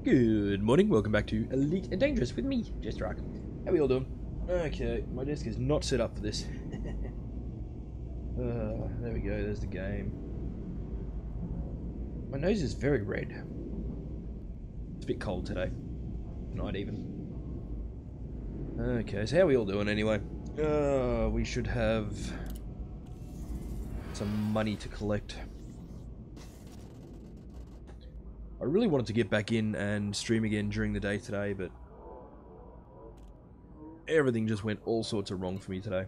Good morning, welcome back to Elite and Dangerous with me, JesterArke. How are we all doing? Okay, my desk is not set up for this. There we go, there's the game. My nose is very red. It's a bit cold today. Tonight even. Okay, so how are we all doing anyway? We should have some money to collect. I really wanted to get back in and stream again during the day today, but everything just went all sorts of wrong for me today.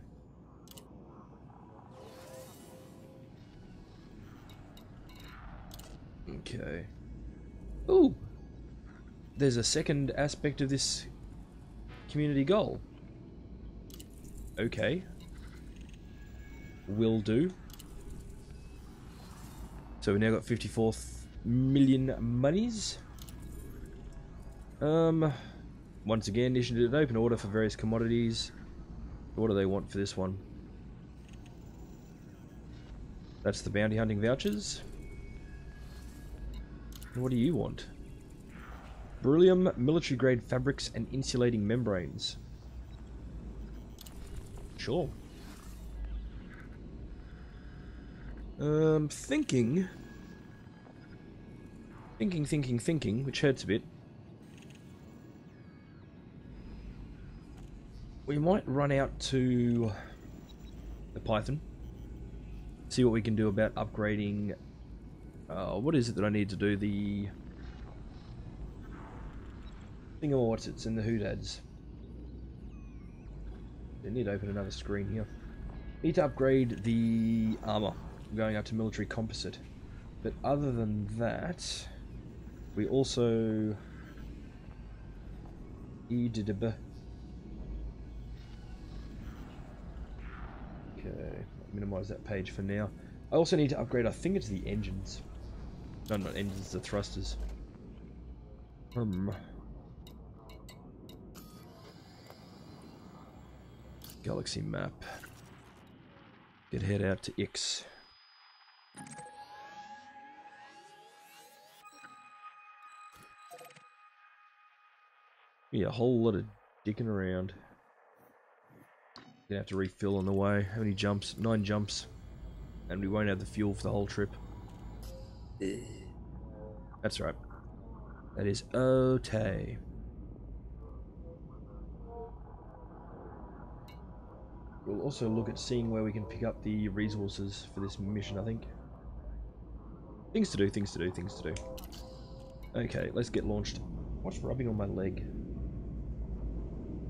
Okay. Ooh! There's a second aspect of this community goal. Okay. Will do. So we now got 54th million monies. Once again, issued an open order for various commodities. What do they want for this one? That's the bounty hunting vouchers. And what do you want? Beryllium, military grade fabrics and insulating membranes. Sure. Thinking, which hurts a bit. We might run out to the Python, see what we can do about upgrading. What is it that I need to do? The what's it's in the Hoodads. I need to open another screen here. Need to upgrade the armor. I'm going up to military composite. But other than that, we also Okay, minimize that page for now. I also need to upgrade, I think it's the engines. No, not engines, the thrusters. Galaxy map. Get head out to X. Yeah, a whole lot of dicking around. Gonna have to refill on the way. How many jumps? 9 jumps. And we won't have the fuel for the whole trip. That's right. That is okay. We'll also look at seeing where we can pick up the resources for this mission, I think. Things to do, things to do, things to do. Okay, let's get launched. What's rubbing on my leg?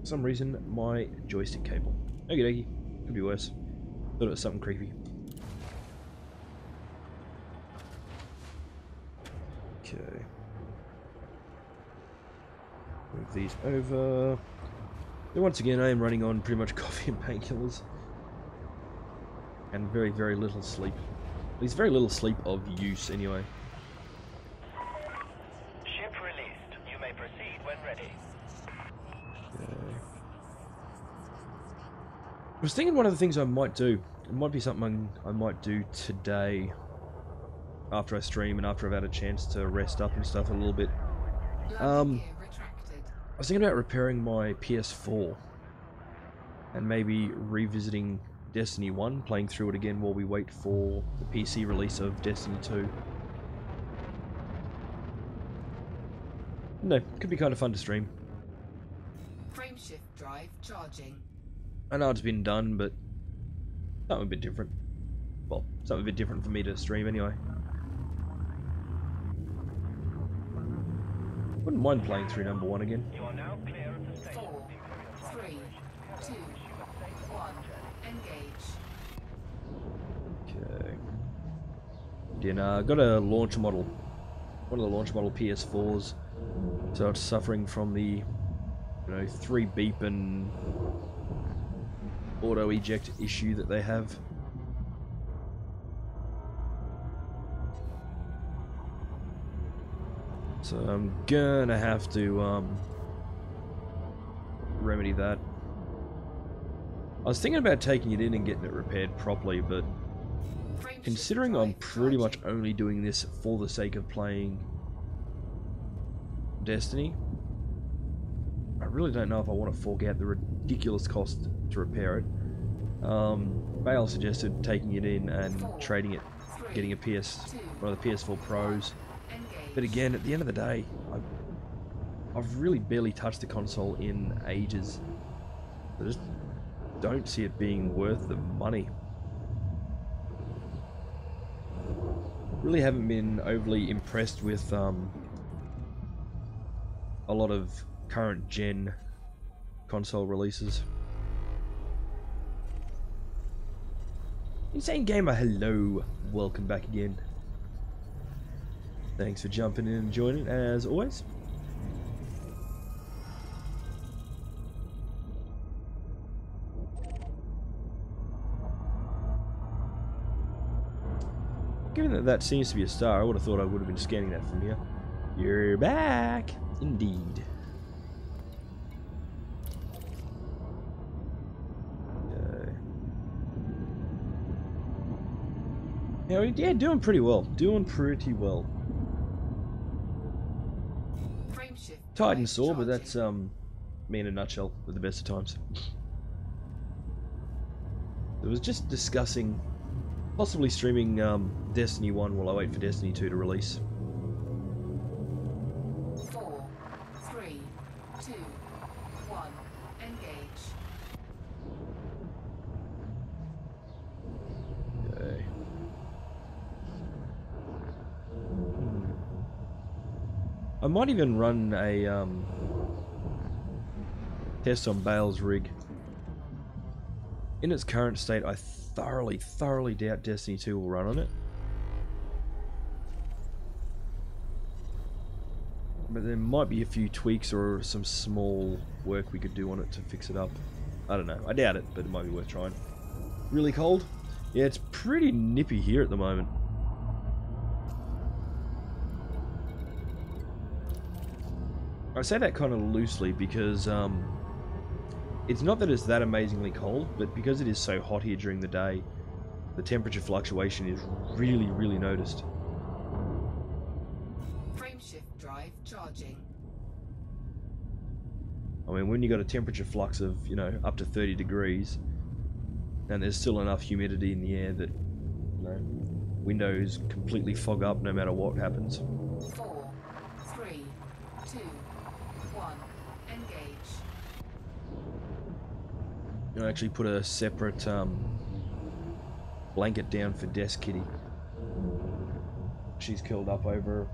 For some reason, my joystick cable. Okie dokie. Could be worse. Thought it was something creepy. Okay. Move these over. And once again, I am running on pretty much coffee and painkillers. And very, very little sleep. At least very little sleep of use, anyway. Ship released. You may proceed when ready. Okay. I was thinking one of the things I might do. It might be something I might do today. After I stream and after I've had a chance to rest up and stuff a little bit. I was thinking about repairing my PS4 and maybe revisiting Destiny 1, playing through it again while we wait for the PC release of Destiny 2. No, could be kind of fun to stream. Frameshift drive charging. I know it's been done, but something a bit different. Well, something a bit different for me to stream anyway. Wouldn't mind playing through number 1 again. You are now clear of the station. 4, 3, 2, 1, engage. Okay. Then got a launch model. One of the launch model PS4s. So it's suffering from the 3 beep and auto eject issue that they have. So I'm gonna have to remedy that. I was thinking about taking it in and getting it repaired properly, but considering I'm pretty much only doing this for the sake of playing Destiny. I really don't know if I want to fork out the ridiculous cost to repair it. Bale suggested taking it in and trading it, getting a one of the PS4 Pros. But again, at the end of the day, I've really barely touched the console in ages. I just don't see it being worth the money. Really haven't been overly impressed with a lot of current gen console releases. Insane Gamer, hello, welcome back again. Thanks for jumping in and joining as always. Given that that seems to be a star, I would have thought I would have been scanning that from here. You're back! Indeed. Okay. Yeah, doing pretty well. Doing pretty well. Tired sore, but that's me in a nutshell with the best of times. I was just discussing possibly streaming Destiny 1 while I wait for Destiny 2 to release. 4, 3, 2, 1, engage. Okay. I might even run a test on Bale's rig. In its current state, I thoroughly doubt Destiny 2 will run on it. But there might be a few tweaks or some small work we could do on it to fix it up. I don't know. I doubt it, but it might be worth trying. Really cold? Yeah, it's pretty nippy here at the moment. I say that kind of loosely because it's not that it's that amazingly cold, but because it is so hot here during the day, the temperature fluctuation is really noticed. Frameshift drive charging. I mean, when you got a temperature flux of, you know, up to 30 degrees, and there's still enough humidity in the air that, you know, windows completely fog up no matter what happens. 4, 3, 2, 1, engage. I actually put a separate blanket down for Desk Kitty. She's curled up over.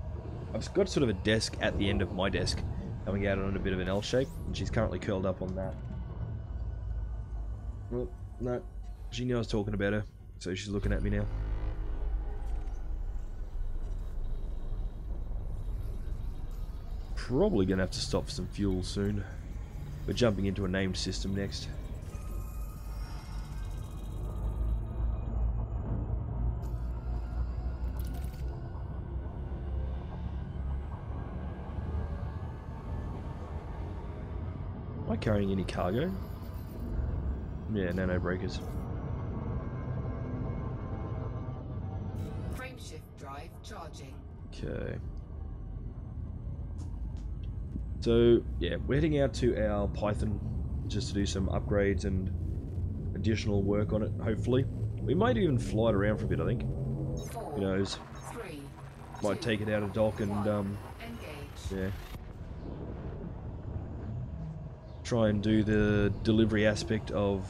I've got sort of a desk at the end of my desk, coming out on a bit of an L shape, and she's currently curled up on that. Well, no, she knew I was talking about her, so she's looking at me now. Probably gonna have to stop for some fuel soon. We're jumping into a named system next. Am I carrying any cargo? Yeah, nano breakers. Frameshift drive charging. Okay. So, yeah, we're heading out to our Python just to do some upgrades and additional work on it, hopefully. We might even fly it around for a bit, I think. 4, Who knows? 3, Might 2, take it out of dock and, 1, engage. yeah. Try and do the delivery aspect of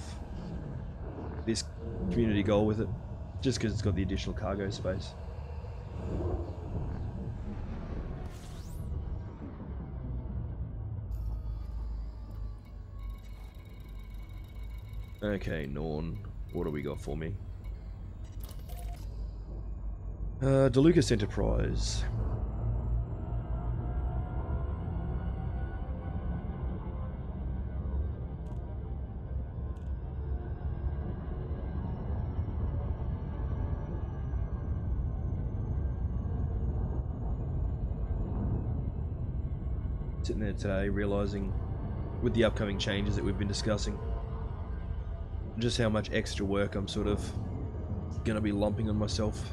this community goal with it, just because it's got the additional cargo space. Okay, Norn, what do we got for me? DeLucas Enterprise. Sitting there today, realizing with the upcoming changes that we've been discussing, just how much extra work I'm sort of gonna be lumping on myself.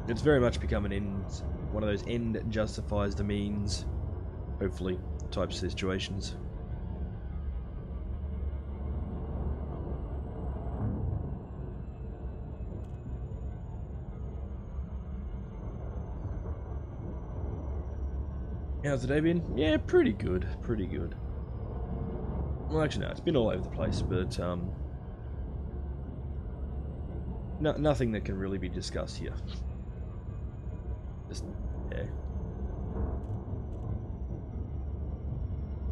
It's very much become an end, one of those end justifies the means, hopefully, type situations. How's the day been? Yeah, pretty good, pretty good. Well, actually, no, it's been all over the place, but nothing that can really be discussed here. Just, yeah.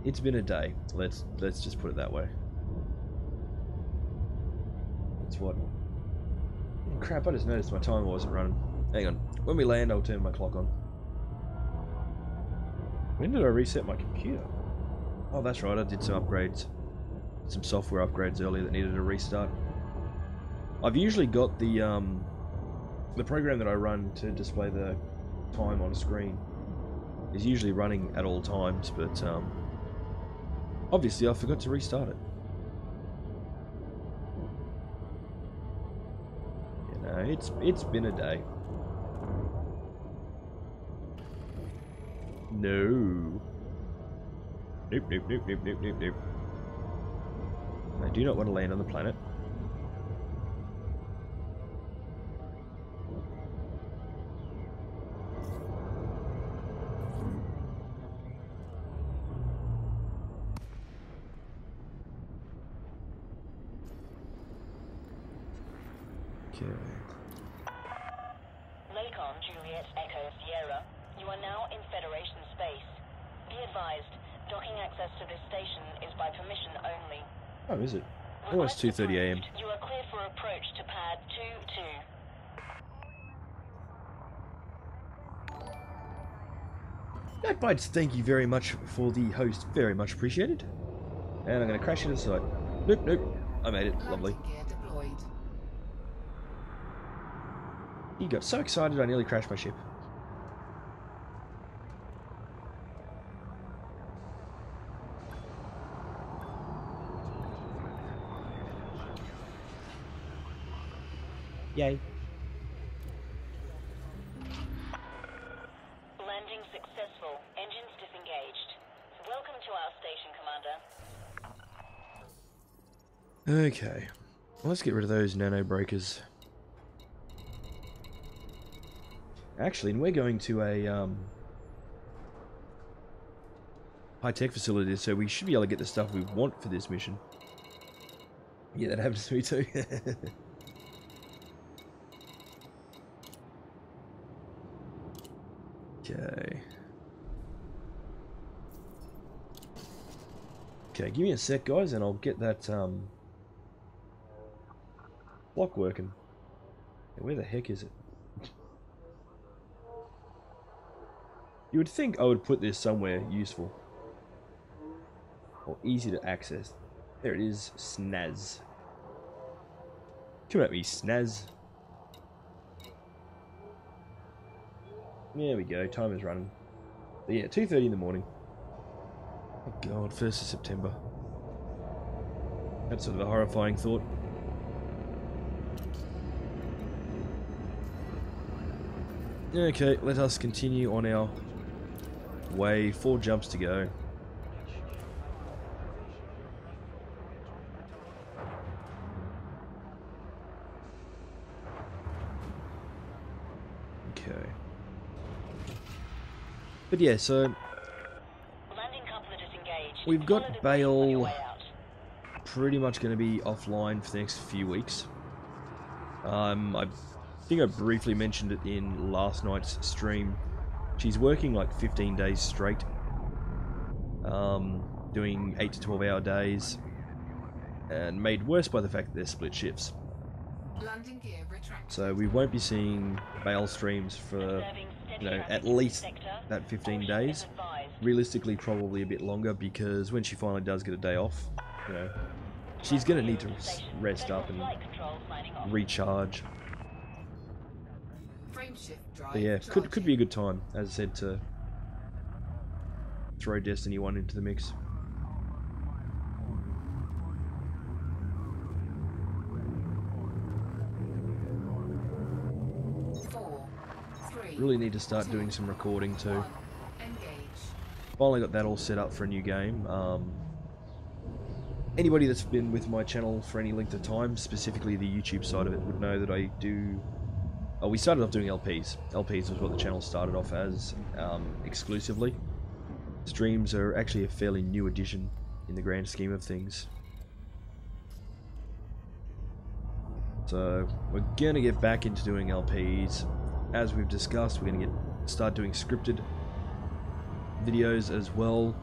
It's been a day. Let's just put it that way. That's what. Crap! I just noticed my timer wasn't running. Hang on. When we land, I'll turn my clock on. When did I reset my computer? Oh, that's right. I did some upgrades, some software upgrades earlier that needed a restart. I've usually got the program that I run to display the time on screen is usually running at all times, but obviously I forgot to restart it. You know, it's been a day. No. Nope, nope, nope, nope, nope, nope, nope. I do not want to land on the planet. Okay. Lacon Juliet Echo Sierra, you are now in Federation space. Be advised, docking access to this station is by permission only. Oh, is it? Oh, it's 2:30 AM. You are cleared for approach to pad 22. That bites, thank you very much for the host. Very much appreciated. And I'm going to crash into the side. Nope, nope. I made it. Lovely. Landing gear deployed. He got so excited I nearly crashed my ship. Yay. Landing successful. Engines disengaged. Welcome to our station, Commander. Okay. Well, let's get rid of those nano breakers. Actually, and we're going to a high-tech facility, so we should be able to get the stuff we want for this mission. Yeah, that happens to me too. Okay. Okay, give me a sec, guys, and I'll get that block working. Yeah, where the heck is it? You would think I would put this somewhere useful. Or easy to access. There it is, snaz. Come at me, snaz. There we go, time is running. But yeah, 2:30 in the morning. Oh god, 1st of September. That's sort of a horrifying thought. Okay, let us continue on our way. 4 jumps to go. Okay. But yeah, so Landing coupler disengaged. we've got Follow the brief on your Bale way out. pretty much going to be offline for the next few weeks. I think I briefly mentioned it in last night's stream. She's working like 15 days straight, doing 8 to 12 hour days, and made worse by the fact that they're split shifts. Landing gear retracted. So we won't be seeing Bale streams for, Observing steady you know, traffic at in least sector. that 15 Caution days. is advised. Realistically, probably a bit longer, because when she finally does get a day off, you know, she's going to need to rest up and Flight control signing off. recharge. Frame shift drive. But yeah, could charging. be a good time, as I said, to throw Destiny 1 into the mix. really need to start doing some recording too. 1. Engage. Finally got that all set up for a new game. Anybody that's been with my channel for any length of time, specifically the YouTube side of it, would know that I do... Oh, we started off doing LPs. LPs was what the channel started off as, exclusively. Streams are actually a fairly new addition in the grand scheme of things. So, we're gonna get back into doing LPs. As we've discussed, we're gonna start doing scripted videos as well.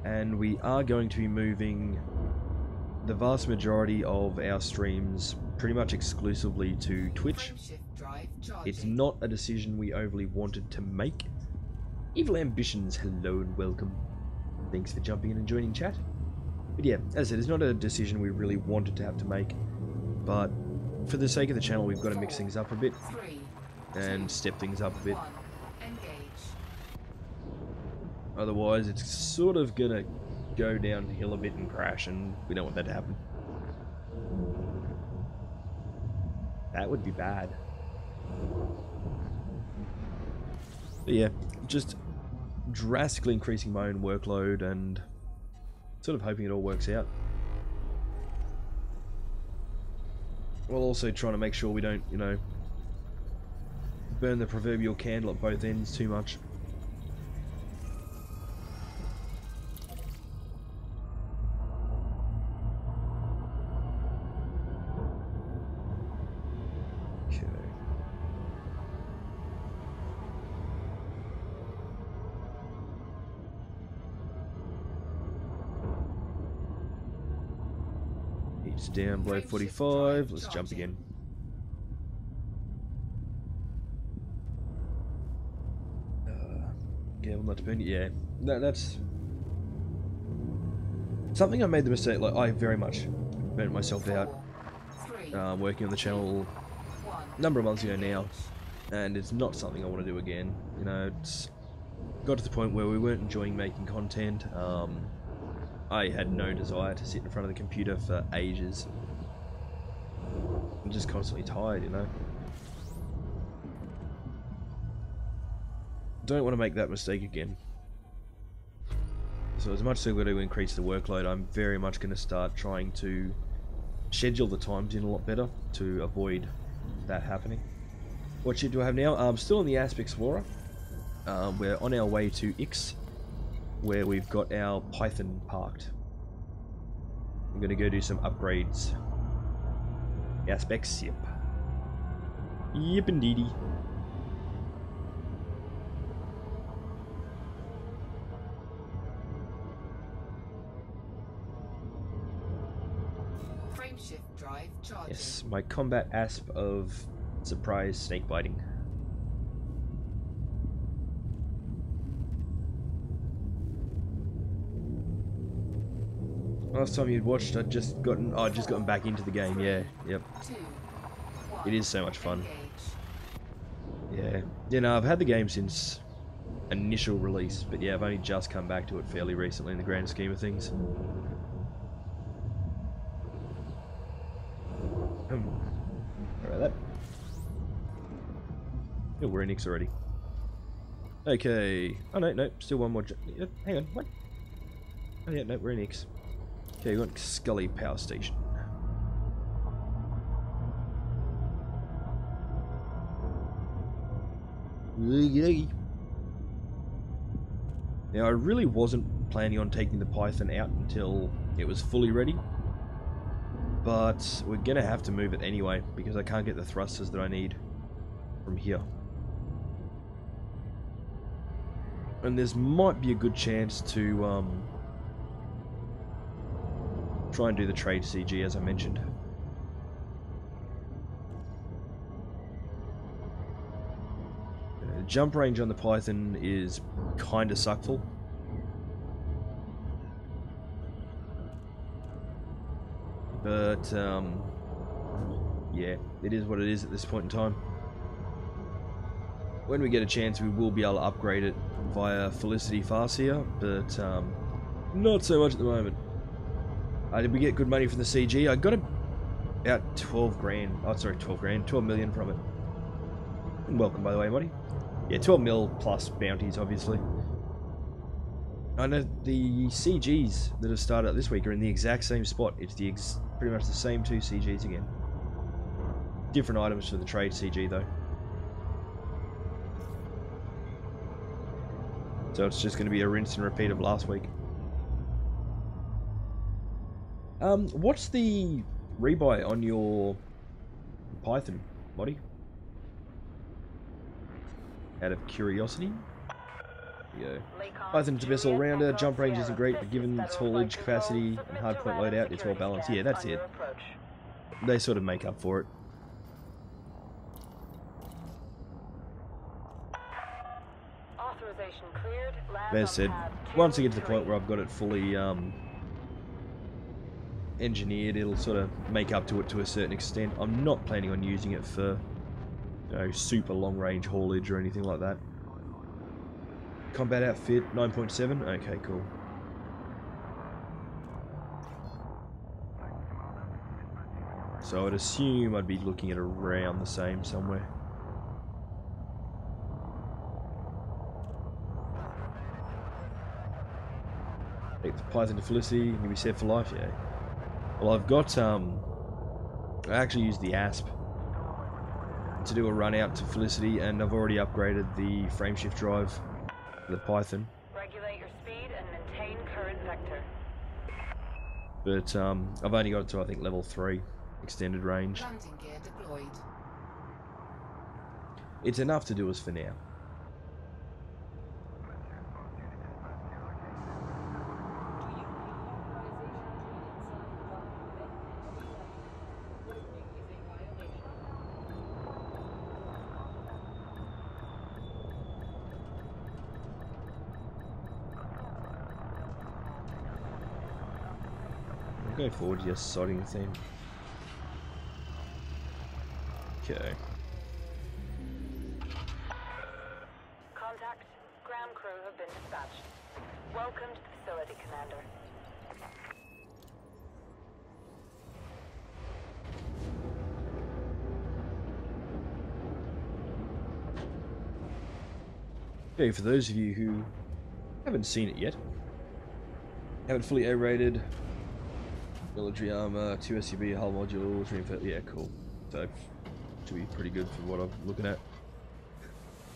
And we are going to be moving the vast majority of our streams pretty much exclusively to Twitch. Frameshift drive charging. It's not a decision we overly wanted to make. Evil Ambitions, hello and welcome. Thanks for jumping in and joining chat. But yeah, as I said, it's not a decision we really wanted to have to make. But for the sake of the channel, we've got to mix things up a bit 3, and step things up a bit. 1. Engage. Otherwise, it's sort of gonna go downhill a bit and crash, and we don't want that to happen. That would be bad. But yeah, just drastically increasing my own workload and sort of hoping it all works out. While also trying to make sure we don't, you know, burn the proverbial candle at both ends too much. It's down below 45. Let's jump again. Yeah, well, not dependent. Yeah, that's something I made the mistake. Like, I very much burnt myself out 3, working on the channel 1. a number of months ago now, and it's not something I want to do again. You know, it's got to the point where we weren't enjoying making content. I had no desire to sit in front of the computer for ages. I'm just constantly tired, you know. Don't want to make that mistake again. So as much as we're going to increase the workload, I'm very much going to start trying to schedule the times in a lot better to avoid that happening. What ship do I have now? I'm still in the Asp Explorer. We're on our way to Ix, where we've got our Python parked. I'm going to go do some upgrades. Aspects, yep. Yep, indeedy. Frameshift drive charging. Yes, my combat asp of surprise snake biting. Last time you'd watched, I'd just gotten back into the game. Yeah, yep. 2, 1. It is so much fun. Engage. Yeah, you know, I've had the game since initial release, but yeah, I've only just come back to it fairly recently in the grand scheme of things. Sorry about that. Oh, we're in Ix already. Okay. Oh no, still one more. Hang on, what? Oh yeah, no, we're in Ix. Okay, we want Scully Power Station. Now, I really wasn't planning on taking the Python out until it was fully ready, but we're gonna have to move it anyway because I can't get the thrusters that I need from here. And there's might be a good chance to try and do the trade CG as I mentioned. Jump range on the Python is kind of suckful. But, yeah, it is what it is at this point in time. When we get a chance, we will be able to upgrade it via Felicity Farseer, but not so much at the moment. Did we get good money from the CG? I got about 12 grand. Oh, sorry, 12 grand. 12 million from it. Welcome, by the way, buddy. Yeah, 12 mil plus bounties, obviously. I know the CGs that have started up this week are in the exact same spot. It's pretty much the same 2 CGs again. Different items for the trade CG, though. So it's just going to be a rinse and repeat of last week. What's the rebuy on your Python, buddy? Out of curiosity? There we go. Python's the best all-rounder. Jump range isn't great, but given its haulage capacity and hardpoint loadout, it's well balanced. Yeah, that's it. They sort of make up for it. As said, once I get to the point where I've got it fully engineered, it'll sort of make up to it to a certain extent. I'm not planning on using it for, you know, super long-range haulage or anything like that. Combat outfit 9.7. Okay, cool. So I'd assume I'd be looking at around the same somewhere. Take the Python to Felicity, and you'll be set for life, yeah. Well, I've got, I actually used the ASP to do a run out to Felicity, and I've already upgraded the frameshift drive for the Python. Regulate your speed and maintain current vector. But, I've only got it to, I think, level 3, extended range. Landing gear deployed. It's enough to do us for now. Go forward, just sodding the thing. Okay. Contact. Ground crew have been dispatched. Welcome to the facility, Commander. Okay, for those of you who haven't seen it yet, haven't fully A-rated, military armor, 2 SCB, hull modules, reinforced. Yeah, cool. So, should be pretty good for what I'm looking at.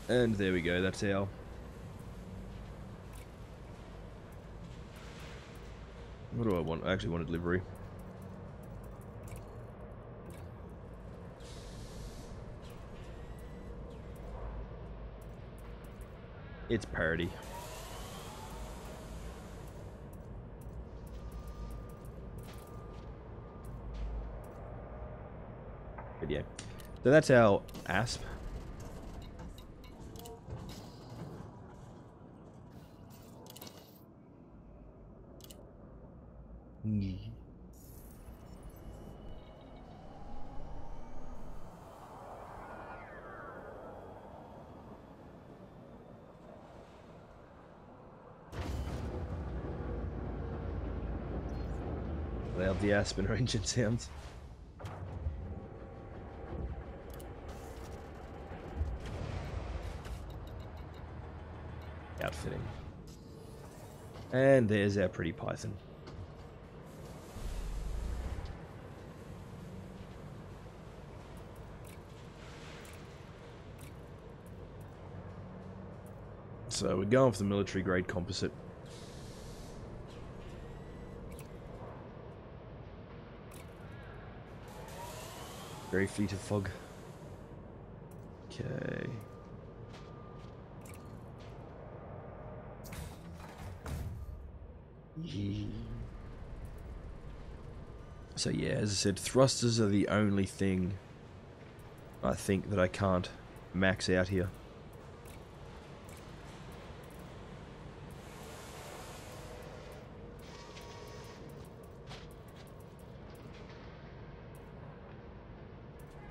And there we go, that's our... What do I want? I actually wanted livery. It's parody. But yeah, so that's our ASP. Loud the Aspen engine sounds. Outfitting. And there's our pretty Python. So we're going for the military grade composite. Very fleet of fog. Okay. So yeah, as I said, thrusters are the only thing I think that I can't max out here.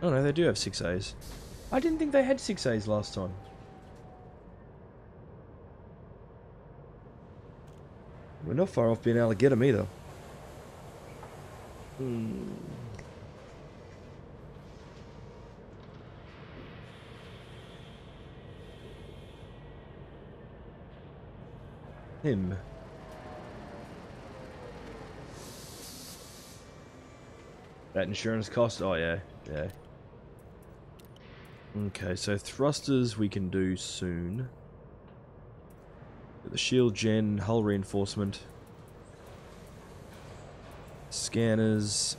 Oh no, they do have 6As. I didn't think they had 6As last time. We're not far off being able to get them either. him. That insurance cost? Oh yeah, yeah. Okay, so thrusters we can do soon. The shield gen, hull reinforcement. Scanners.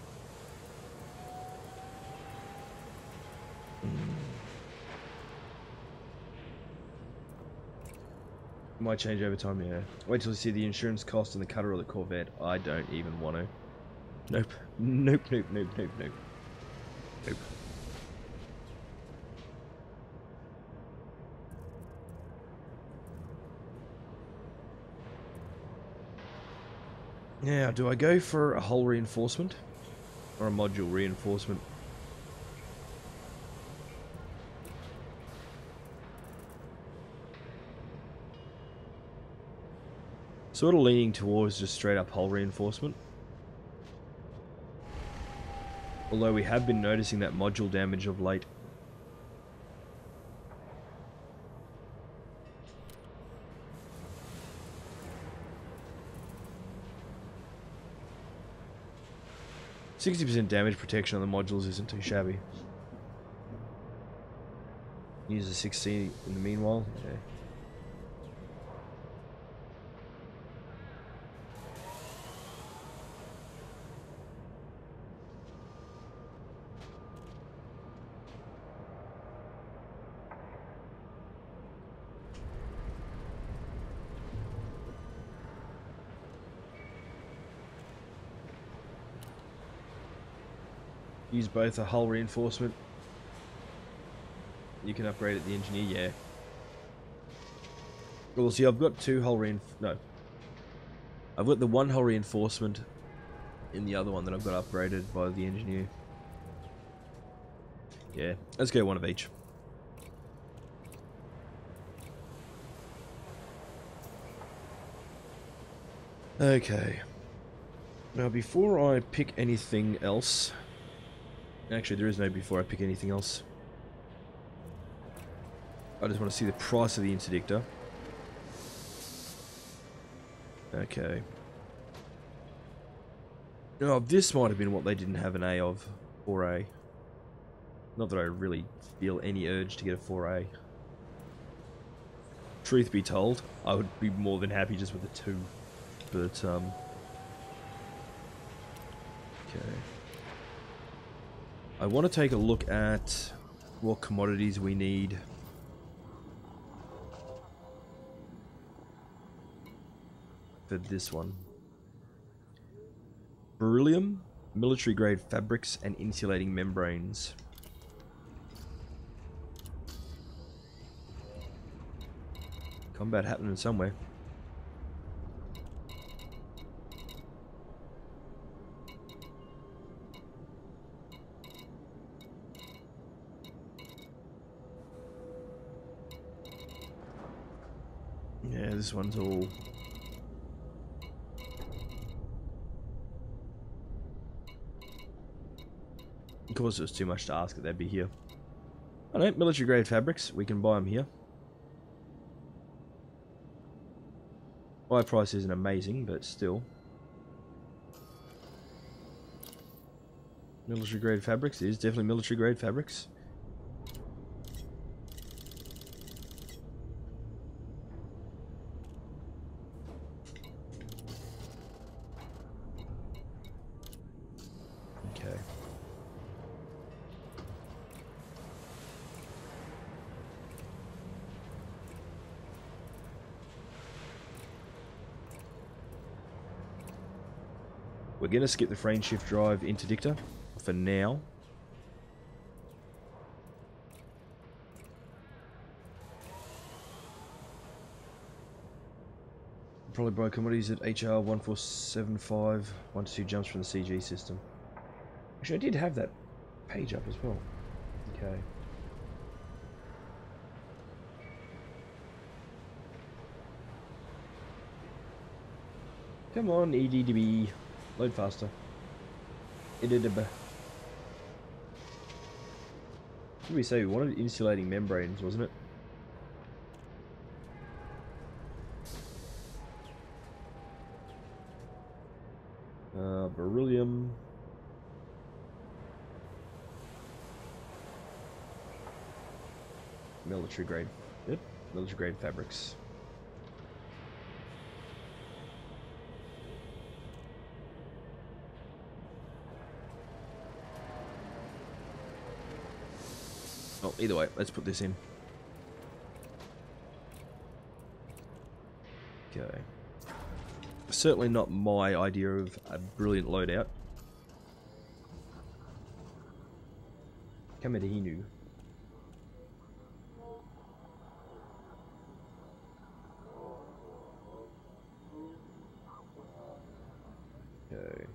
Might change over time, yeah. Wait till you see the insurance cost on the cutter or the Corvette. I don't even want to. Nope. Nope, nope, nope, nope, nope. Nope. Now, do I go for a hull reinforcement? Or a module reinforcement? Sort of leaning towards just straight up hull reinforcement. Although we have been noticing that module damage of late. %60 damage protection on the modules isn't too shabby. Use a 60 in the meanwhile. Yeah. Use both a hull reinforcement. You can upgrade at the engineer, yeah. Well, see, I've got two hull no. I've got the one hull reinforcement in the other one that I've got upgraded by the engineer. Yeah, let's go one of each. Okay. Now, before I pick anything else... Actually, there is no before I pick anything else. I just want to see the price of the interdictor. Okay. Oh, this might have been what they didn't have an A of. 4A. Not that I really feel any urge to get a 4A. Truth be told, I would be more than happy just with a 2. But, okay. I want to take a look at what commodities we need. For this one. Beryllium, military grade fabrics, and insulating membranes. Combat happening somewhere. Yeah, this one's all... Of course, it was too much to ask that they'd be here. I know, military grade fabrics, we can buy them here. Buy price isn't amazing, but still. Military grade fabrics is definitely military grade fabrics. Okay. We're going to skip the frame shift drive interdictor for now. Probably buy commodities at HR 1475, 1 to 2 jumps from the CG system. Actually, I did have that page up as well. Okay. Come on, EDDB. Load faster. EDDB. What did we say? We wanted insulating membranes, wasn't it? Beryllium. Military grade. Yep, military grade fabrics. Oh, either way, let's put this in. Okay. Certainly not my idea of a brilliant loadout. Kamedehinu. Okay.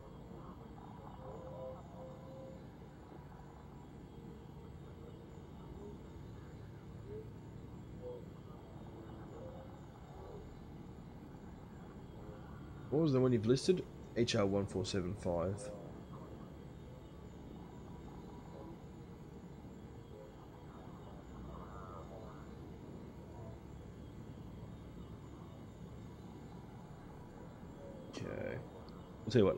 What was the one you've listed? HR1475. Okay. I'll tell you what,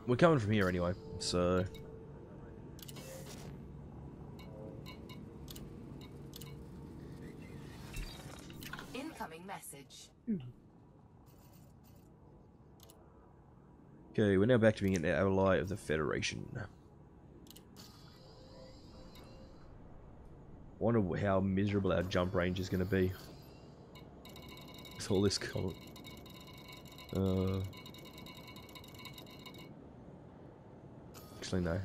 we're coming from here anyway, so... Incoming message. Okay, we're now back to being an ally of the Federation. Wonder how miserable our jump range is going to be. With all this cold. Actually, no.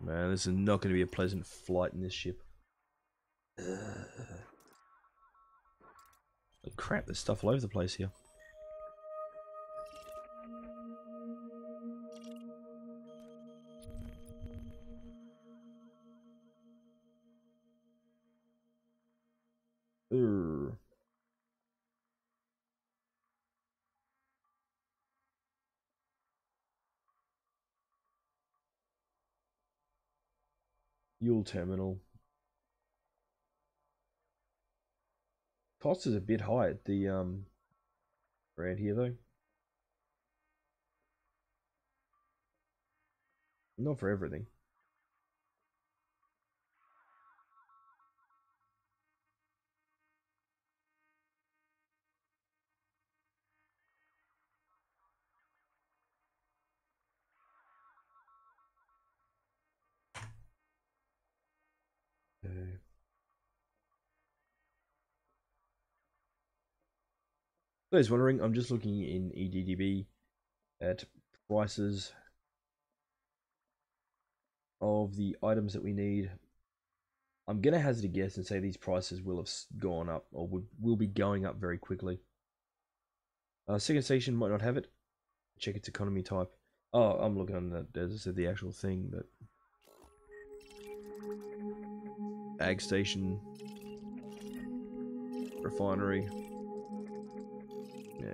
Man, this is not going to be a pleasant flight in this ship. Oh, crap, there's stuff all over the place here. Urgh. Fuel terminal. Cost is a bit high at the around here though. Not for everything. Okay. For those wondering, I'm just looking in EDDB at prices of the items that we need. I'm gonna hazard a guess and say these prices will have gone up, or will be going up very quickly. Second station might not have it. Check its economy type. Oh, I'm looking on the, as I said, the actual thing, but ag station, refinery. Yeah.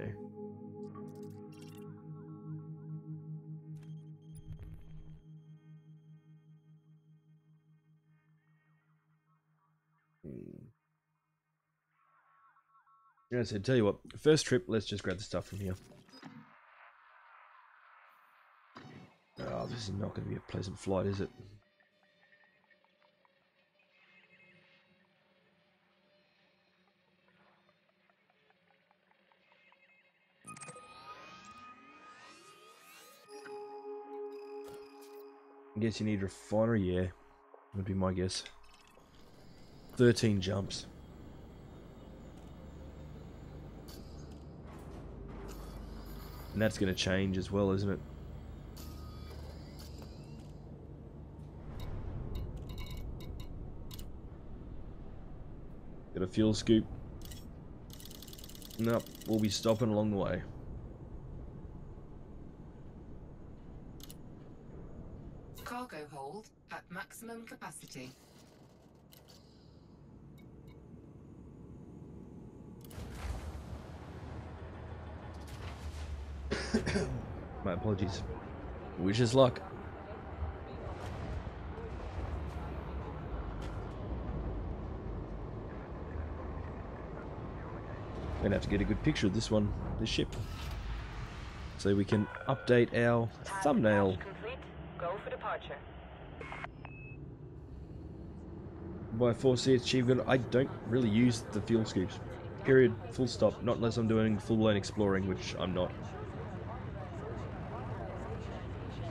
Yeah, I said, tell you what, first trip, let's just grab the stuff from here. Oh, this is not going to be a pleasant flight, is it? I guess you need refinery, yeah. Would be my guess. 13 jumps. And that's going to change as well, isn't it? Got a fuel scoop. Nope, we'll be stopping along the way. Cargo hold at maximum capacity. My apologies. Wish us luck. Gonna have to get a good picture of this one, this ship, so we can update our thumbnail. Complete. Go for departure. By 4C achievement, I don't really use the fuel scoops. Period. Full stop. Not unless I'm doing full-blown exploring, which I'm not.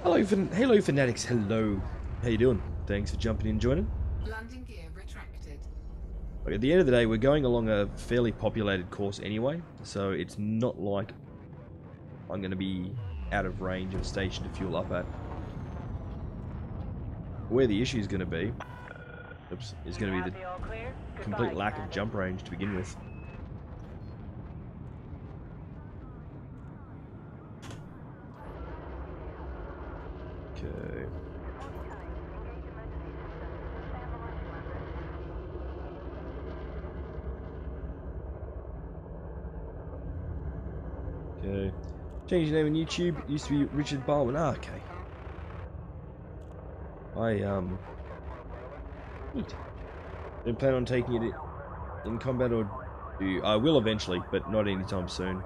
Hello fanatics. Hello. How you doing? Thanks for jumping in and joining. Landing gear retracted. Like, at the end of the day, we're going along a fairly populated course anyway, so it's not like I'm going to be out of range of a station to fuel up at. Where the issue is going to be, is going to be the complete lack of jump range to begin with. Okay. Okay. Change your name on YouTube. It used to be Richard Barwin. Ah, okay. Neat. Don't plan on taking it in combat, or do I will eventually, but not anytime soon.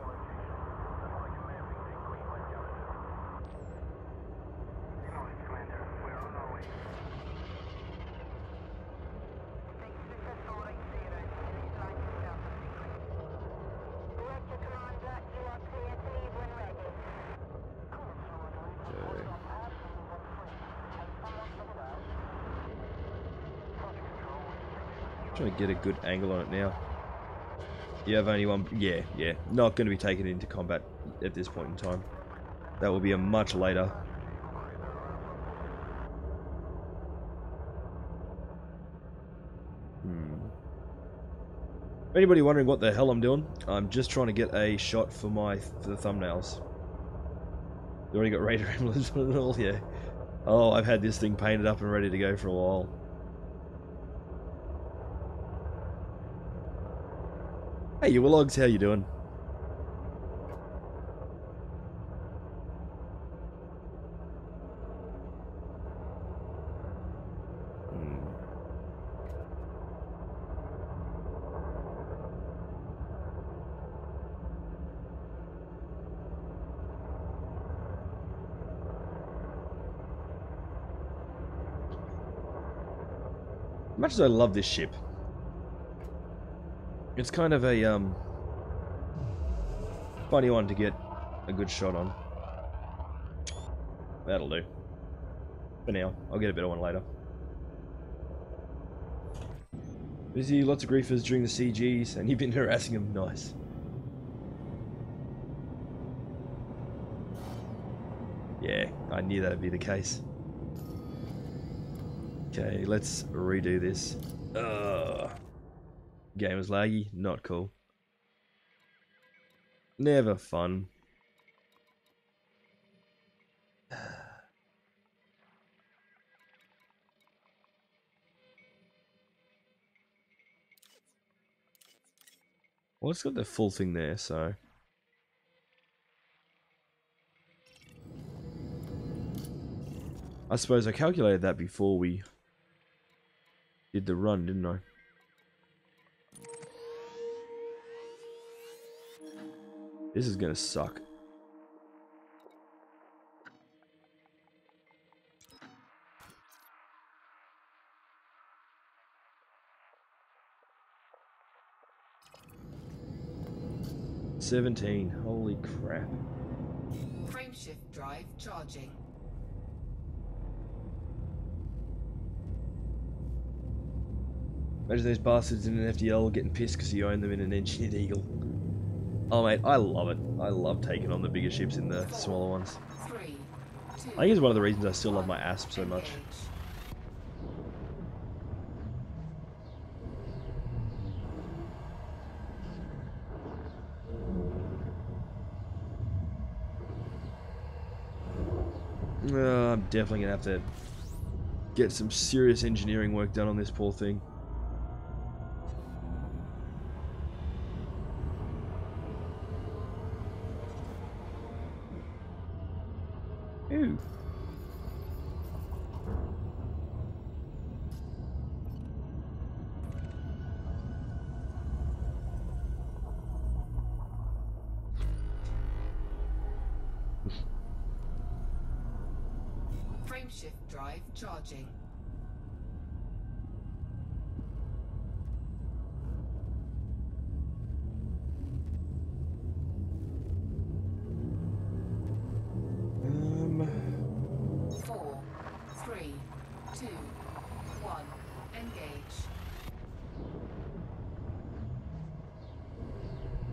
Trying to get a good angle on it now. You have only one. Yeah. Not going to be taken into combat at this point in time. That will be a much later. Anybody wondering what the hell I'm doing? I'm just trying to get a shot for the thumbnails. You already got Raider emblems on it all, yeah. Oh, I've had this thing painted up and ready to go for a while. Hey, you Willogs, how you doing? Much as I love this ship, it's kind of a funny one to get a good shot on. That'll do. For now. I'll get a better one later. Busy, lots of griefers during the CGs, and you've been harassing them. Nice. Yeah, I knew that'd be the case. Okay, let's redo this. Game was laggy, not cool. Never fun. Well, it's got the full thing there, so... I suppose I calculated that before we did the run, didn't I? This is gonna suck. $17. Holy crap. Frameshift drive charging. Imagine those bastards in an FDL getting pissed because you own them in an engineered Eagle. Oh mate, I love it. I love taking on the bigger ships in the smaller ones. 3, 2, I think it's one of the reasons I still love my ASP so much. I'm definitely gonna have to get some serious engineering work done on this poor thing. you? Frameshift drive charging. Four, three, two, one. Engage.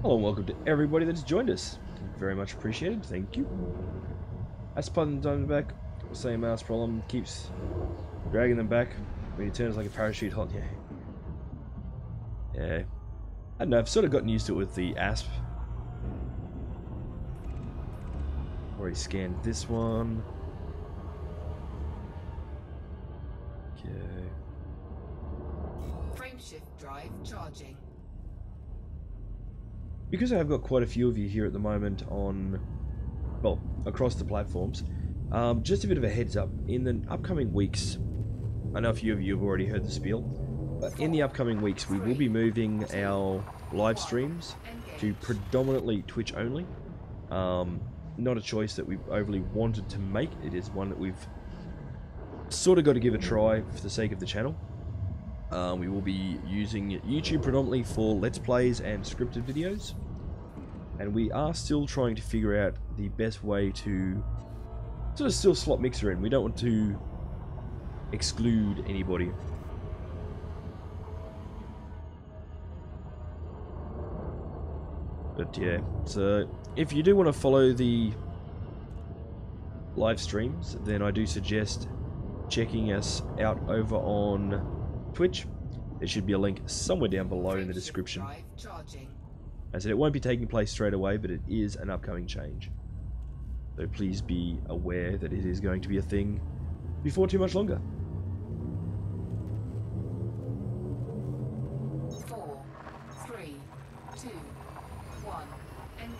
Hello and welcome to everybody that's joined us. Very much appreciated. Thank you. That's Putting them back. Same mouse problem. Keeps dragging them back when you turn. It's like a parachute hot. Yeah. I don't know. I've sort of gotten used to it with the ASP. Already scanned this one. Okay. Frameshift drive charging. Because I've got quite a few of you here at the moment on, well, across the platforms, just a bit of a heads up, in the upcoming weeks, I know a few of you have already heard the spiel, but in the upcoming weeks we will be moving our live streams to predominantly Twitch only. Not a choice that we've overly wanted to make, it is one that we've sort of got to give a try for the sake of the channel. We will be using YouTube predominantly for Let's Plays and scripted videos. And we are still trying to figure out the best way to sort of still slot Mixer in. We don't want to exclude anybody. But yeah, so if you do want to follow the live streams, then I do suggest checking us out over on Twitch. There should be a link somewhere down below in the description. I said it won't be taking place straight away, but it is an upcoming change. So please be aware that it is going to be a thing before too much longer. 4, 3, 2, 1. Engage.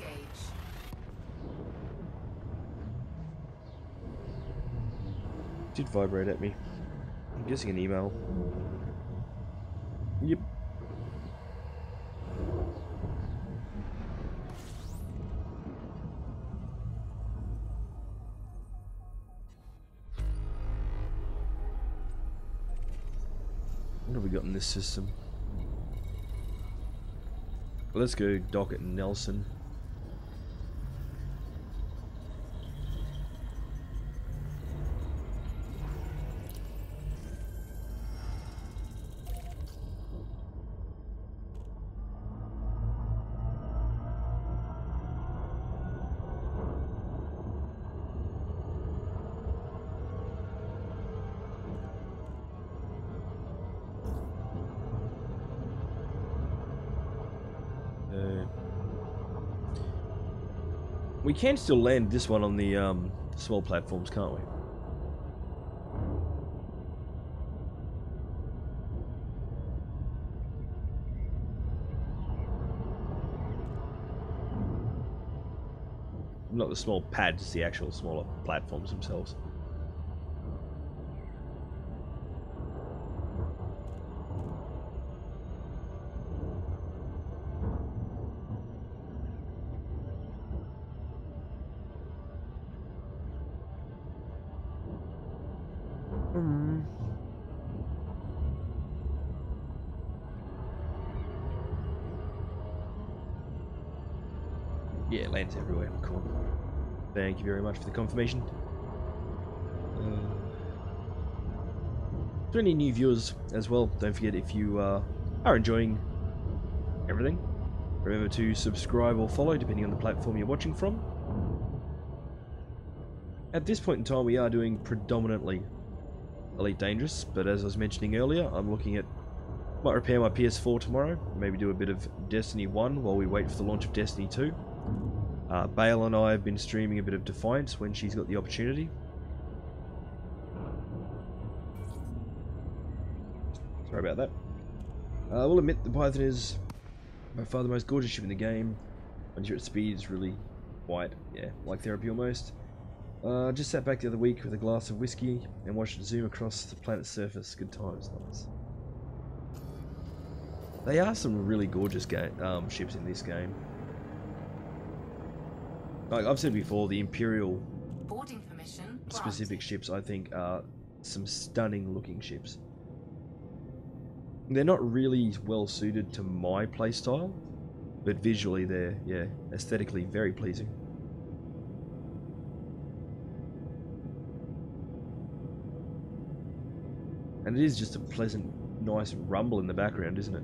Did vibrate at me. I'm guessing an email. Yep. What have we got in this system? Let's go dock at Nelson. We can still land this one on the small platforms, can't we? Not the small pads, the actual smaller platforms themselves. Yeah, it lands everywhere. Cool. Thank you very much for the confirmation. To any new viewers as well, don't forget, if you are enjoying everything, remember to subscribe or follow depending on the platform you're watching from. At this point in time we are doing predominantly Elite Dangerous, but as I was mentioning earlier, I'm looking at, might repair my PS4 tomorrow, maybe do a bit of Destiny 1 while we wait for the launch of Destiny 2. Bale and I have been streaming a bit of Defiance when she's got the opportunity. Sorry about that. I will admit the Python is by far the most gorgeous ship in the game. Once you're at speed, it's really quite, yeah, like therapy almost. Just sat back the other week with a glass of whiskey and watched it zoom across the planet's surface. Good times, nice. They are some really gorgeous ships in this game. Like I've said before, the Imperial Boarding permission specific granted. ships I think are some stunning looking ships. They're not really well suited to my playstyle, but visually they're, yeah, aesthetically very pleasing. And it is just a pleasant, nice rumble in the background, isn't it?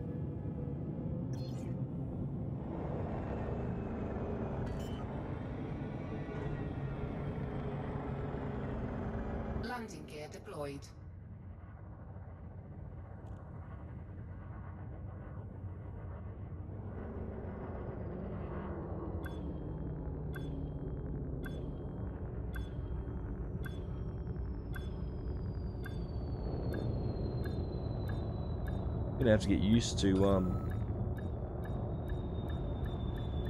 Landing gear deployed. Gonna have to get used to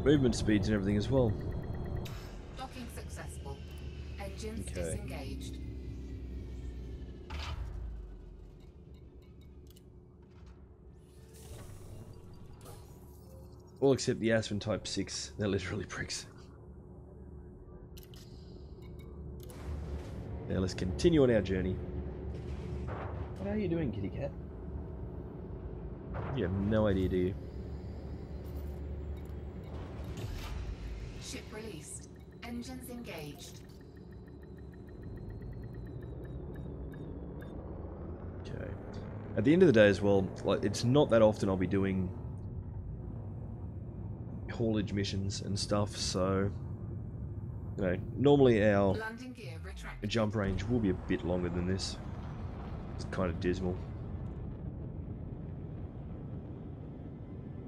movement speeds and everything as well. Docking successful. Engines Okay. disengaged. All except the Aspen Type 6. They're literally pricks. Now let's continue on our journey. What are you doing, kitty cat? You have no idea, do you? Ship released. Engines engaged. Okay. At the end of the day as well, like it's not that often I'll be doing haulage missions and stuff, so you know, normally our Landing gear retracted. jump range will be a bit longer than this. It's kind of dismal.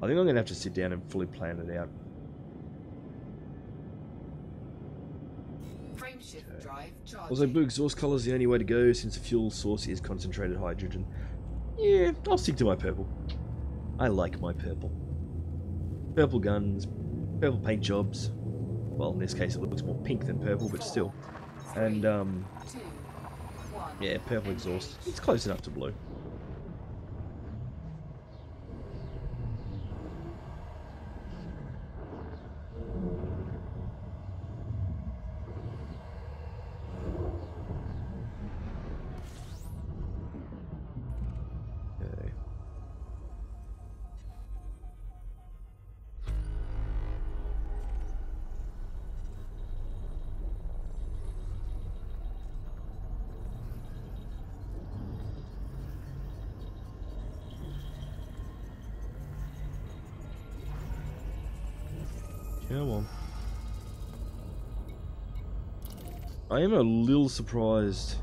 I think I'm gonna have to sit down and fully plan it out. Frameshift drive charging. Also, blue exhaust colour is the only way to go since the fuel source is concentrated hydrogen. Yeah, I'll stick to my purple. I like my purple. Purple guns, purple paint jobs. Well, in this case it looks more pink than purple, but still. And, 2, 1. yeah, purple exhaust. It's close enough to blue. Okay. Come on. I am a little surprised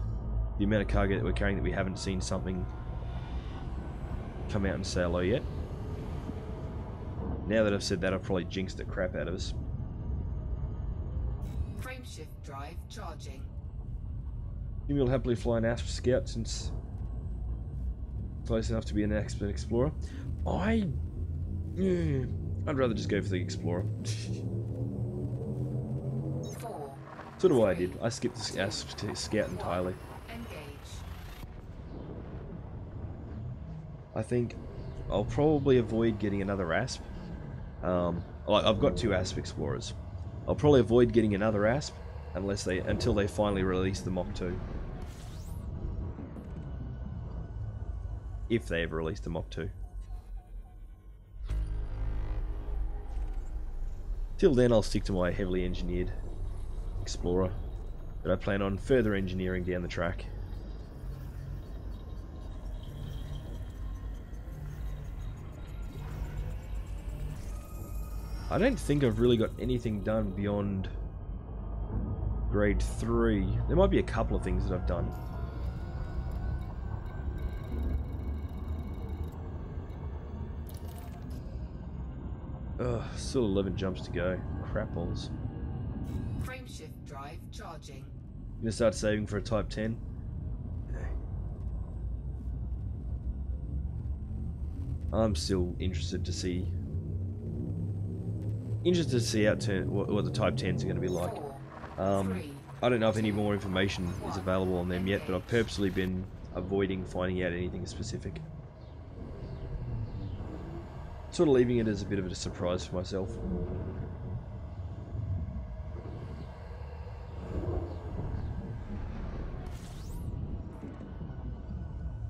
the amount of cargo that we're carrying that we haven't seen something come out and say hello yet. Now that I've said that, I've probably jinxed the crap out of us. Frameshift drive charging. You will happily fly an Asp Scout since close enough to be an expert explorer. I'd rather just go for the Explorer. 4. So do I did. I skipped the Asp Scout entirely. Engage. I think I'll probably avoid getting another Asp. Like I've got 2 Asp Explorers. I'll probably avoid getting another Asp until they finally release the Mach 2. If they ever release the Mach 2. Till then, I'll stick to my heavily engineered Explorer, but I plan on further engineering down the track. I don't think I've really got anything done beyond grade 3. There might be a couple of things that I've done. Ugh, still 11 jumps to go. Crap balls. Frameshift drive charging. Gonna start saving for a Type 10. I'm still interested to see what the Type 10s are going to be like. 4, 3, I don't know if any more information is available on them yet, but I've purposely been avoiding finding out anything specific. Sort of leaving it as a bit of a surprise for myself.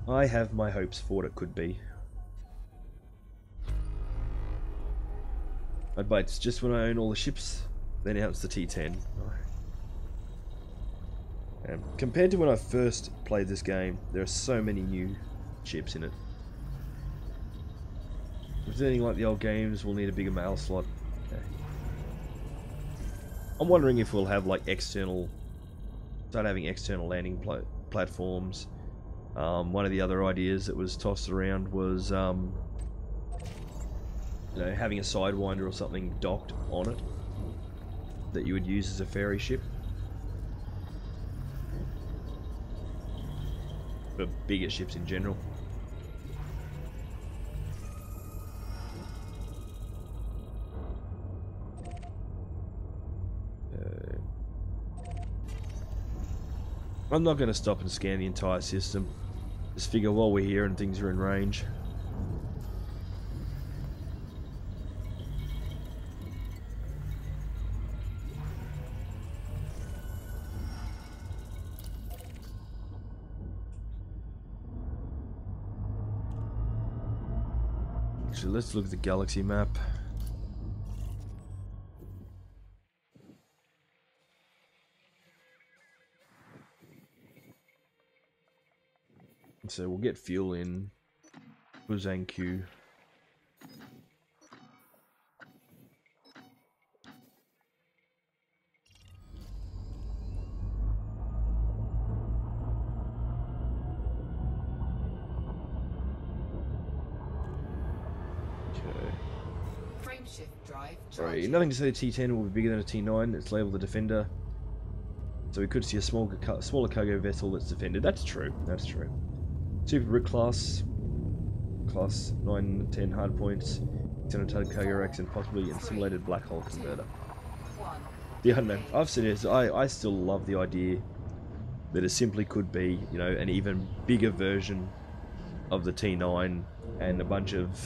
I have my hopes for what it could be. But it's just when I own all the ships, then out it's the T10. Compared to when I first played this game, there are so many new ships in it. If it's anything like the old games, we'll need a bigger mail slot. Okay. I'm wondering if we'll have like start having external landing platforms. One of the other ideas that was tossed around was, you know, having a sidewinder or something docked on it that you would use as a ferry ship. For bigger ships in general. I'm not going to stop and scan the entire system. Just figure while we're here and things are in range. So let's look at the galaxy map. So we'll get fuel in Buzanku. Right, nothing to say the T10 will be bigger than a T9. It's labelled the Defender, so we could see a smaller cargo vessel that's defended. That's true. That's true. Super Brick class 9 and 10 hard points, 600 cargo racks, and possibly an simulated black hole converter. The I don't know. I've said this. I still love the idea that it simply could be, you know, an even bigger version of the T9, and a bunch of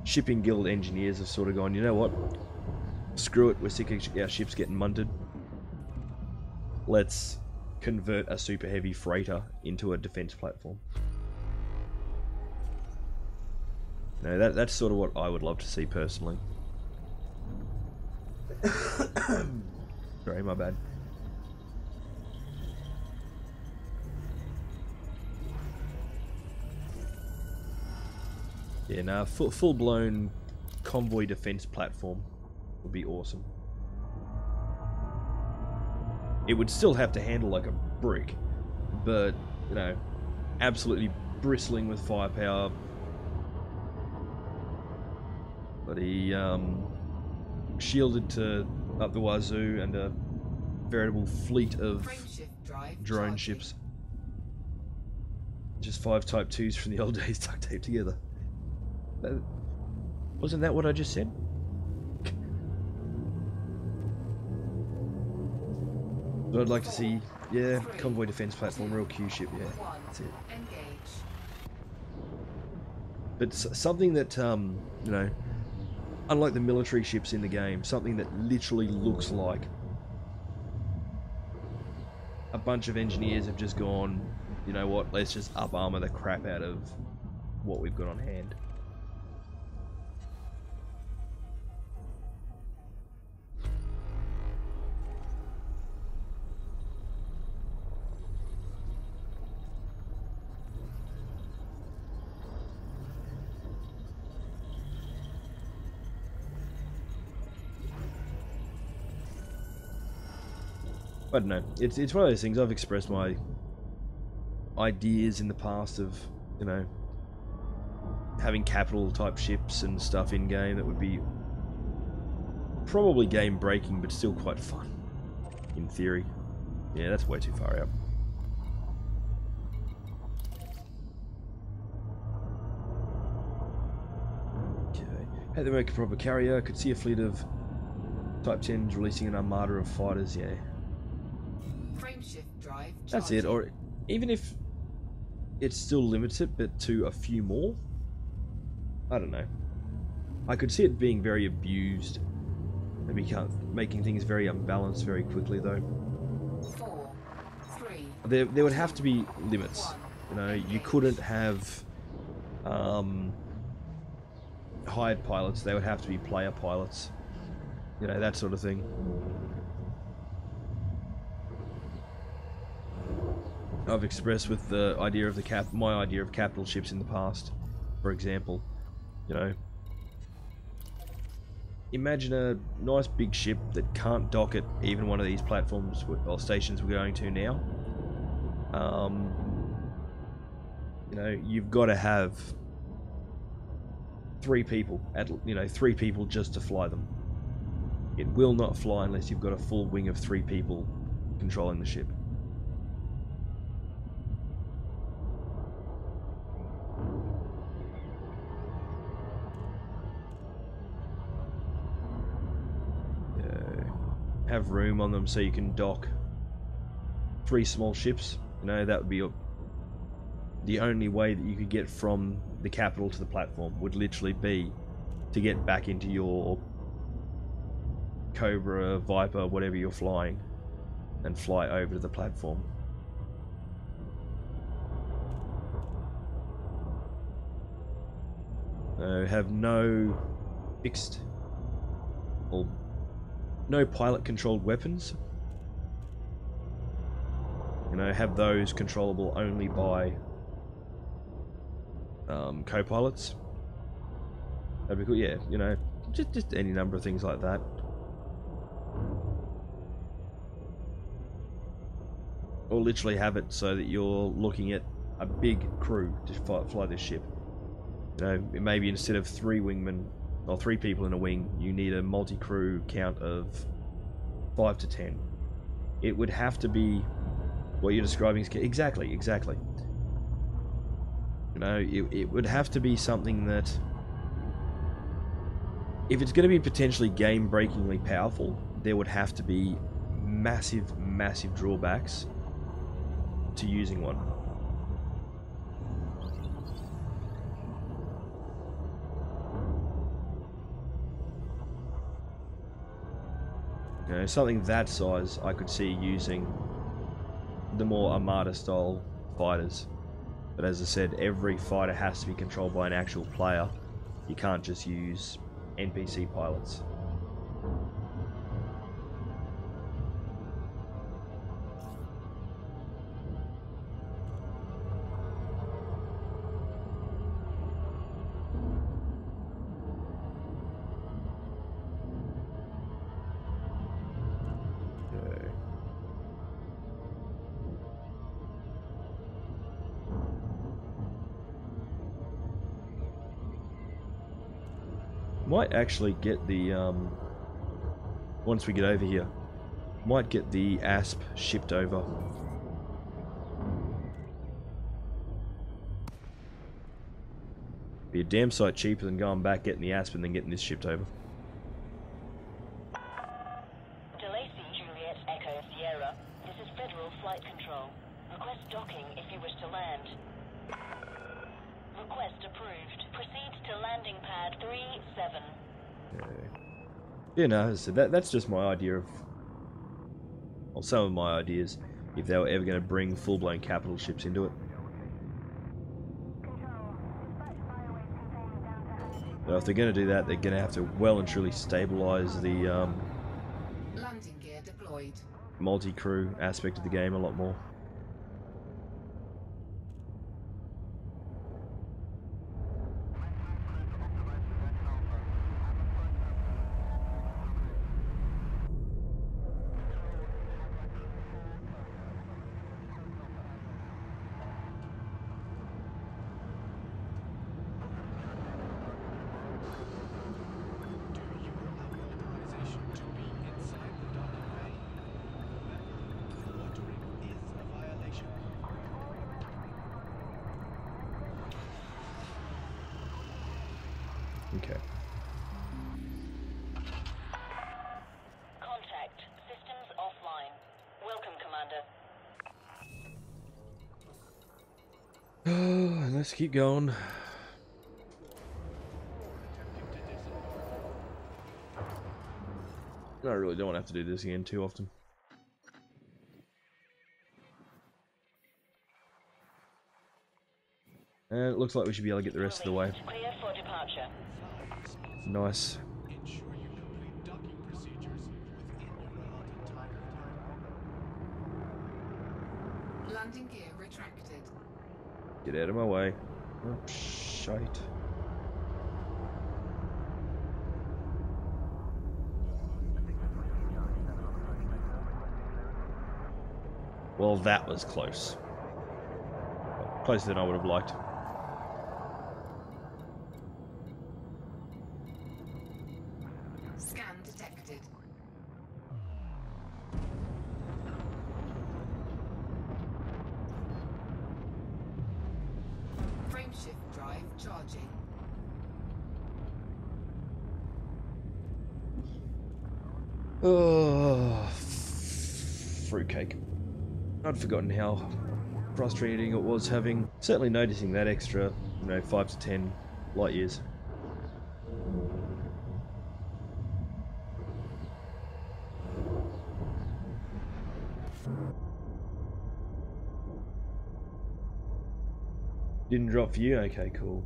shipping guild engineers have sort of gone, you know what, screw it, we're sick of our ships getting munted. Let's convert a super heavy freighter into a defense platform. No, that's sort of what I would love to see personally. Sorry, my bad. Yeah, nah, full-blown convoy defense platform would be awesome. It would still have to handle like a brick, but, you know, absolutely bristling with firepower. Bloody, shielded to up the wazoo, and a veritable fleet of drone ships. Just 5 Type 2s from the old days duct taped together. Wasn't that what I just said? But I'd like to see, yeah, convoy defense platform, real Q ship, yeah, that's it. But something that, you know, unlike the military ships in the game, something that literally looks like a bunch of engineers have just gone, you know what, let's just up armor the crap out of what we've got on hand. I don't know. It's one of those things. I've expressed my ideas in the past of, you know, having capital type ships and stuff in game that would be probably game breaking, but still quite fun in theory. Yeah, that's way too far out. Okay. Had to make a proper carrier. Could see a fleet of Type 10s releasing an armada of fighters. Yeah. Frameshift drive charging. That's it. Or even if it still limits it, but to a few more. I don't know. I could see it being very abused and making things very unbalanced very quickly, though. 4, 3. There would have to be limits. You know, you couldn't have hired pilots. They would have to be player pilots. You know, that sort of thing. I've expressed with the idea of my idea of capital ships in the past, for example. You know, imagine a nice big ship that can't dock at even one of these platforms or stations we're going to now. You know, you've got to have 3 people, three people just to fly them. It will not fly unless you've got a full wing of 3 people controlling the ship. Have room on them so you can dock 3 small ships. You know, that would be the only way that you could get from the capital to the platform, would literally be to get back into your Cobra, Viper, whatever you're flying, and fly over to the platform. Have no fixed or no pilot-controlled weapons. You know, have those controllable only by co-pilots. That'd be cool. Yeah, you know, just any number of things like that. Or literally have it so that you're looking at a big crew to fly this ship. You know, maybe instead of 3 wingmen or 3 people in a wing, you need a multi-crew count of 5 to 10. It would have to be what you're describing is exactly. You know, it would have to be something that, if it's going to be potentially game-breakingly powerful, there would have to be massive drawbacks to using one. You know, something that size, I could see using the more Armada-style fighters. But as I said, every fighter has to be controlled by an actual player. You can't just use NPC pilots. Might actually get the, once we get over here, might get the ASP shipped over. Be a damn sight cheaper than going back, getting the ASP and then getting this shipped over. Delacey Juliet Echo Sierra. This is Federal Flight Control. Request docking if you wish to land. Request approved. Proceed to landing pad 37. Yeah, no, so that's just my idea of, well, some of my ideas, if they were ever going to bring full-blown capital ships into it. But if they're going to do that, they're going to have to well and truly stabilize the Landing gear deployed. multi-crew aspect of the game a lot more. Okay. Contact. Systems offline. Welcome, Commander. Let's keep going. I really don't want to have to do this again too often. And it looks like we should be able to get the rest of the way. Clear for departure. Nice. Ensure you complete docking procedures within your allotted time. Landing gear retracted. Get out of my way. Oh, shite. Well, that was close. Closer than I would have liked. Scan detected. Frameshift drive charging. Oh, fruitcake. I'd forgotten how frustrating it was having, certainly noticing that extra, 5 to 10 light years. Didn't drop for you? Okay, cool.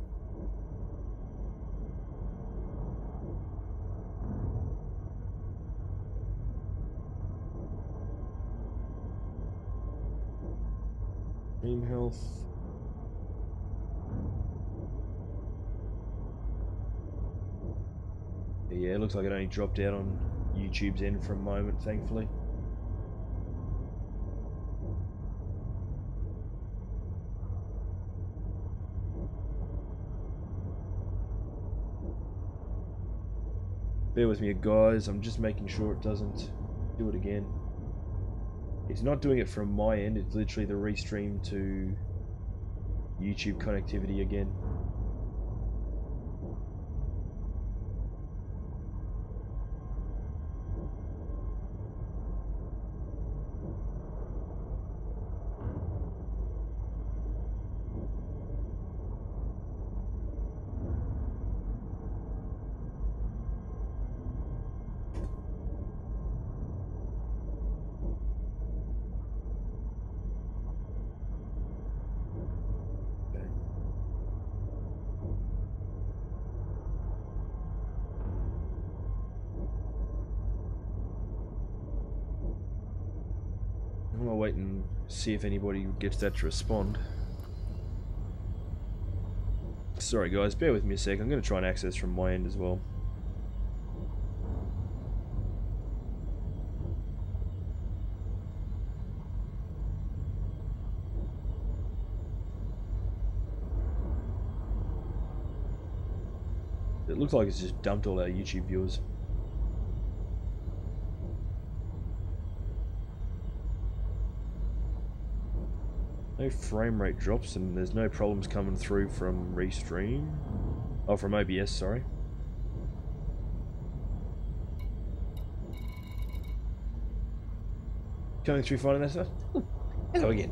Team health. Yeah, it looks like it only dropped out on YouTube's end for a moment, thankfully. Bear with me, guys. I'm just making sure it doesn't do it again. It's not doing it from my end. It's literally the restream to YouTube connectivity again. I'm gonna wait and see if anybody gets that to respond. Sorry guys, bear with me a sec. I'm gonna try and access from my end as well. It looks like it's just dumped all our YouTube viewers. No frame rate drops and there's no problems coming through from Restream. Oh, from OBS, sorry. Coming through fine on that stuff? Hello again.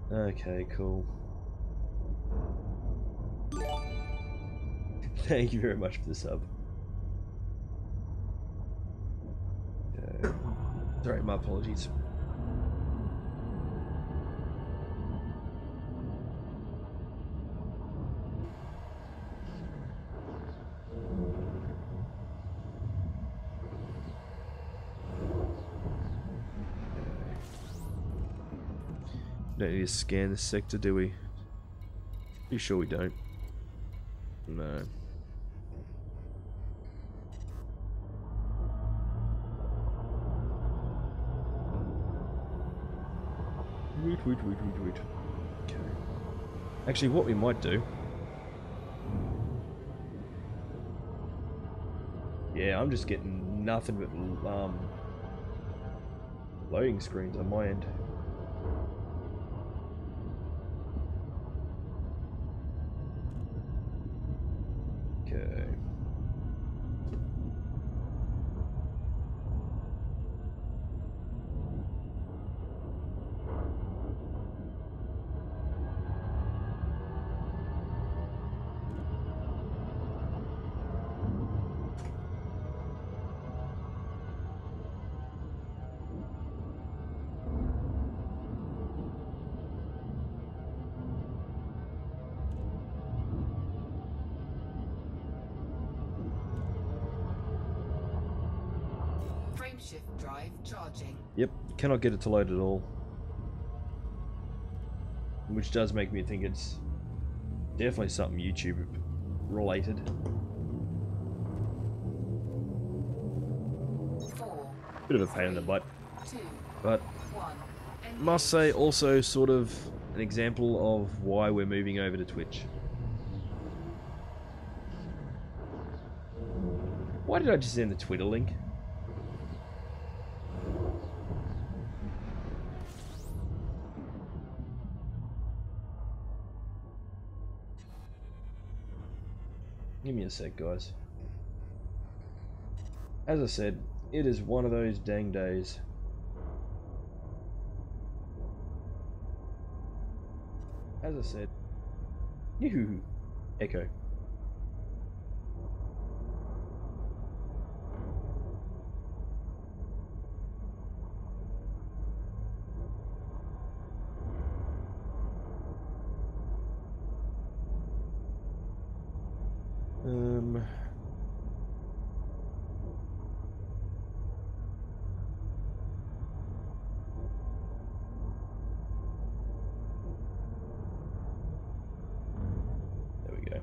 Okay, cool. Thank you very much for the sub. Okay. Sorry, my apologies. Don't need to scan the sector, do we? You sure we don't? No. Wait. Okay. Actually, what we might do... Yeah, I'm just getting nothing but loading screens on my end. Okay. Frameshift drive charging. Yep, cannot get it to load at all. Which does make me think it's definitely something YouTube related. 4, Bit of a pain in the butt. 2, But 1. must say also sort of an example of why we're moving over to Twitch. Why did I just send the Twitter link? Give me a sec, guys. As I said, it is one of those dang days. As I said, yoo-hoo, echo. There we go.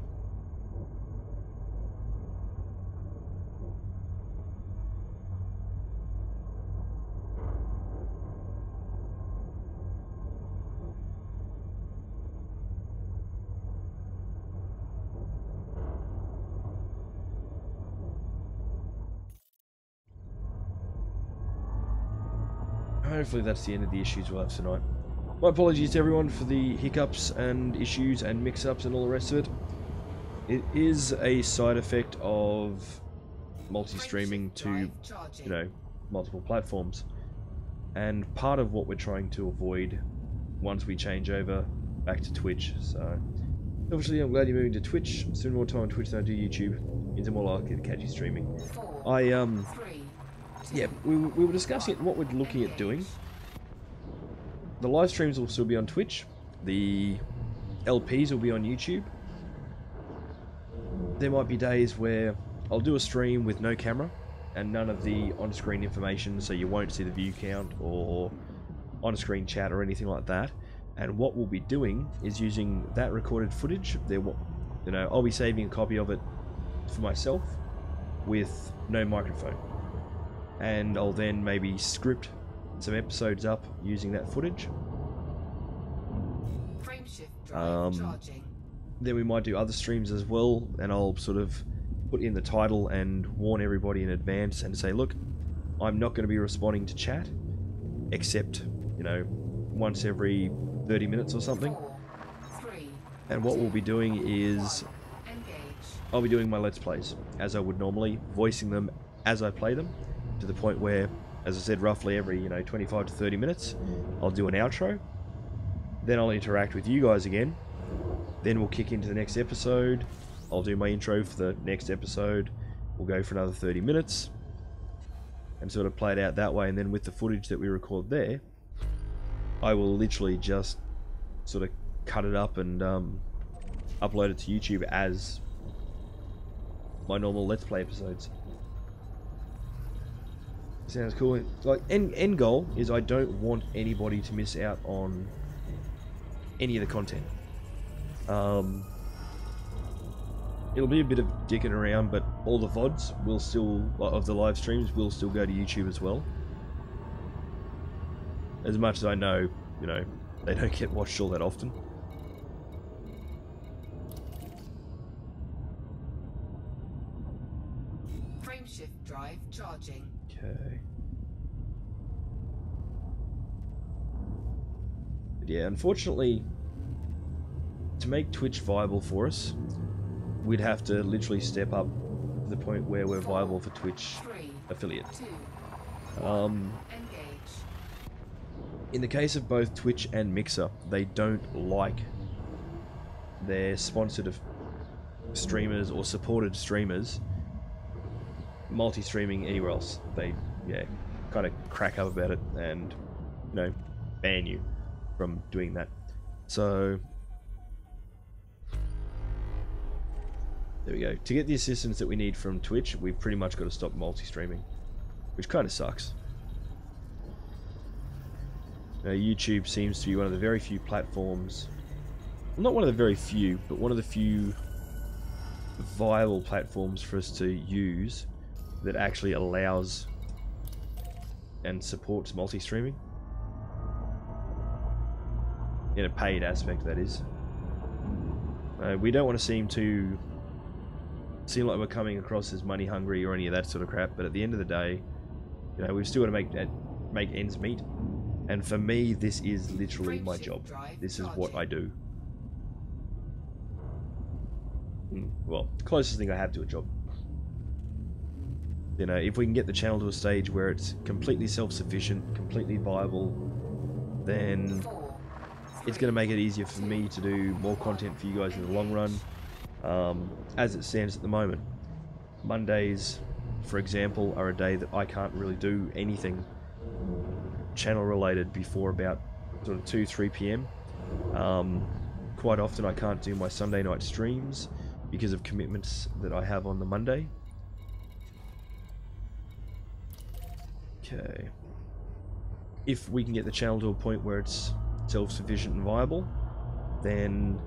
Hopefully that's the end of the issues we'll have tonight. My apologies to everyone for the hiccups and issues and mix-ups and all the rest of it. It is a side effect of multi-streaming to, you know, multiple platforms. And part of what we're trying to avoid once we change over back to Twitch. So, obviously I'm glad you're moving to Twitch. Spend more time on Twitch than I do YouTube. It's more likely to catch you streaming. 4, I, 3, yeah, we were discussing what we're looking at doing. The live streams will still be on Twitch. The LPs will be on YouTube. There might be days where I'll do a stream with no camera and none of the on-screen information, so you won't see the view count or on-screen chat or anything like that. And what we'll be doing is using that recorded footage. I'll be saving a copy of it for myself with no microphone. And I'll then maybe script some episodes up using that footage. Frameshift drive charging. Then we might do other streams as well, and I'll sort of put in the title and warn everybody in advance and say, look, I'm not going to be responding to chat, except, once every 30 minutes or something. 4, 3, And what we'll be doing is, engage. I'll be doing my Let's Plays, as I would normally, voicing them as I play them, to the point where, as I said, roughly every 25 to 30 minutes I'll do an outro, then I'll interact with you guys again, then we'll kick into the next episode, I'll do my intro for the next episode, we'll go for another 30 minutes and sort of play it out that way. And then with the footage that we record there, I will literally just sort of cut it up and upload it to YouTube as my normal Let's Play episodes. Sounds cool. Like, end goal is I don't want anybody to miss out on any of the content. It'll be a bit of dicking around, but all the VODs will still, of the live streams, will still go to YouTube as well. As much as I know, they don't get watched all that often. Frameshift drive charging. Okay. But yeah, unfortunately, to make Twitch viable for us, we'd have to literally step up to the point where we're viable for Twitch 3, affiliate. 2, Um, engage. in the case of both Twitch and Mixer, they don't like their sponsored streamers or supported streamers multi-streaming anywhere else. They, kind of crack up about it and, ban you from doing that. So, there we go. To get the assistance that we need from Twitch, we've pretty much got to stop multi-streaming. which kind of sucks. YouTube seems to be one of the very few platforms, well, not one of the very few, but one of the few viable platforms for us to use that actually allows and supports multi-streaming. In a paid aspect, that is. We don't want to seem like we're coming across as money hungry or any of that sort of crap, but at the end of the day, you know, we've still got to make ends meet. And for me, this is literally my job. This is what I do. Well, closest thing I have to a job. You know, if we can get the channel to a stage where it's completely self-sufficient, completely viable, then it's going to make it easier for me to do more content for you guys in the long run. As it stands at the moment, Mondays, for example, are a day that I can't really do anything channel related before about sort of 2-3 p.m. Quite often I can't do my Sunday night streams because of commitments that I have on the Monday. Okay. If we can get the channel to a point where it's self-sufficient and viable, then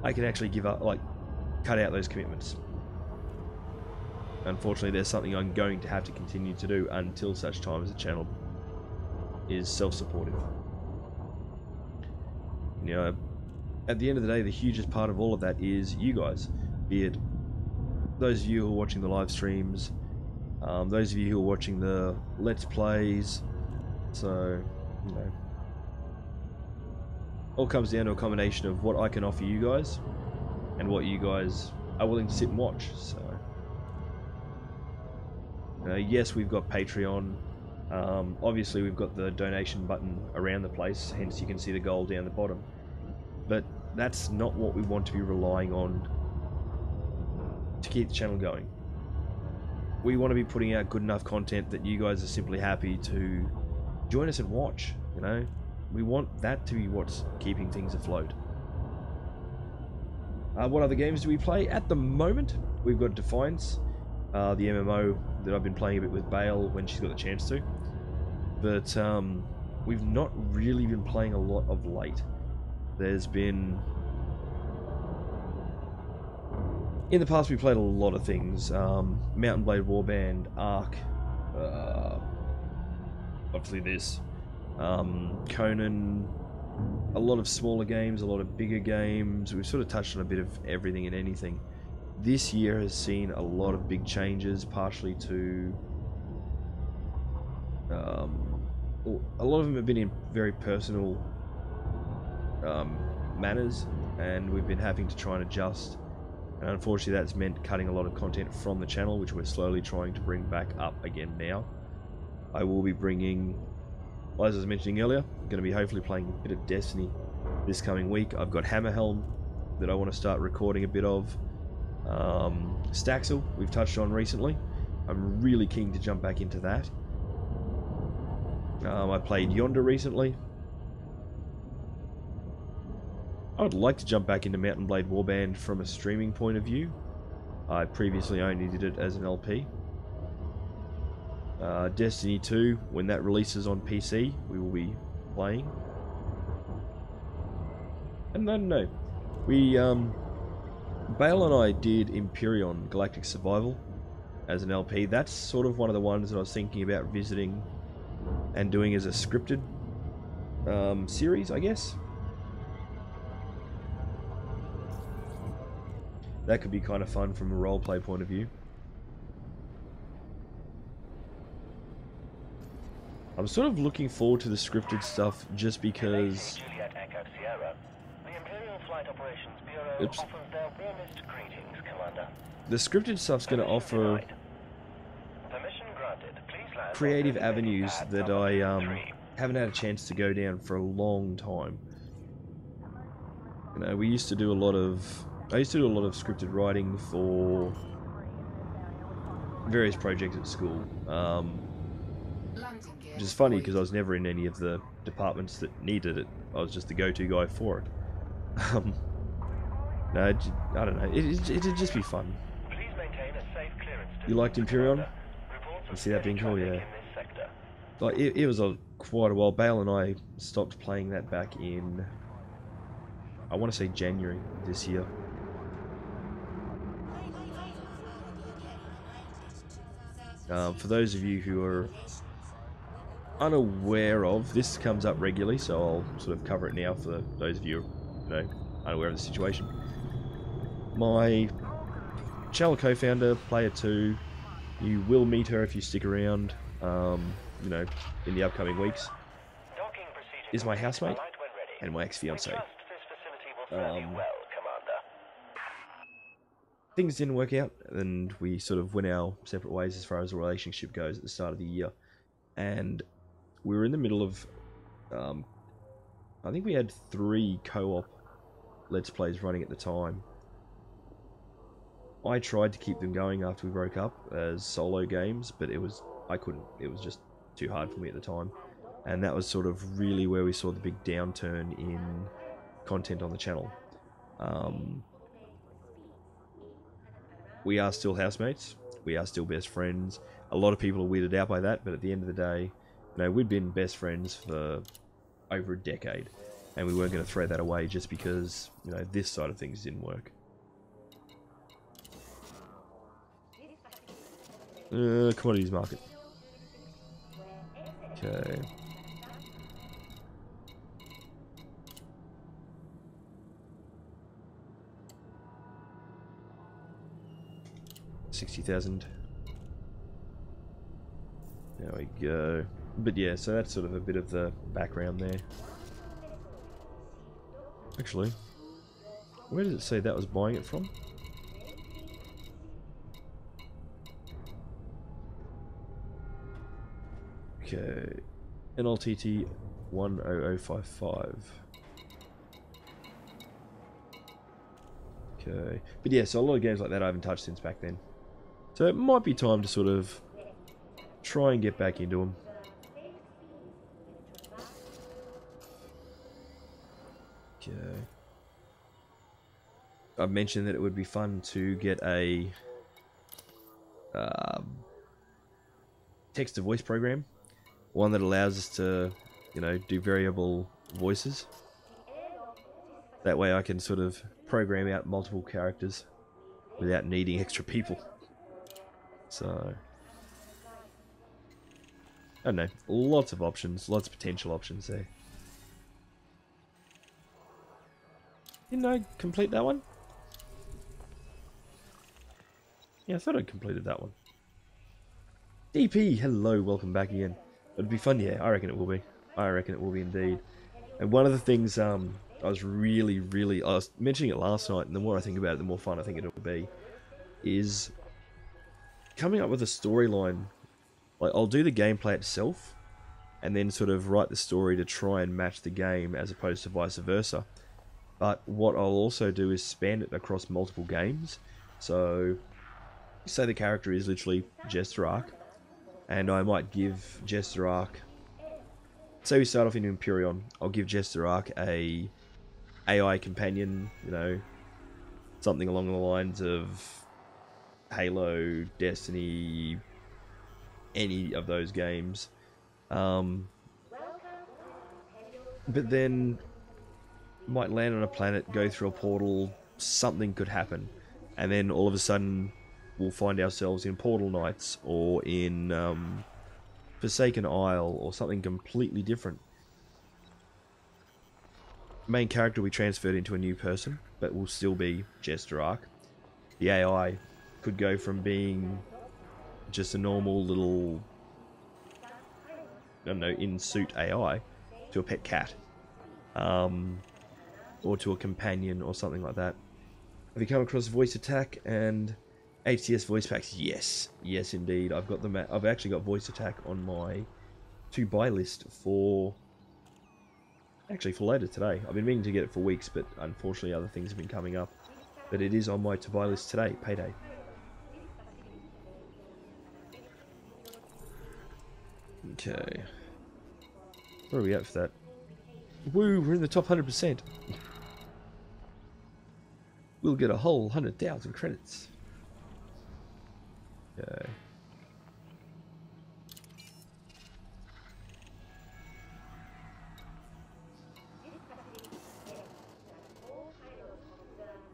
I can actually give up, like, cut out those commitments. Unfortunately, there's something I'm going to have to continue to do until such time as the channel is self-supportive. You know, at the end of the day, the hugest part of all of that is you guys. Be it those of you who are watching the live streams, those of you who are watching the Let's Plays. So, you know, all comes down to a combination of what I can offer you guys and what you guys are willing to sit and watch. So, yes, we've got Patreon. Obviously, we've got the donation button around the place, hence you can see the gold down the bottom. But that's not what we want to be relying on to keep the channel going. We want to be putting out good enough content that you guys are simply happy to join us and watch, you know? We want that to be what's keeping things afloat. What other games do we play? At the moment, we've got Defiance, the MMO that I've been playing a bit with Bale when she's got the chance to. But we've not really been playing a lot of late. There's been... In the past we played a lot of things. Mountain Blade Warband, Ark, obviously this, Conan, a lot of smaller games, a lot of bigger games. We've sort of touched on a bit of everything and anything. This year has seen a lot of big changes, partially to... a lot of them have been in very personal manners, and we've been having to try and adjust. And unfortunately that's meant cutting a lot of content from the channel, which we're slowly trying to bring back up again now. I will be bringing, well, as I was mentioning earlier, I'm going to be hopefully playing a bit of Destiny this coming week. I've got Hammerhelm that I want to start recording a bit of. Staxel, we've touched on recently. I'm really keen to jump back into that. I played Yonder recently. I would like to jump back into Mountain Blade Warband from a streaming point of view. I previously only did it as an LP. Destiny 2, when that releases on PC, we will be playing. And I don't know. We, Bale and I did Empyrean Galactic Survival as an LP. That's sort of one of the ones that I was thinking about visiting and doing as a scripted series, I guess. That could be kind of fun from a roleplay point of view. I'm sort of looking forward to the scripted stuff just because... Juliet Echo Sierra. The Imperial Flight Operations Bureau offers their warmest greetings, Commander. The scripted stuff's going to offer Permission granted. Please land creative on avenues pad that number I 3. haven't had a chance to go down for a long time. You know, we used to do a lot of... I used to do a lot of scripted writing for various projects at school. Which is funny because I was never in any of the departments that needed it. I was just the go-to guy for it. No, I don't know. It'd just be fun. Please maintain a safe clearance. You liked Empyrean? Report some You see that being cool? traffic Yeah. in this sector. Like it was quite a while. Bale and I stopped playing that back in, I want to say January this year. For those of you who are unaware of, this comes up regularly, so I'll sort of cover it now for those of you, unaware of the situation. My channel co-founder, Player 2, you will meet her if you stick around, in the upcoming weeks, Docking procedure is my complete. housemate Alight when ready. and my We ex-fiancée. trust this facility will serve you well, Commander. Things didn't work out, and we sort of went our separate ways as far as the relationship goes at the start of the year. And we were in the middle of, I think we had 3 co-op Let's Plays running at the time. I tried to keep them going after we broke up as solo games, but I couldn't. It was just too hard for me at the time. And that was sort of really where we saw the big downturn in content on the channel. We are still housemates. We are still best friends. A lot of people are weirded out by that, but at the end of the day, we'd been best friends for over a decade, and we weren't going to throw that away just because, this side of things didn't work. Commodities market. Okay. $60,000. There we go. But yeah, so that's sort of a bit of the background there. Actually, where does it say that was buying it from? Okay, NLTT 10055. Okay, but yeah, so a lot of games like that I haven't touched since back then. So it might be time to sort of try and get back into them. Okay. I've mentioned that it would be fun to get a text-to-voice program. One that allows us to, do variable voices. That way I can sort of program out multiple characters without needing extra people. So, I don't know, lots of options, lots of potential options there. Didn't I complete that one? Yeah, I thought I'd completed that one. DP, hello, welcome back again. It'd be fun, yeah, I reckon it will be. I reckon it will be indeed. And one of the things I was I was mentioning it last night, and the more I think about it, the more fun I think it'll be, is coming up with a storyline. Like, I'll do the gameplay itself, and then sort of write the story to try and match the game, as opposed to vice versa. But what I'll also do is span it across multiple games. So, say the character is literally JesterArke, and I might give JesterArke, say we start off in Imperion, I'll give JesterArke a AI companion, something along the lines of Halo, Destiny, any of those games. But then might land on a planet, go through a portal, something could happen, and then all of a sudden we'll find ourselves in Portal Knights or in Forsaken Isle or something completely different. Main character will be transferred into a new person, but will still be JesterArke. The AI could go from being just a normal little, I don't know, in-suit AI to a pet cat. Or to a companion or something like that. Have you come across voice attack and HTS voice packs? Yes, yes indeed. I've got them. I've actually got voice attack on my to-buy list for later today. I've been meaning to get it for weeks, but unfortunately other things have been coming up. But it is on my to-buy list today, payday. Okay. Where are we at for that? Woo, we're in the top 100%. We'll get a whole 100,000 credits. Okay.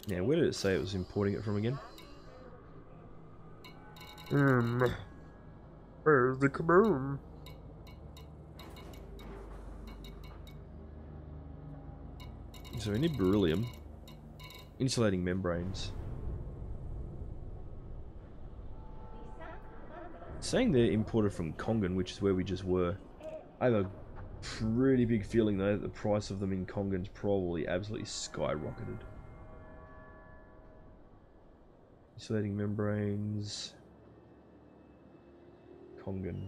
Now, where did it say it was importing it from again? Where's the kaboom? So we need beryllium. Insulating membranes. Saying they're imported from Kongan, which is where we just were. I have a pretty big feeling though that the price of them in Kongan's probably absolutely skyrocketed. Insulating membranes. Kongan.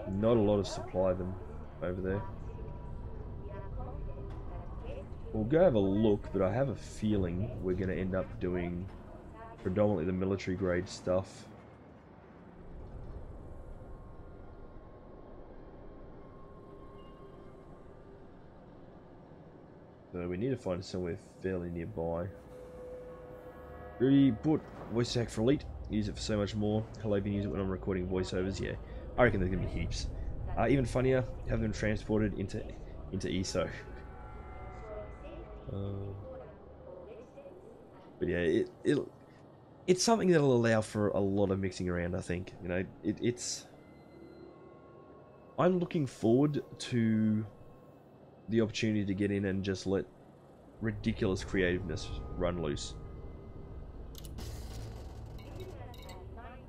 Not a lot of supply of them over there. We'll go have a look, but I have a feeling we're going to end up doing predominantly the military grade stuff. So we need to find somewhere fairly nearby. Really put voice act for elite. Use it for so much more. Hello, been use it when I'm recording voiceovers. Yeah, I reckon there's gonna be heaps. Even funnier, have them transported into ESO. But yeah, it's something that'll allow for a lot of mixing around. I think, you know, it's. I'm looking forward to the opportunity to get in and just let ridiculous creativeness run loose.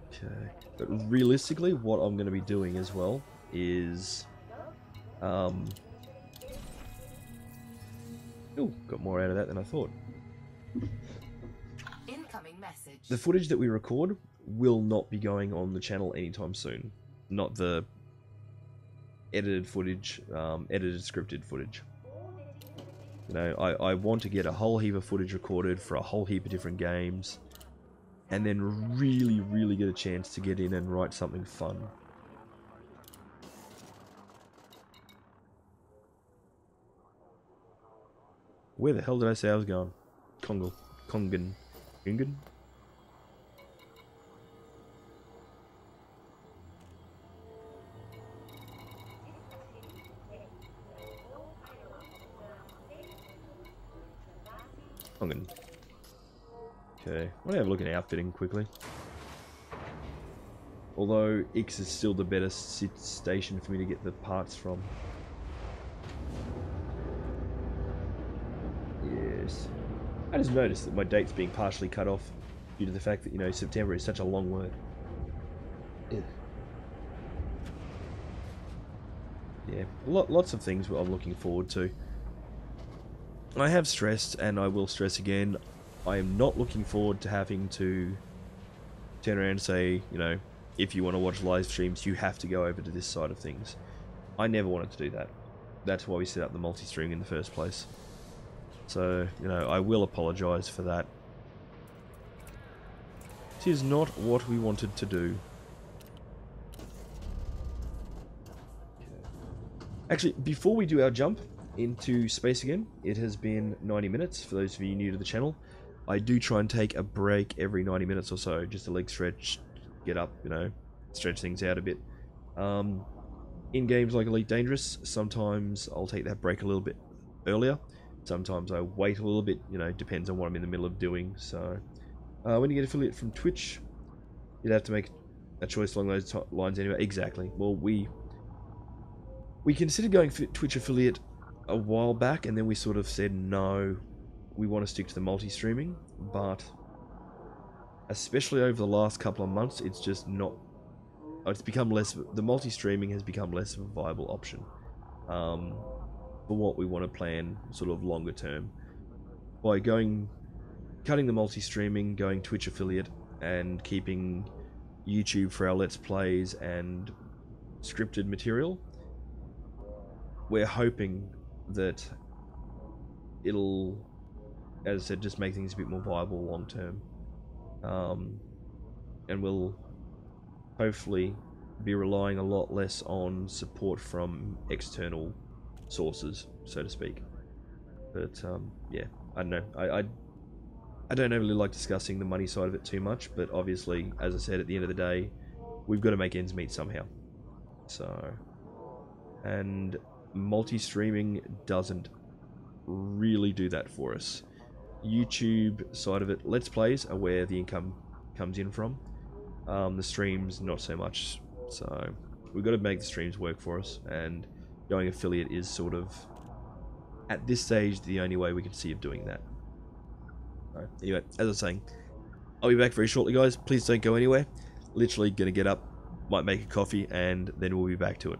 Okay, but realistically, what I'm going to be doing as well is, oh, got more out of that than I thought. Incoming message. The footage that we record will not be going on the channel anytime soon. Not the edited footage, edited scripted footage. You know, I want to get a whole heap of footage recorded for a whole heap of different games, and then really get a chance to get in and write something fun. Where the hell did I say I was going? Kongan. Okay, I want to have a look at outfitting quickly. Although X is still the better station for me to get the parts from. Yes. I just noticed that my date's being partially cut off due to the fact that, you know, September is such a long word. Yeah, lots of things I'm looking forward to. I have stressed, and I will stress again, I am not looking forward to having to turn around and say, you know, if you want to watch live streams, you have to go over to this side of things. I never wanted to do that. That's why we set up the multi-stream in the first place. So, you know, I will apologise for that. It is not what we wanted to do. Actually, before we do our jump into space again, it has been 90 minutes for those of you new to the channel. I do try and take a break every 90 minutes or so, just a leg stretch, get up, you know, stretch things out a bit. In games like Elite Dangerous, sometimes I'll take that break a little bit earlier. Sometimes I wait a little bit, you know, depends on what I'm in the middle of doing. So, when you get affiliate from Twitch, you'd have to make a choice along those lines anyway. Exactly. Well, we considered going for Twitch affiliate a while back, and then we sort of said no, we want to stick to the multi-streaming, but especially over the last couple of months, it's just not, it's become less, the multi-streaming has become less of a viable option for what we want to plan sort of longer term. By cutting the multi-streaming, going Twitch affiliate, and keeping YouTube for our Let's Plays and scripted material, we're hoping that it'll, as I said, just make things a bit more viable long term. And we'll hopefully be relying a lot less on support from external sources, so to speak. But yeah, I don't know. I don't really like discussing the money side of it too much, but obviously, as I said, at the end of the day, we've got to make ends meet somehow. So, and multi-streaming doesn't really do that for us. YouTube side of it, Let's Plays are where the income comes in from. The streams, not so much. So we've got to make the streams work for us, and going affiliate is sort of, at this stage, the only way we can see of doing that. Right. Anyway, as I was saying, I'll be back very shortly, guys. Please don't go anywhere. Literally gonna get up, might make a coffee, and then we'll be back to it.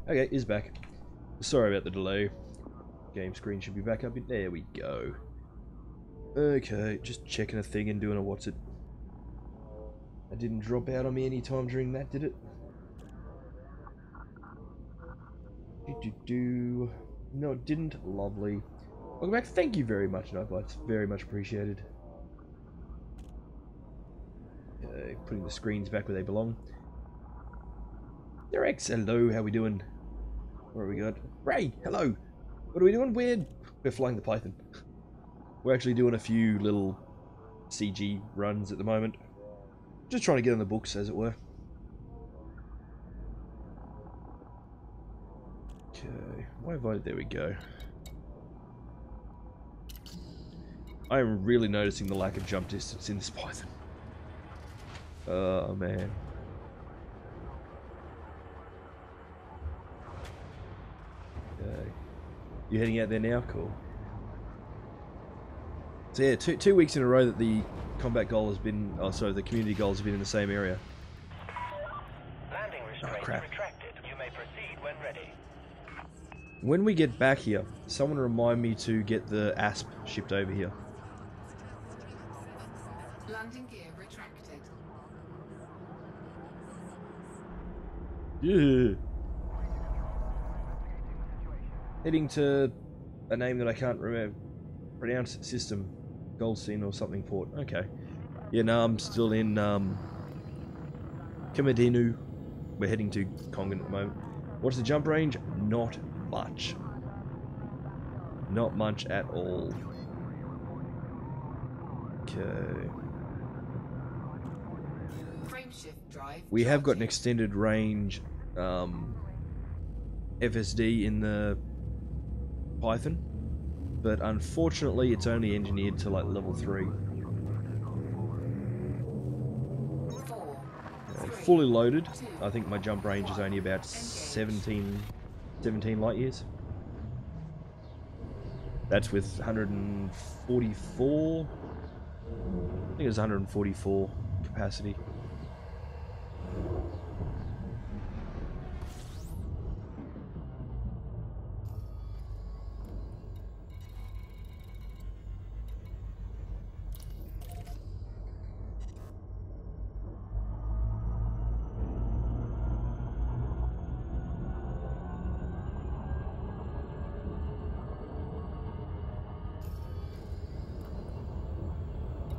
Okay, is back. Sorry about the delay. Game screen should be back up. There we go. Okay, just checking a thing and doing a what's it. That didn't drop out on me any time during that, did it? No, it didn't. Lovely. Welcome back. Thank you very much, Nightbites. Very much appreciated. Okay, putting the screens back where they belong. Rex, hello. How we doing? What have we got? Ray, hello. What are we doing? We're flying the Python. We're actually doing a few little CG runs at the moment. Just trying to get on the books, as it were. Okay, why have I... There we go. I am really noticing the lack of jump distance in this Python. Oh, man. Okay. You heading out there now? Cool. So yeah, two weeks in a row that the combat goal has been... Oh, sorry, the community goals have been in the same area. Landing restraints crap. retracted. You may proceed when ready. When we get back here, someone remind me to get the ASP shipped over here. Landing gear retracted. Yeah. Heading to a name that I can't pronounce. System Goldstein or something port. Okay. Yeah, no, I'm still in Kamadinu. We're heading to Kongan at the moment. What's the jump range? Not much. Not much at all. Okay. Frameshift drive. We have got an charging. extended range FSD in the Python, but unfortunately it's only engineered to like level 3. 4, Fully loaded, I think my jump range is only about 17 light years. That's with 144, I think it's 144 capacity.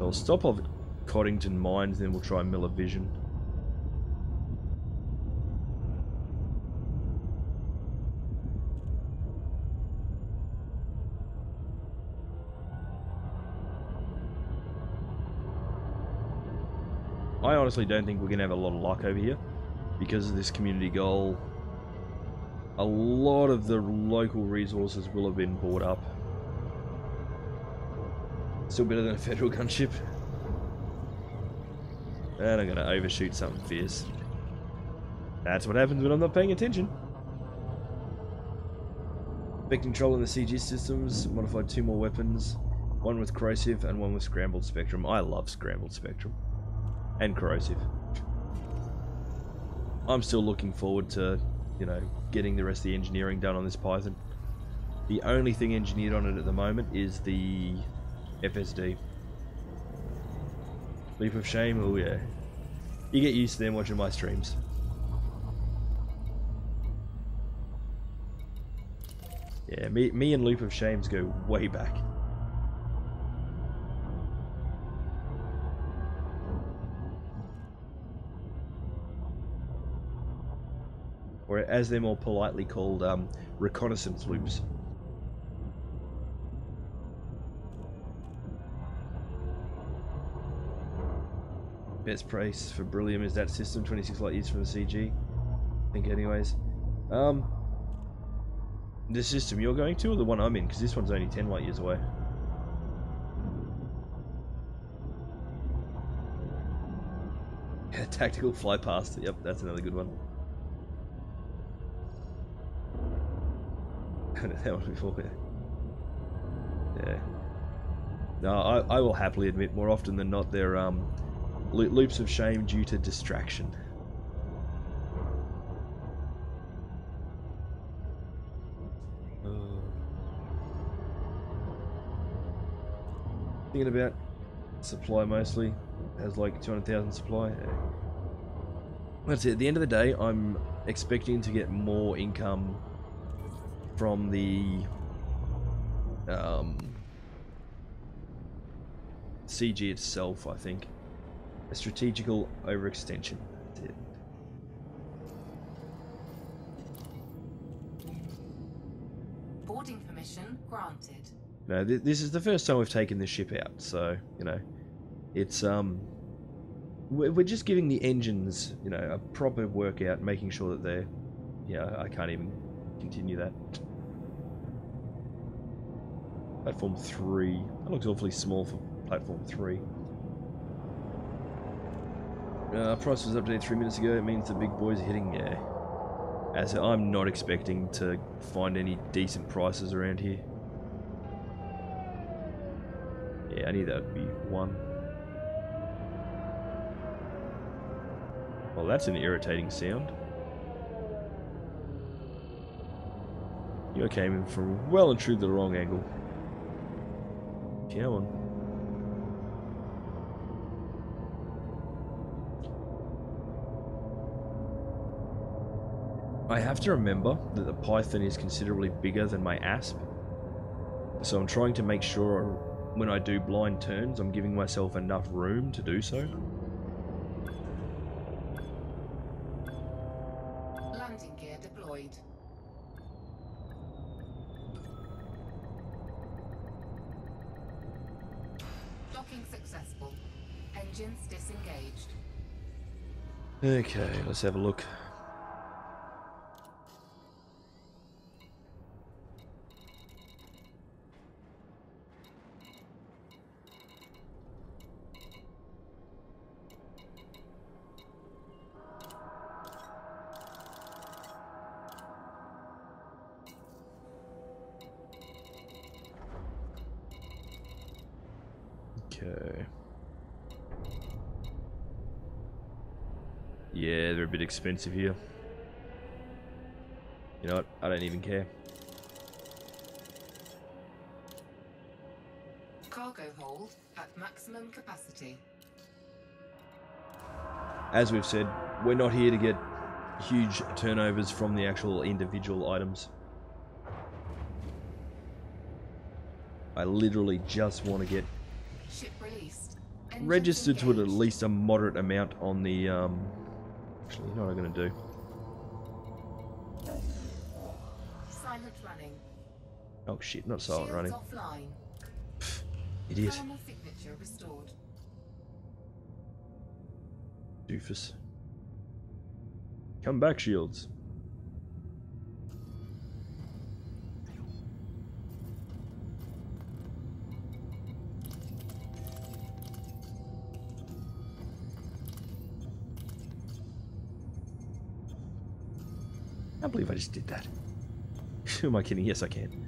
I'll stop off at Coddington Mines, then we'll try Miller Vision. I honestly don't think we're going to have a lot of luck over here because of this community goal. A lot of the local resources will have been bought up. Still better than a federal gunship. And I'm going to overshoot something fierce. That's what happens when I'm not paying attention. Vector control in the CG systems. Modified 2 more weapons. One with corrosive and one with scrambled spectrum. I love scrambled spectrum. And corrosive. I'm still looking forward to, you know, getting the rest of the engineering done on this Python. The only thing engineered on it at the moment is the FSD. Leap of Shame, oh yeah. You get used to them watching my streams. Yeah, me and Leap of Shames go way back. Or as they're more politely called, reconnaissance loops. Best price for Beryllium is that system, 26 light years from the CG. I think anyways. The system you're going to or the one I'm in? Because this one's only 10 light years away. Yeah, tactical fly past. Yep, that's another good one. That one before, yeah. No, I will happily admit, more often than not, they're loops of shame due to distraction. Thinking about supply mostly. Has like 200,000 supply. That's it. At the end of the day, I'm expecting to get more income from the CG itself, I think. A strategical overextension. That's it. Boarding permission granted. No, this is the first time we've taken this ship out, so, you know, it's, we're just giving the engines, you know, a proper workout, making sure that they're, yeah, I can't even continue that. Platform 3. That looks awfully small for platform 3. Price was updated 3 minutes ago. It means the big boys are hitting, yeah. As I'm not expecting to find any decent prices around here. Yeah, I knew that would be 1. Well, that's an irritating sound. You came in from well and truly the wrong angle. Come on. I have to remember that the Python is considerably bigger than my Asp. So I'm trying to make sure when I do blind turns, I'm giving myself enough room to do so. Landing gear deployed. Docking successful. Engines disengaged. Okay, let's have a look. Okay. Yeah, they're a bit expensive here. You know what? I don't even care. Cargo hold at maximum capacity. As we've said, we're not here to get huge turnovers from the actual individual items. I literally just want to get Ship released. Engines registered to at engaged. least a moderate amount on the, actually, you know what I'm going to do? Silent running. Oh shit, not silent Shields running. offline. Idiot. Thermal signature restored. Doofus. Come back, shields. I can't believe I just did that. Who am I kidding? Yes, I can.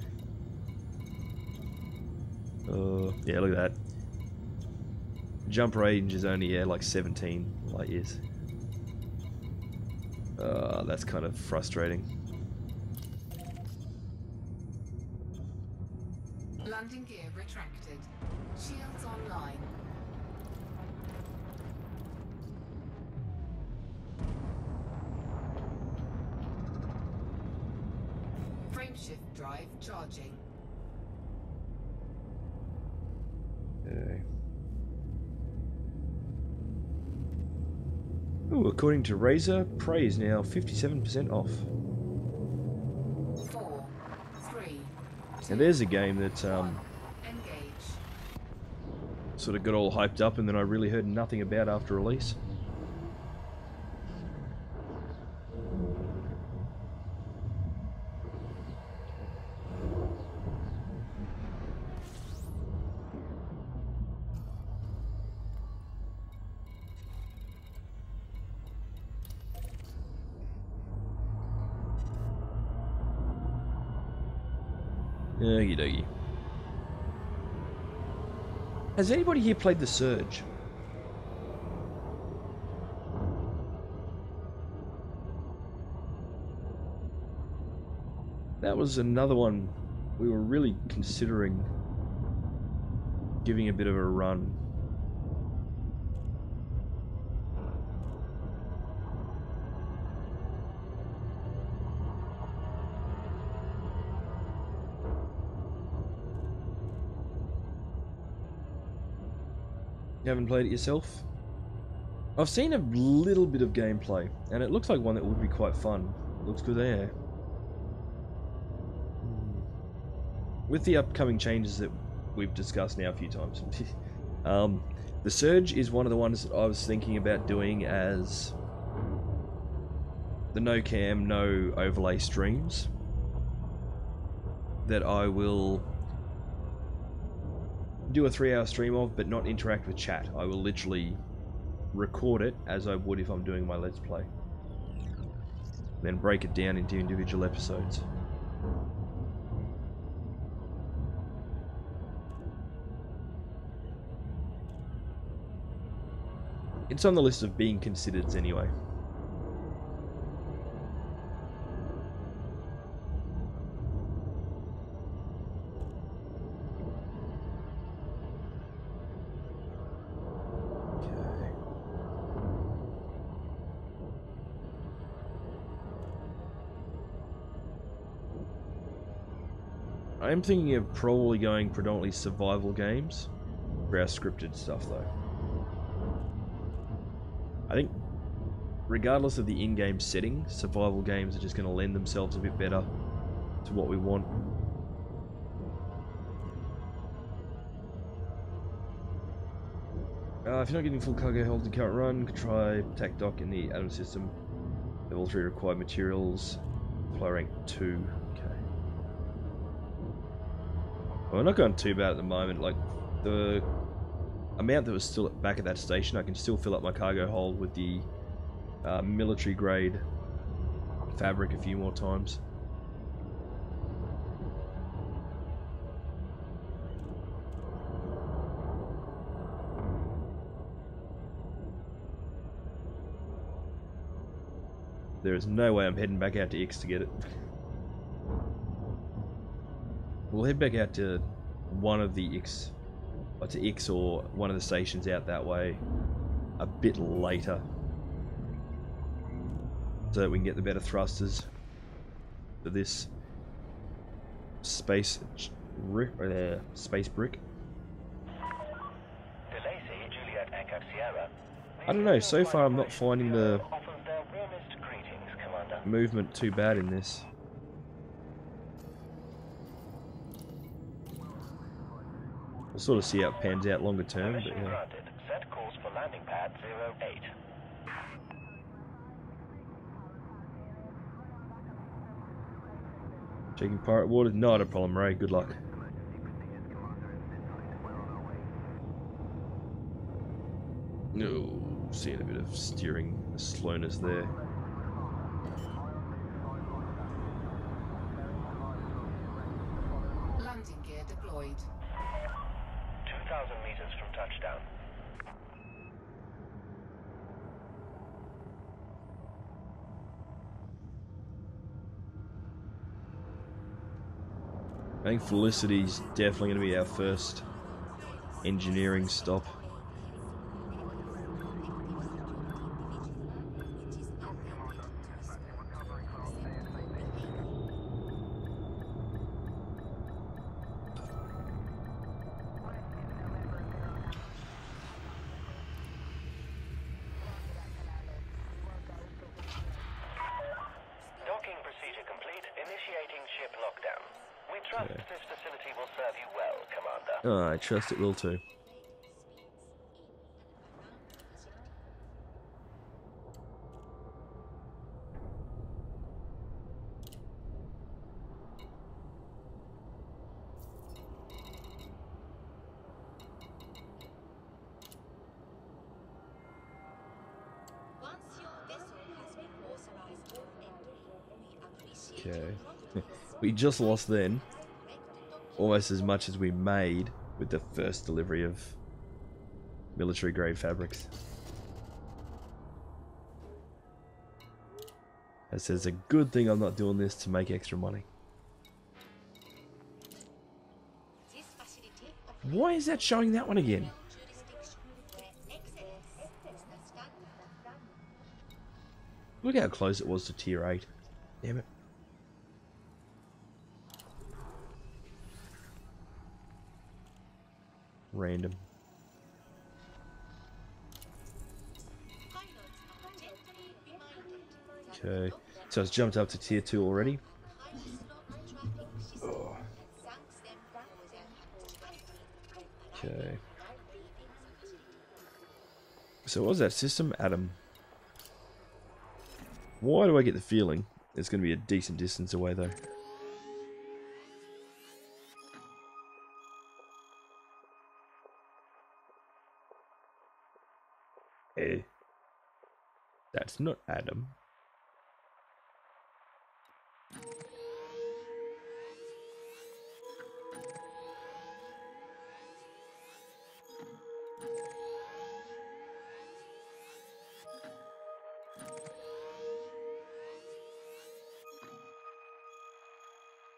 Yeah, look at that. Jump range is only, yeah, like 17 light years. That's kind of frustrating. Landing gear retracted. Shields online. Frameshift drive charging. Okay. Ooh, according to Razer, Prey is now 57% off. 4, 3, Now there's a game that 1. Engage. sort of got all hyped up and then I really heard nothing about after release. Okie dokie. Has anybody here played The Surge? That was another one we were really considering giving a bit of a run. You haven't played it yourself? I've seen a little bit of gameplay, and it looks like one that would be quite fun. It looks good there. With the upcoming changes that we've discussed now a few times, the Surge is one of the ones that I was thinking about doing as the no cam, no overlay streams that I will do a 3-hour stream of, but not interact with chat. I will literally record it as I would if I'm doing my Let's Play, then break it down into individual episodes. It's on the list of being considered anyway. I'm thinking of probably going predominantly survival games for our scripted stuff though. I think regardless of the in-game setting, survival games are just going to lend themselves a bit better to what we want. If you're not getting full cargo hold in current run, could try tac dock in the Atom system. Level 3 required materials, fly rank 2. Well, we're not going too bad at the moment. Like, the amount that was still back at that station, I can still fill up my cargo hold with the military grade fabric a few more times. There is no way I'm heading back out to X to get it. We'll head back out to one of the X, or to X or one of the stations out that way a bit later, so that we can get the better thrusters for this space brick. I don't know, so far I'm not finding the movement too bad in this. We'll sort of see how it pans out longer term, but yeah. Set course for landing pad 08. Checking pirate water, not a problem, Ray. Good luck. No, seeing a bit of steering slowness there. Landing gear deployed. 2,000 meters from touchdown. I think Felicity's definitely going to be our first engineering stop. Docking procedure complete. Initiating ship lockdown. We trust this facility will serve you well, Commander. Oh, I trust it will too. Okay. We just lost then almost as much as we made with the first delivery of military grade fabrics. It says a good thing I'm not doing this to make extra money. This facility Why is that showing that one again? Look how close it was to tier 8. Damn it. Random. Okay. So it's jumped up to tier 2 already. Oh. Okay. So what was that system? Adam. Why do I get the feeling it's going to be a decent distance away though? Eh. That's not Adam.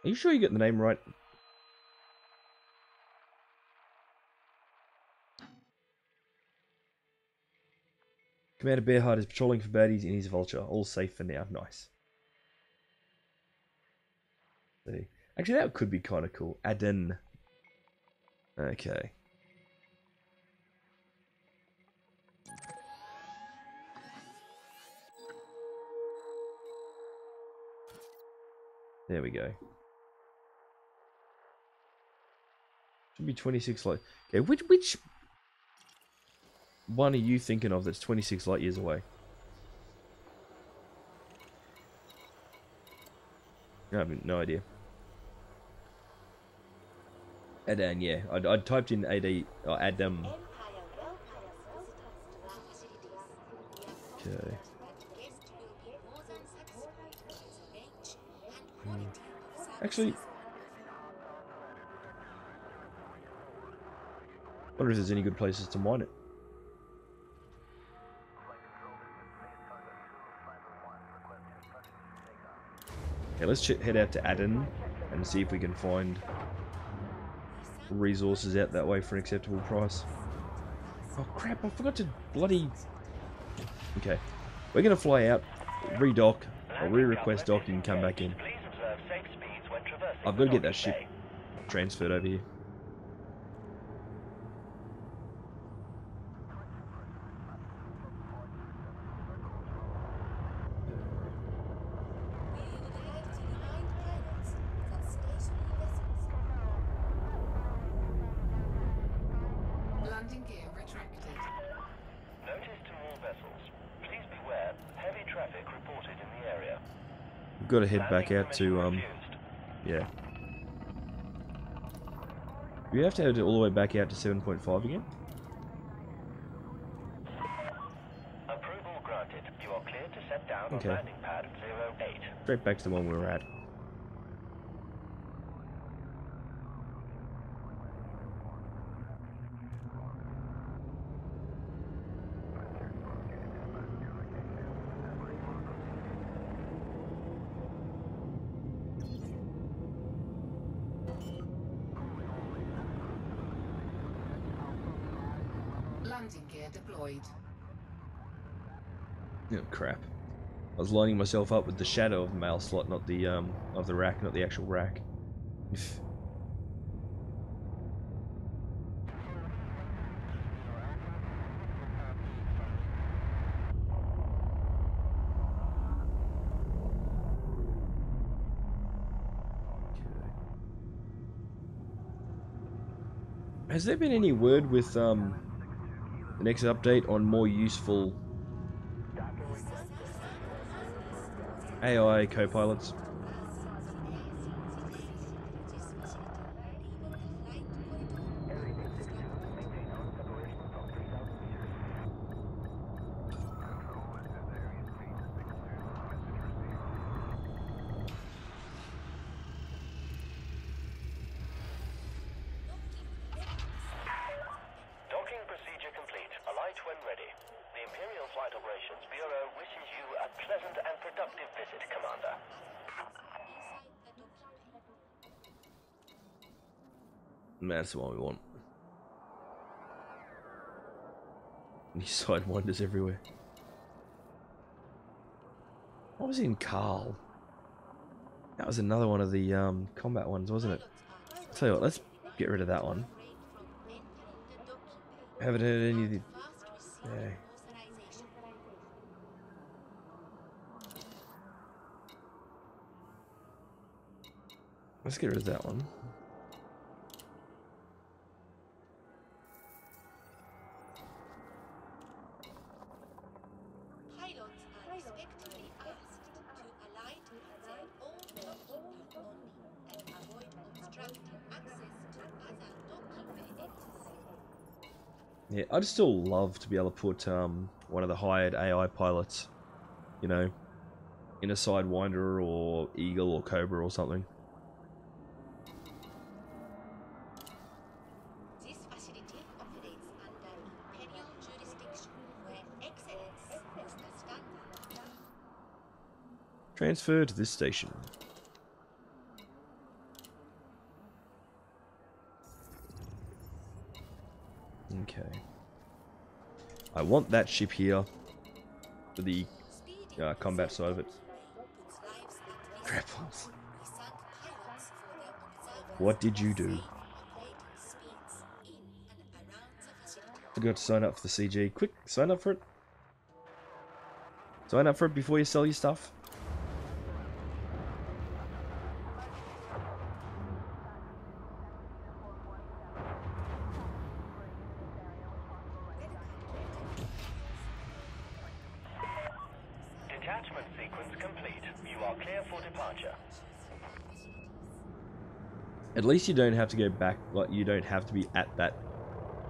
Are you sure you get the name right? Commander Bearheart is patrolling for baddies in his vulture. All safe for now. Nice. See. Actually, that could be kind of cool. Aden. Okay. There we go. Should be 26 light. Okay, which one are you thinking of that's 26 light years away? I have no idea. Adan, yeah. I typed in AD or Adam. Okay. Actually, I wonder if there's any good places to mine it. Okay, let's head out to Aden and see if we can find resources out that way for an acceptable price. Oh crap, I forgot to bloody... Okay, we're going to fly out, re-dock, or re-request docking and come back in. I've got to get that ship transferred over here. Landing gear retracted. Notice to all vessels. Please beware. Heavy traffic reported in the area. We've got to head back out to, yeah. We have to head all the way back out to 7.5 again? Approval granted. You are cleared to set down Okay. on landing pad 08. Straight back to the one we were at. Landing gear deployed. Oh crap. I was lining myself up with the shadow of the mail slot, not the of the rack, not the actual rack. Has there been any word with the next update on more useful AI co-pilots? Docking procedure complete. Alight when ready. The Imperial Flight Operations Bureau wishes you a pleasant and productive visit, Commander. That's the one we want. Any sidewinders everywhere. What was in Carl? That was another one of the combat ones, wasn't it? I'll tell you what, let's get rid of that one. Haven't heard any of the... Yeah. Let's get rid of that one. Yeah, I'd still love to be able to put one of the hired AI pilots, you know, in a Sidewinder or Eagle or Cobra or something. This facility operates under imperial jurisdiction where excellence is the standard. Transfer to this station. Okay. I want that ship here for the combat side of it. Crap. What did you do? Forgot to sign up for the CG. Quick, sign up for it. Sign up for it before you sell your stuff. Detachment sequence complete. You are clear for departure. At least you don't have to go back, like you don't have to be at that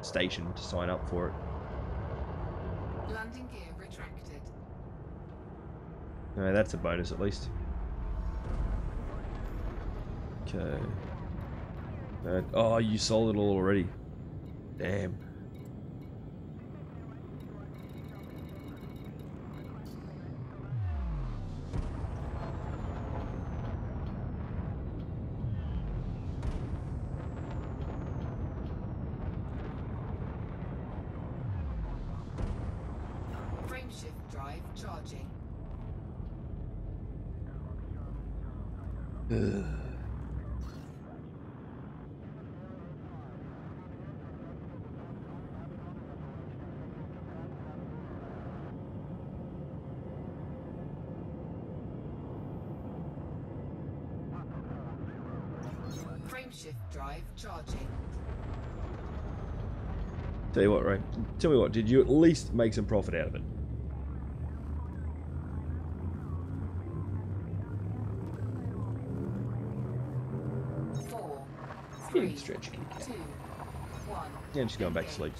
station to sign up for it. Landing gear retracted. No, that's a bonus at least. Okay. Oh, you sold it all already. Damn. Frameshift drive charging. Frameshift drive charging. Tell you what, Ray. Tell me what, did you at least make some profit out of it? Four, Yeah, three, stretch kick. 2, 1. Yeah, just going back to sleep.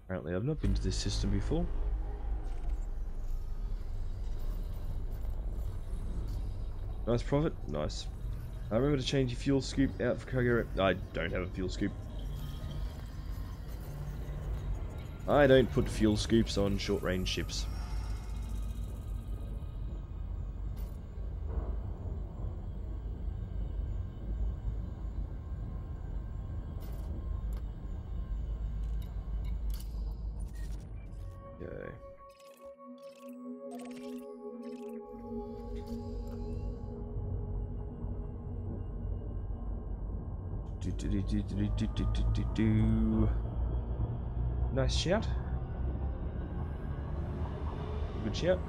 Apparently, I've not been to this system before. Nice profit, nice. I remember to change your fuel scoop out for cargo. I don't have a fuel scoop. I don't put fuel scoops on short-range ships. Okay. Nice shout. Good shout.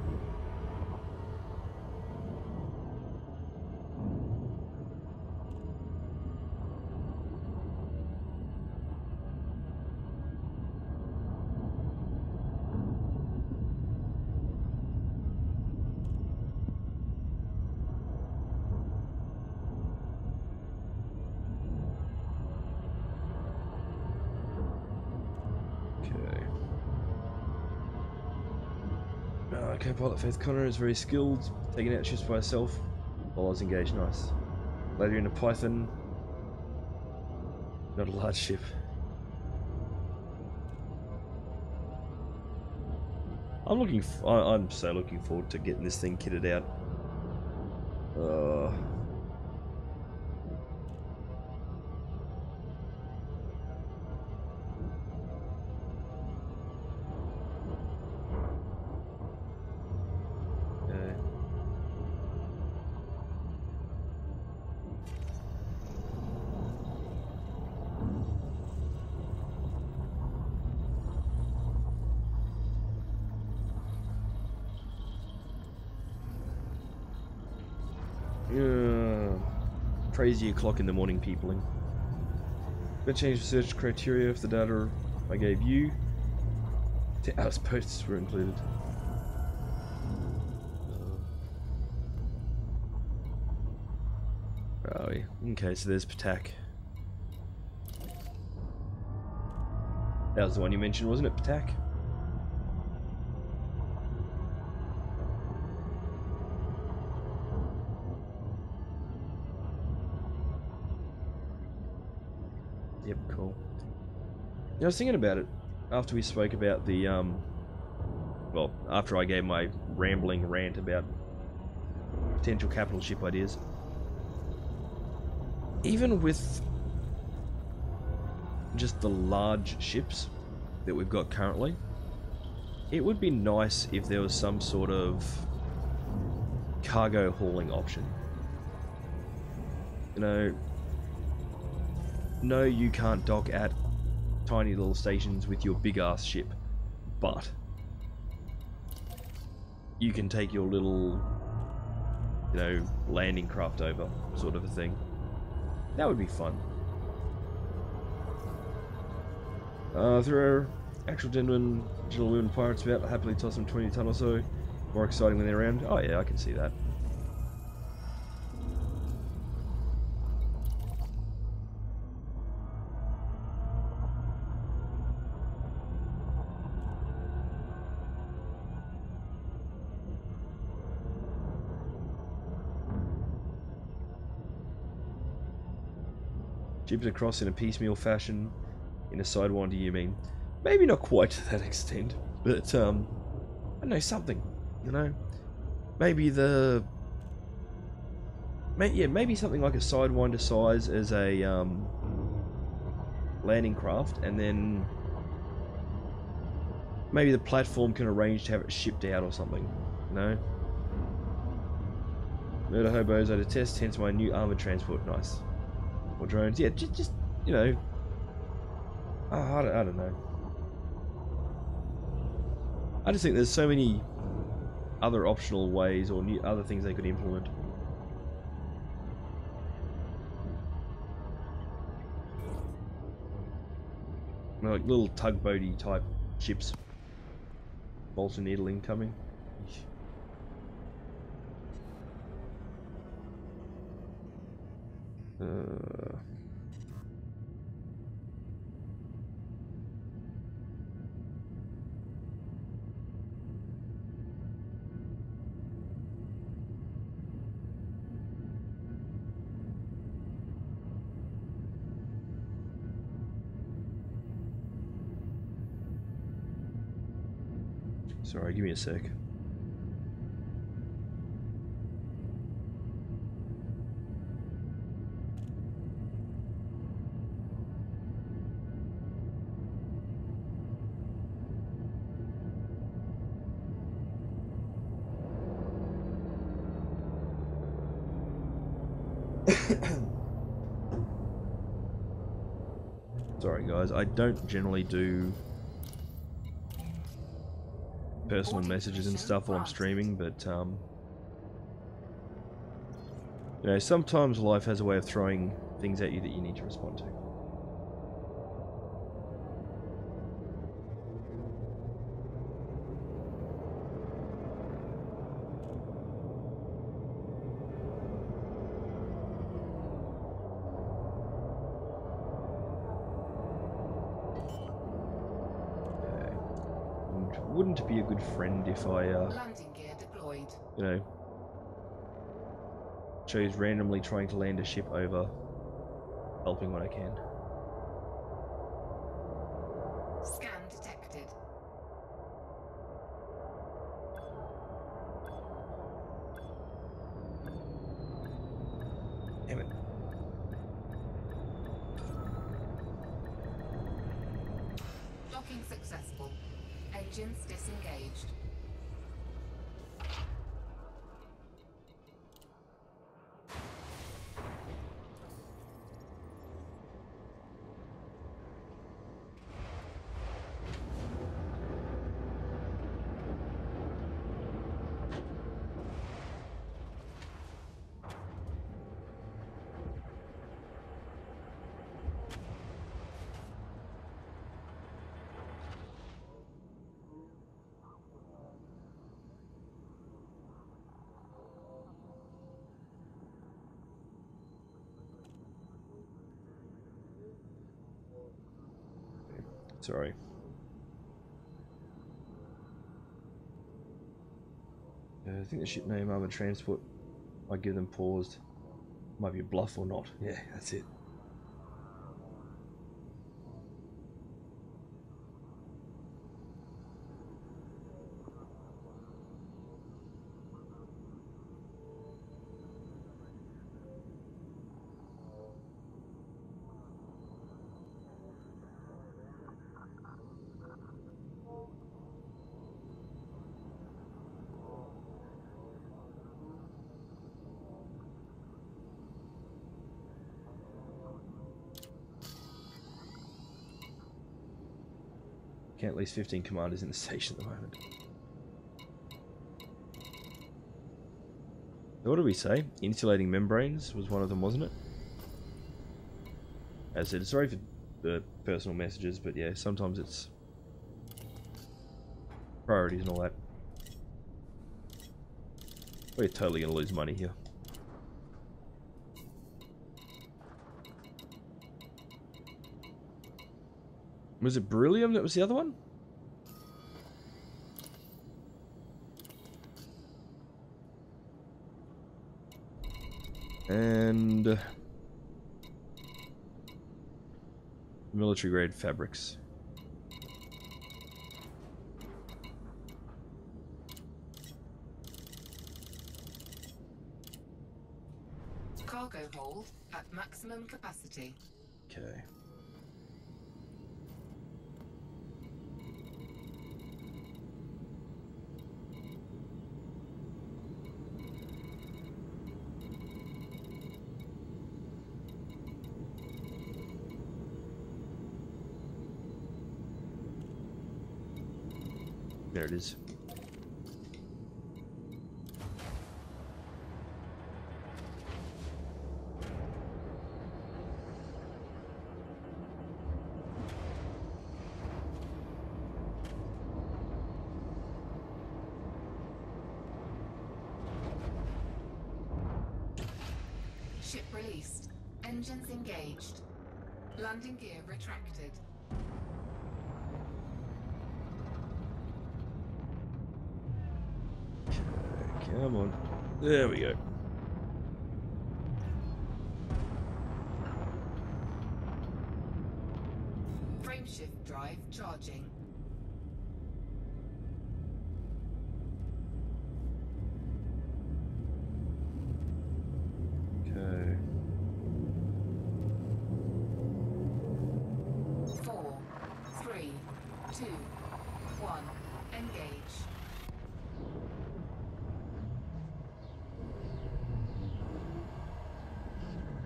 Co-pilot Faith Connor is very skilled, taking out ships by herself while I was engaged. Nice. Later into Python. Not a large ship. I'm so looking forward to getting this thing kitted out. Crazy o'clock in the morning peopling. Better change the search criteria if the data I gave you. 10 outposts were included. Where are we? Okay, so there's Patak. That was the one you mentioned, wasn't it, Patak? Yep, cool. I was thinking about it after we spoke about the, well, after I gave my rambling rant about potential capital ship ideas. Even with just the large ships that we've got currently, it would be nice if there was some sort of cargo hauling option. You know, no, you can't dock at tiny little stations with your big ass ship, but you can take your little, you know, landing craft over, sort of a thing. That would be fun. If there are actual genuine digital women pirates about, I'll happily toss them 20 ton or so. More exciting when they're around. Oh yeah, I can see that. Ships across in a piecemeal fashion, in a sidewinder, you mean? Maybe not quite to that extent, but I don't know, something, you know? Maybe maybe something like a sidewinder size as a landing craft, and then maybe the platform can arrange to have it shipped out or something, you know? Murder hobos I detest, hence my new armored transport. Nice. Or drones, yeah, just you know, I don't know. I just think there's so many other optional ways or new other things they could implement. You know, like little tugboaty type ships. Bolt and needle incoming. Sorry, give me a sec. Sorry guys, I don't generally do personal messages and stuff while I'm streaming, but you know, sometimes life has a way of throwing things at you that you need to respond to. Wouldn't it be a good friend if I, Landing gear deployed. you know, chose randomly trying to land a ship over, helping when I can? Docking successful. Engines disengaged. Sorry. I think the ship name armored transport might give them paused. Might be a bluff or not. Yeah, that's it. At least 15 commanders in the station at the moment. What did we say? Insulating membranes was one of them, wasn't it? As I said, sorry for the personal messages, but yeah, sometimes it's priorities and all that. We're totally going to lose money here. Was it beryllium that was the other one? And military grade fabrics. Cargo hold at maximum capacity. Okay. There it is. Ship released. Engines engaged. Landing gear retracted. Come on. There we go. Frameshift drive charging. Okay. 4, 3, 2, 1. Engage.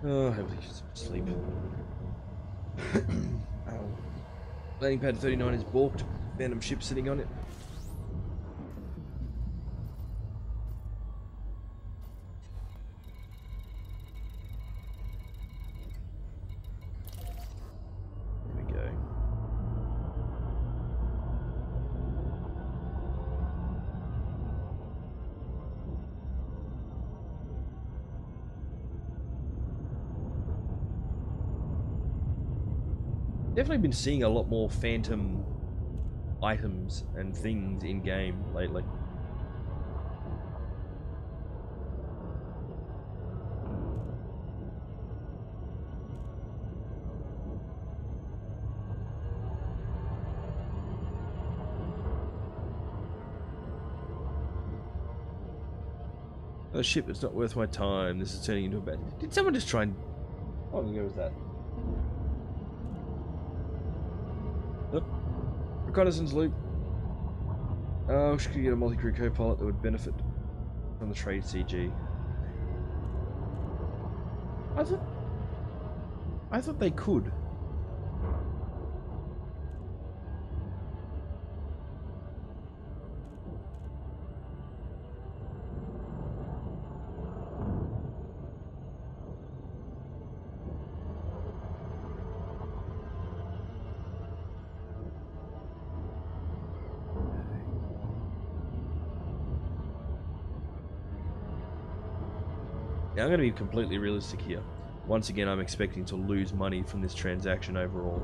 Oh, hopefully she's asleep. Landing pad 39 is balked. Phantom ship sitting on it. There we go. Definitely been seeing a lot more phantom items and things in game lately. A ship that's not worth my time. This is turning into a bad. Did someone just try and? How long ago was that? Reconnaissance loop. Oh, we should get a multi-crew co-pilot that would benefit from the trade CG. I thought they could. Now, I'm going to be completely realistic here. Once again, I'm expecting to lose money from this transaction overall.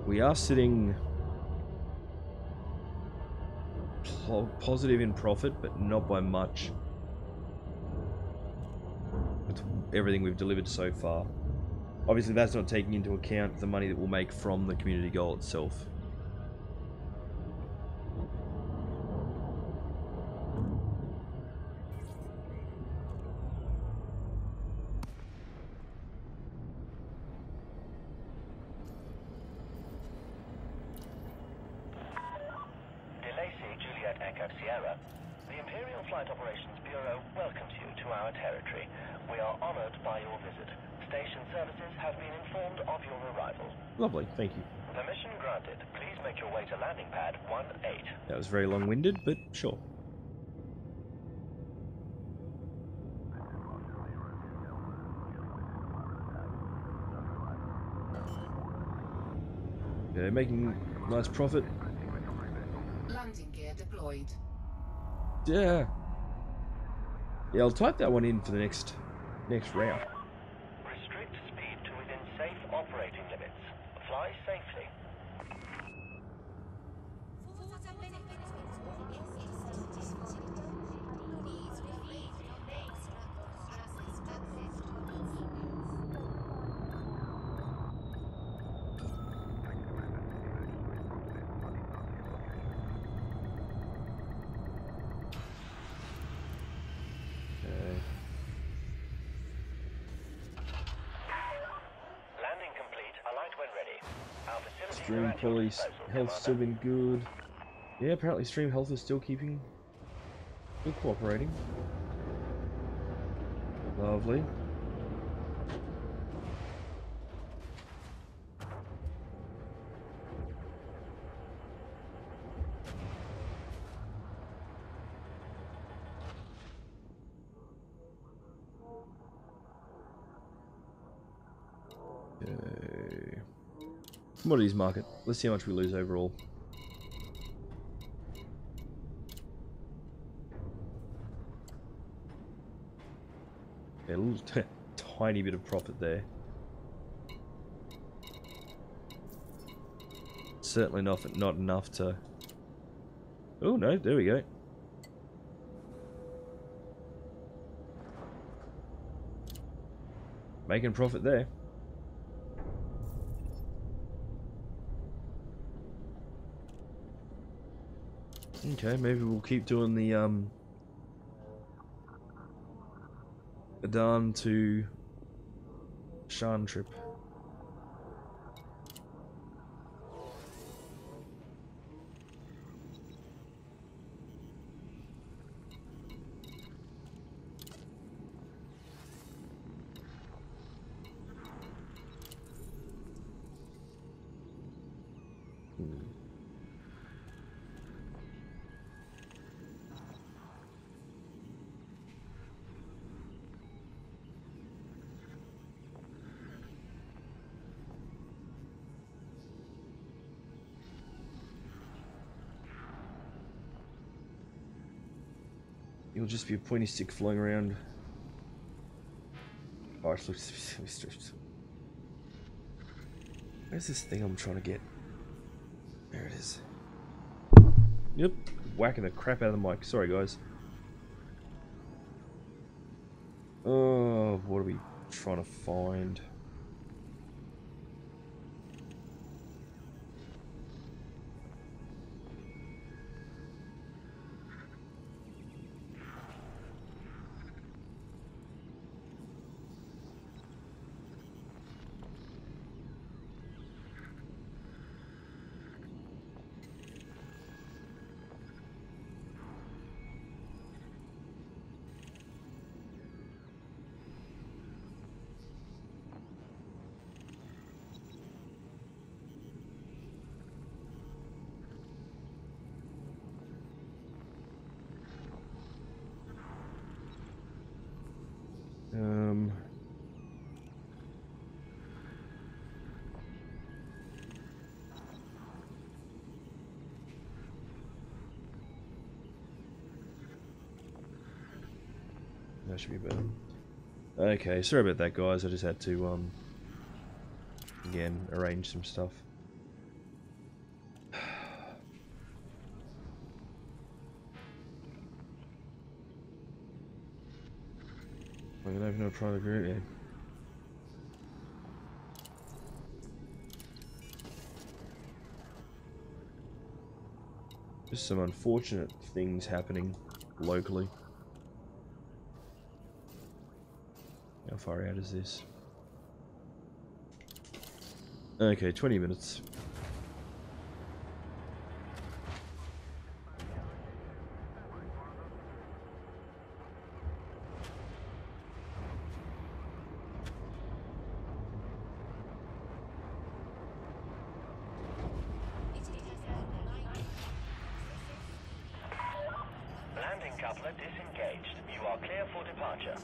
We are sitting positive in profit, but not by much with everything we've delivered so far. Obviously, that's not taking into account the money that we'll make from the community goal itself. Sierra, the Imperial Flight Operations Bureau welcomes you to our territory. We are honored by your visit. Station services have been informed of your arrival. Lovely, thank you. Permission granted. Please make your way to landing pad 18. That was very long-winded, but sure. Okay, making nice profit. Landing gear deployed. Yeah. Yeah, I'll type that one in for the next round. Restrict speed to within safe operating limits. Fly safely. For the benefit of existing cylinder, please refrain from extract access to these emails. Landing complete. Alight when ready. Our facilities are Stream at your police disposal, health's still Commander. been good. Yeah, apparently stream health is still cooperating. Lovely. Okay. Commodities market. Let's see how much we lose overall. Yeah, a little tiny bit of profit there. Certainly not enough to... Oh no, there we go. Making profit there. Okay, maybe we'll keep doing the Adan to Shan trip. It'll just be a pointy stick flying around. Oh, it looks... Where's this thing I'm trying to get? There it is. Yep, whacking the crap out of the mic. Sorry, guys. Oh, what are we trying to find? That should be better. Okay, sorry about that, guys. I just had to, again, arrange some stuff. I don't even know private group yet. Just some unfortunate things happening locally. How far out is this? Okay, 20 minutes. Landing coupler disengaged. You are clear for departure.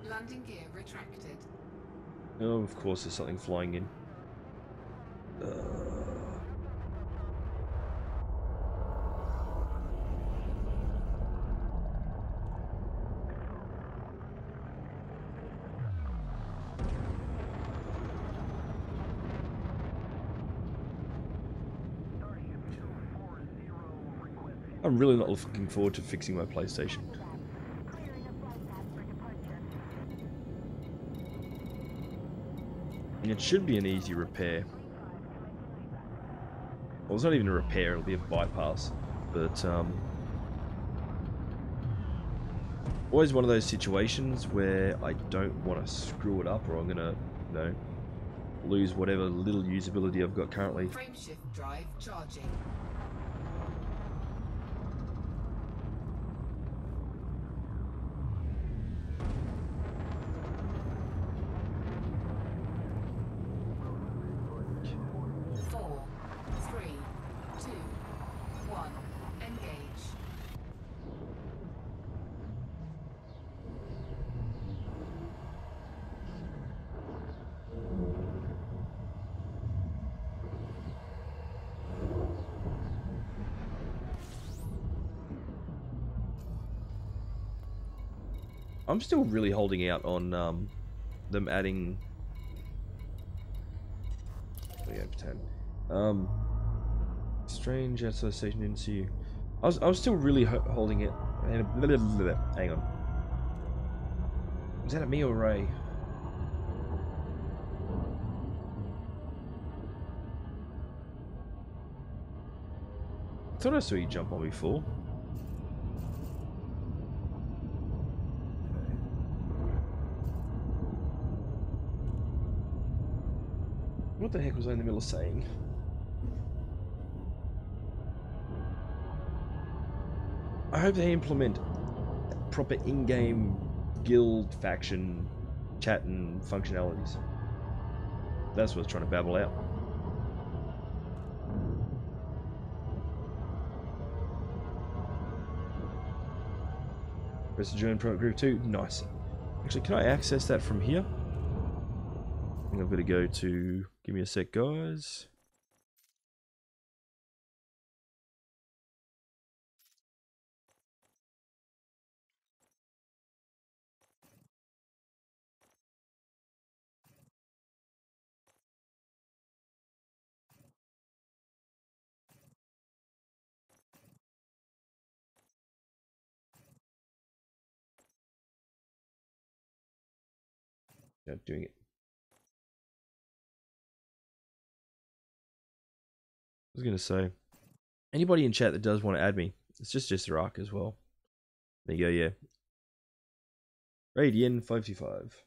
Landing gear retracted. Oh, of course there's something flying in. I'm really not looking forward to fixing my PlayStation. And it should be an easy repair. Well, it's not even a repair, it'll be a bypass. But, always one of those situations where I don't want to screw it up or I'm gonna, you know, lose whatever little usability I've got currently. Frameshift drive charging. Four, three, two, one. Engage. I'm still really holding out on them adding. We have 10. Strange outside station didn't see you. I was still really holding it. Hang on. Was that at me or Ray? I thought I saw you jump on before. What the heck was I in the middle of saying? I hope they implement proper in-game guild faction chat and functionalities. That's what I was trying to babble out. Press the join private group too. Nice. Actually, can I access that from here? I think I've got to go to. Give me a sec, guys. Not doing it. I was gonna say, anybody in chat that does want to add me, it's just JesterArke as well. There you go, yeah. Radian 525.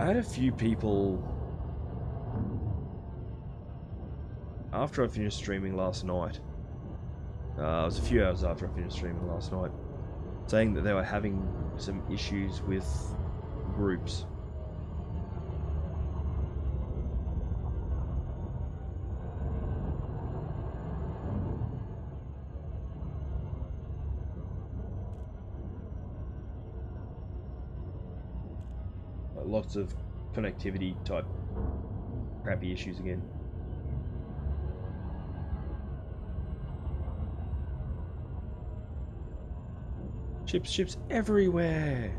I had a few people after I finished streaming last night. It was a few hours after I finished streaming last night, saying that they were having some issues with groups. Lots of connectivity type crappy issues again. Ships everywhere.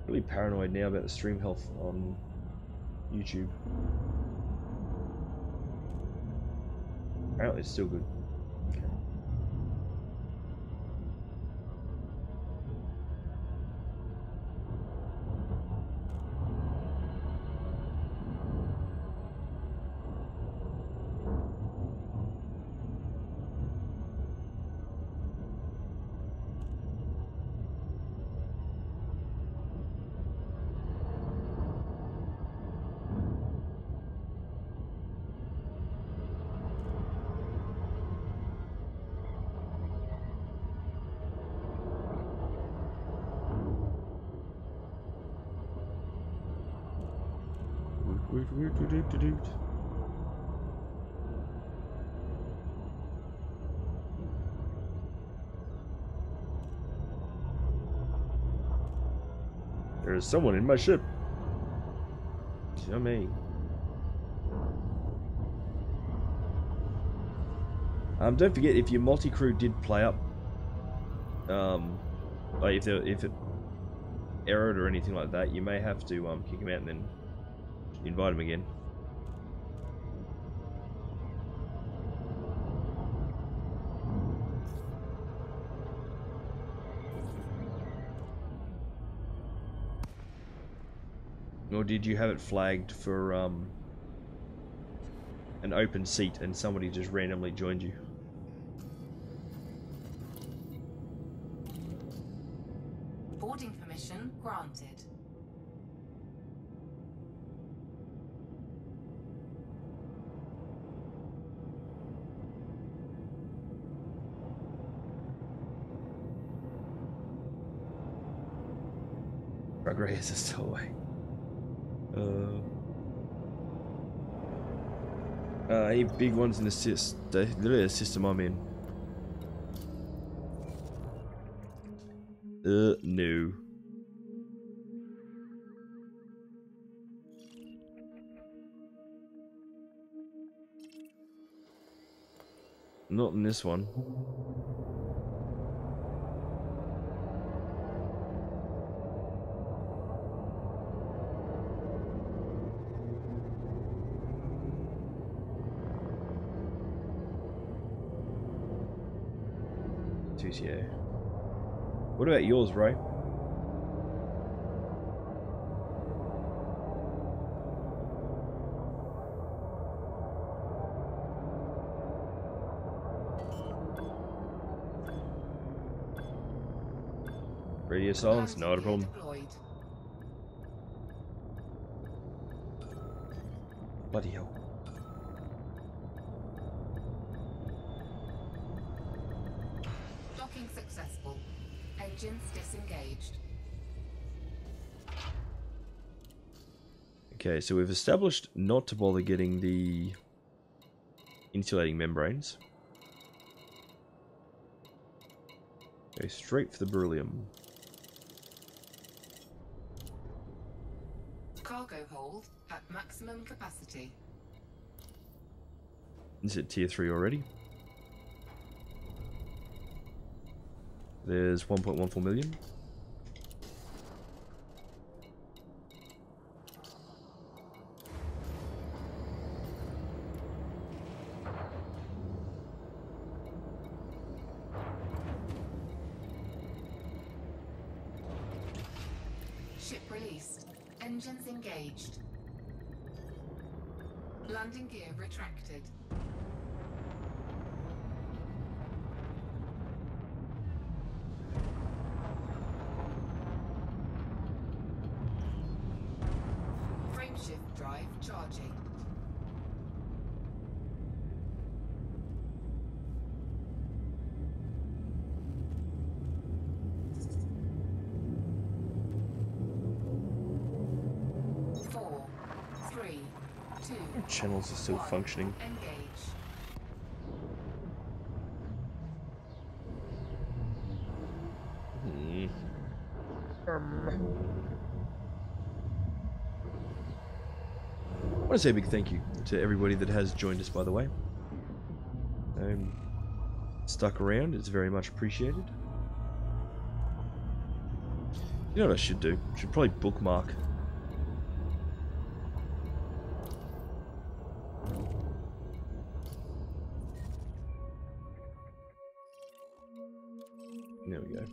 Really paranoid now about the stream health on YouTube. Apparently it's still good. Okay. There is someone in my ship. Yummy. Don't forget, if your multi-crew did play up, like if it errored or anything like that, you may have to kick him out and then invite him again. Or did you have it flagged for an open seat and somebody just randomly joined you? Boarding permission granted. Progress is still away. Any big ones in the system I'm in? No. Not in this one. Yeah. What about yours, Ray? Radio silence, not a problem. Deployed. Bloody hell. Docking successful. Engines disengaged. Okay, so we've established not to bother getting the insulating membranes. Go straight for the beryllium. Cargo hold at maximum capacity. Is it tier 3 already? There's 1.14 million. Ship released. Engines engaged. Landing gear retracted. Frameshift drive charging. Four, three, two, Channels are still one. functioning. Engage. I want to say a big thank you to everybody that has joined us, by the way. Stuck around, it's very much appreciated. You know what I should do? I should probably bookmark. There we go.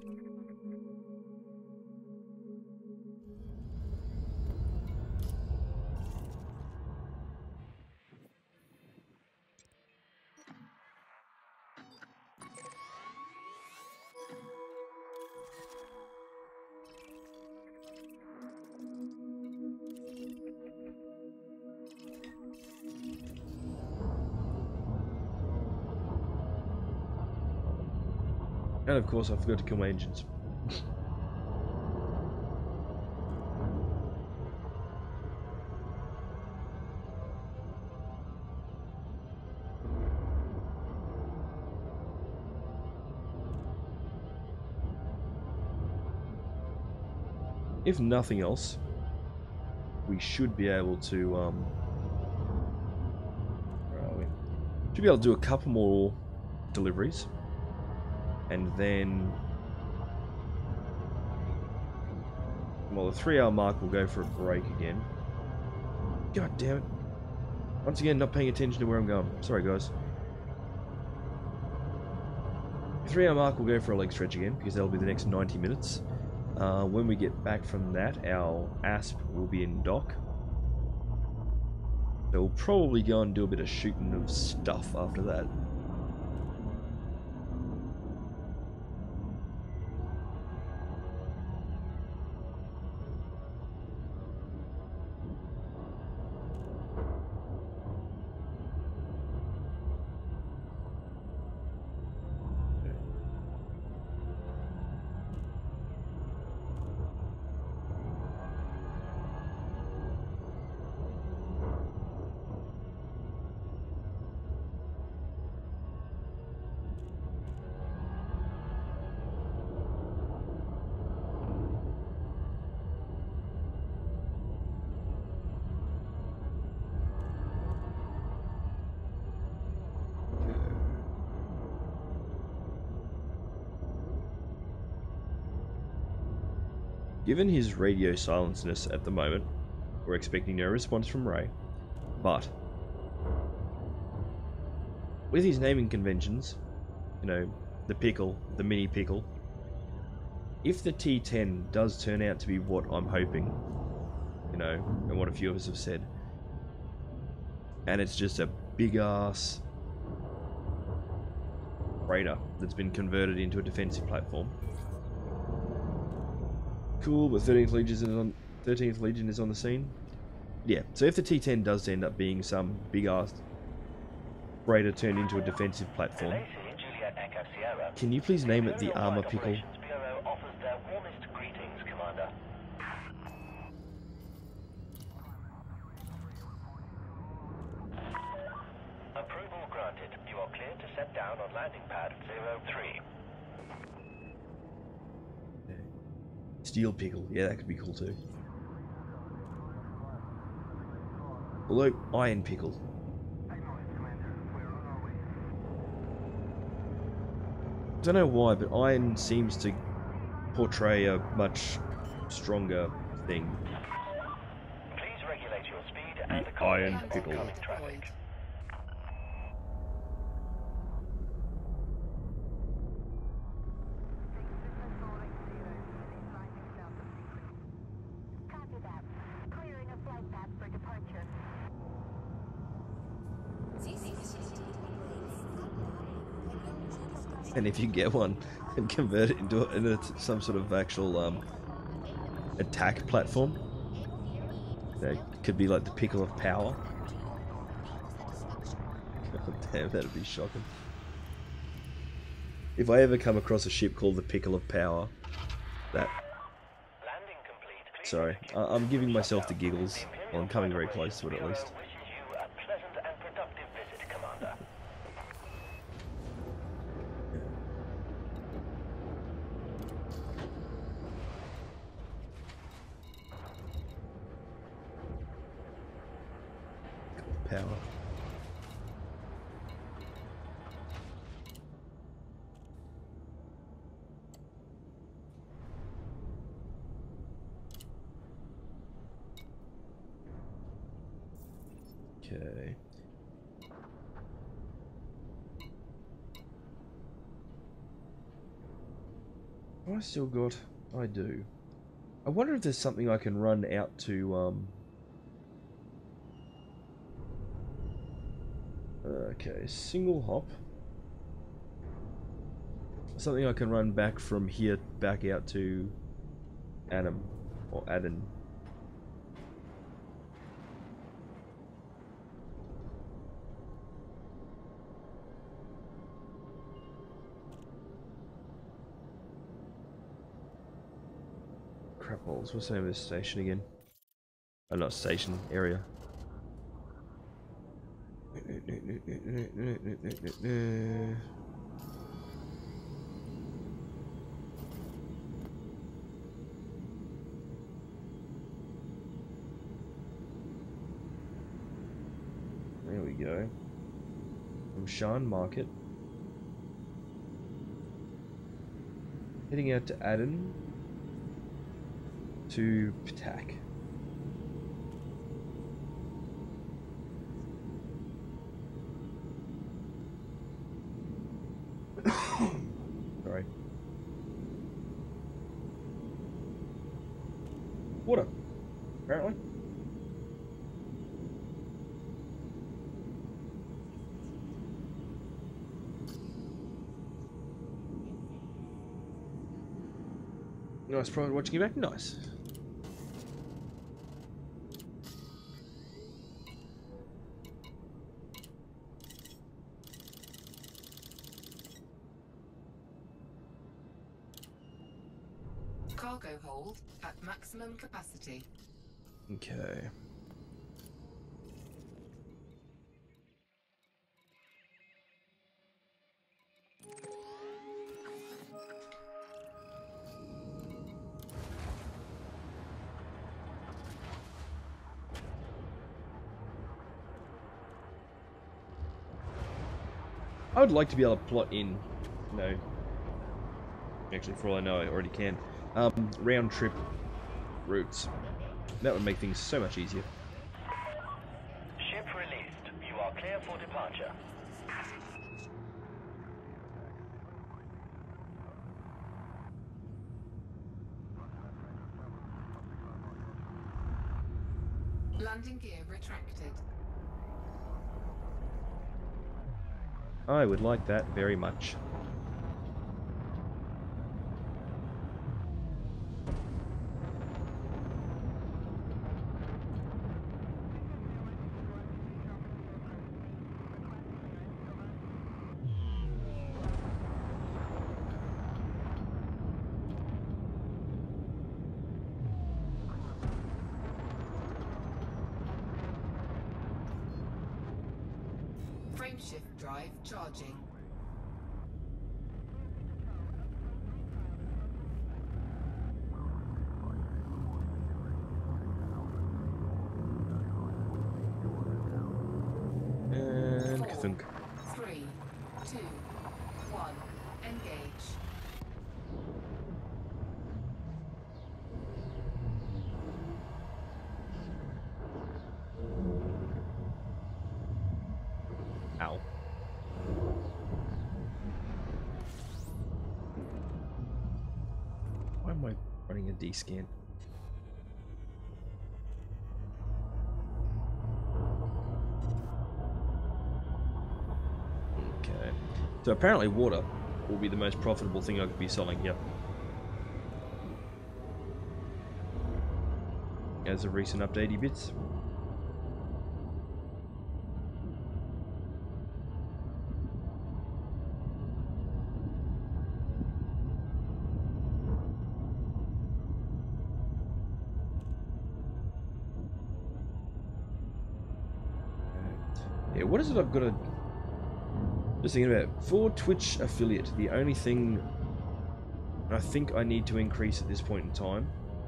And of course I forgot to kill my engines. If nothing else, we should be able to where are we? Should be able to do a couple more deliveries. And then, well, the 3-hour mark will go for a break again. God damn it. Once again, not paying attention to where I'm going. Sorry, guys. The 3-hour mark will go for a leg stretch again, because that'll be the next 90 minutes. When we get back from that, our ASP will be in dock. So we'll probably go and do a bit of shooting of stuff after that. Given his radio silenceness at the moment, we're expecting no response from Ray, but with his naming conventions, you know, the pickle, the mini pickle, if the T10 does turn out to be what I'm hoping, you know, and what a few of us have said, and it's just a big ass freighter that's been converted into a defensive platform. Cool, but 13th Legion is on the scene. Yeah, so if the T10 does end up being some big ass freighter turned into a defensive platform, can you please name it the Armor Pickle? Bureau offers their warmest greetings, Commander. Approval granted. granted. You are cleared to set down on landing pad 03. Steel pickle, yeah, that could be cool too. Although, iron pickle. I don't know why, but iron seems to portray a much stronger thing. Please regulate your speed and The accommodate iron pickle. oncoming traffic. And if you get one and convert it into some sort of actual attack platform, that could be like the pickle of power. God damn, that'd be shocking. If I ever come across a ship called the Pickle of Power, that... Landing complete. Please Sorry, I'm giving myself the giggles. Well, I'm coming very close to it at least. wishes you a pleasant and productive visit, Commander. Power. Okay. Oh, I still got... I do. I wonder if there's something I can run out to, Okay, single hop. Something I can run back from here, back out to Adam, or Aden. Crap balls, what's the name of this station again? Oh, not station, area. There we go. From Shan Market. Heading out to Aden to Ptak. Sorry. Water, apparently. Nice private watching you back. Nice. Cargo hold at maximum capacity. Okay. I would like to be able to plot in, you know, actually for all I know I already can, round trip routes. That would make things so much easier. Ship released. You are clear for departure. Landing gear retracted. I would like that very much. Frameshift Drive charging. And 4, kathunk. 3, 2, 1. Engage. Ow. Why am I running a D-scan? Okay. So apparently water will be the most profitable thing I could be selling here. As a recent updatey bits. Yeah, what is it I've got to... Just thinking about, for Twitch affiliate, the only thing I think I need to increase at this point in time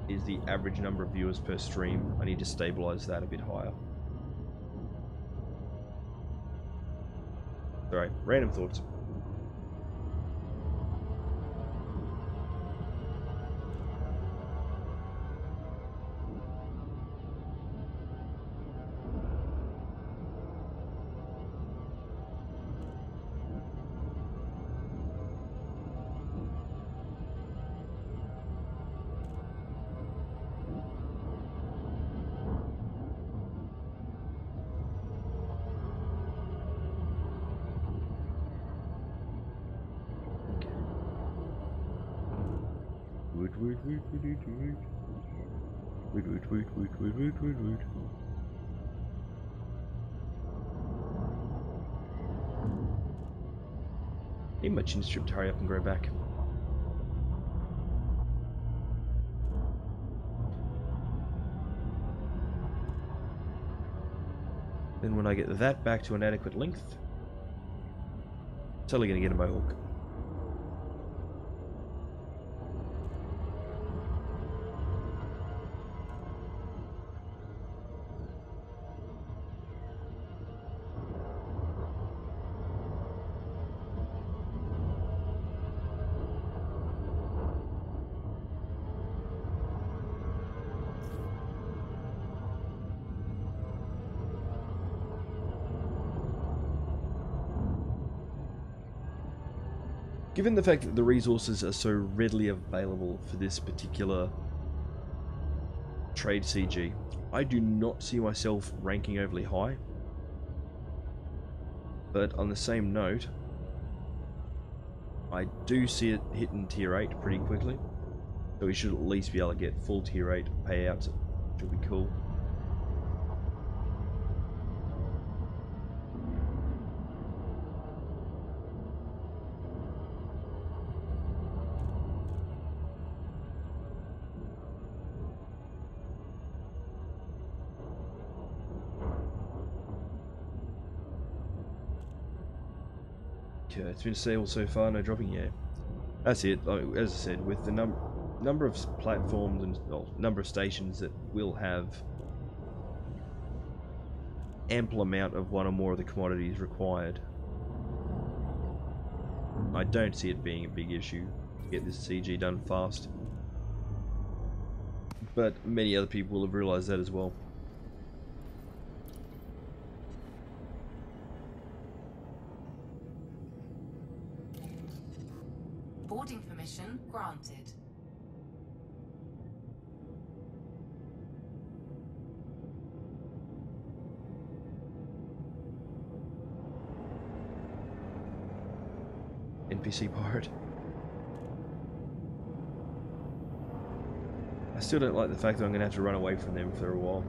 is the average number of viewers per stream. I need to stabilize that a bit higher. Sorry, random thoughts. Need my chin strip to hurry up and grow back. Then when I get that back to an adequate length, totally gonna get a mohawk. Given the fact that the resources are so readily available for this particular trade CG, I do not see myself ranking overly high. But on the same note, I do see it hitting tier 8 pretty quickly. So we should at least be able to get full tier 8 payouts, which will be cool. Okay, it's been stable so far, no dropping yet. That's it. As I said, with the number of platforms and number of stations that will have ample amount of one or more of the commodities required, I don't see it being a big issue to get this CG done fast. But many other people will have realised that as well. Boarding permission granted. NPC pirate. I still don't like the fact that I'm going to have to run away from them for a while.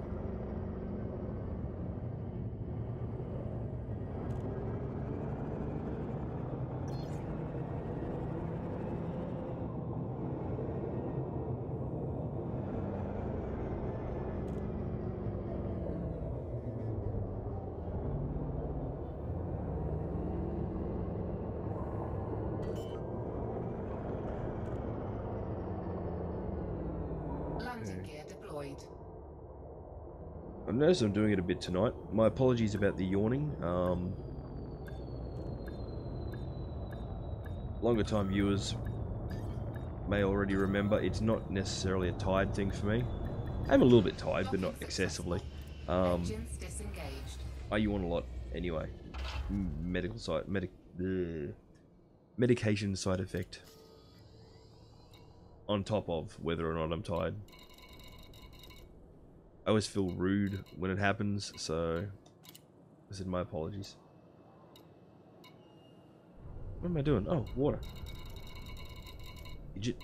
Landing gear deployed. I noticed I'm doing it a bit tonight. My apologies about the yawning. Longer time viewers may already remember it's not necessarily a tired thing for me. I'm a little bit tired, but not excessively. Engines disengaged. I yawn a lot anyway. Medication side effect. On top of whether or not I'm tired. I always feel rude when it happens, so I said my apologies. What am I doing? Oh, water. Idiot.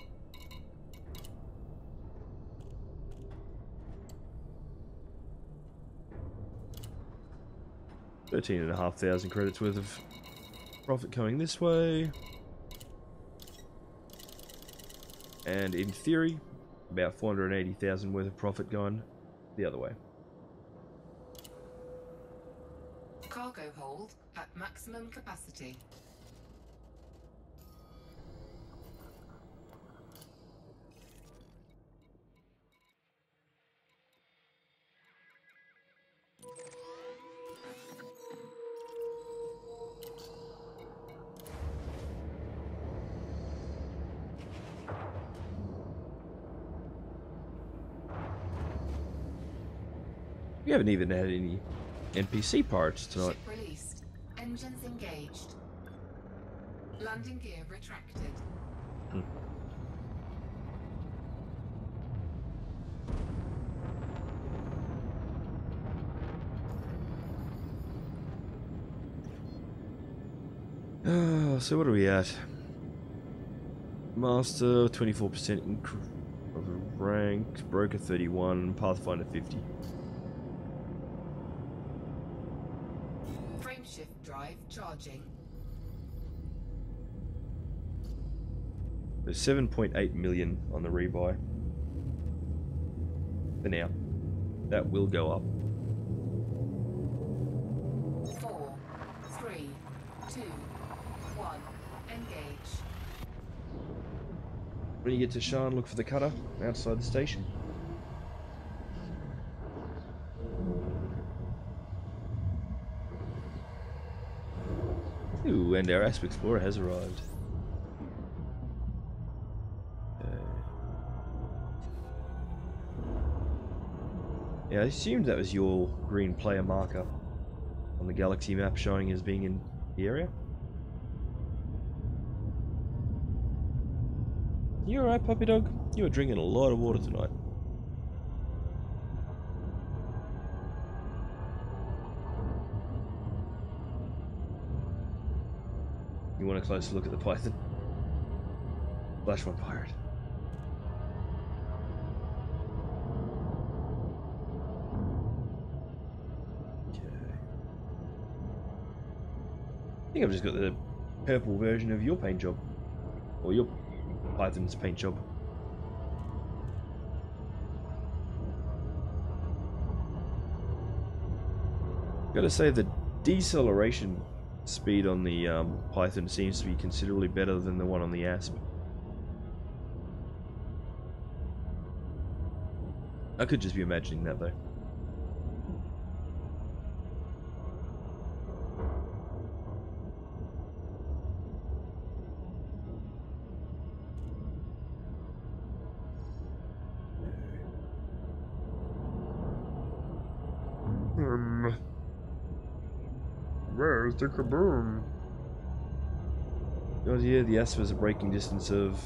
$13,500 credits worth of profit coming this way. And in theory, about 480,000 worth of profit going the other way. Cargo hold at maximum capacity. We haven't even had any NPC pirates tonight. Ship released. Engines engaged. Landing gear retracted. So what are we at? Master 24% of rank, broker 31, pathfinder 50. Frameshift drive charging. There's 7.8 million on the rebuy. For now. That will go up. 4, 3, 2, 1. Engage. When you get to Shan, look for the cutter outside the station. Ooh, and our Asp Explorer has arrived. Yeah, I assumed that was your green player marker on the galaxy map showing as being in the area. You alright, puppy dog? You were drinking a lot of water tonight. You want a closer look at the python? Flash one pirate. Okay. I think I've just got the purple version of your paint job. Or your python's paint job. Gotta say the deceleration speed on the Python seems to be considerably better than the one on the Asp. I could just be imagining that though. Where's the kaboom? Oh yeah, the Asp has a braking distance of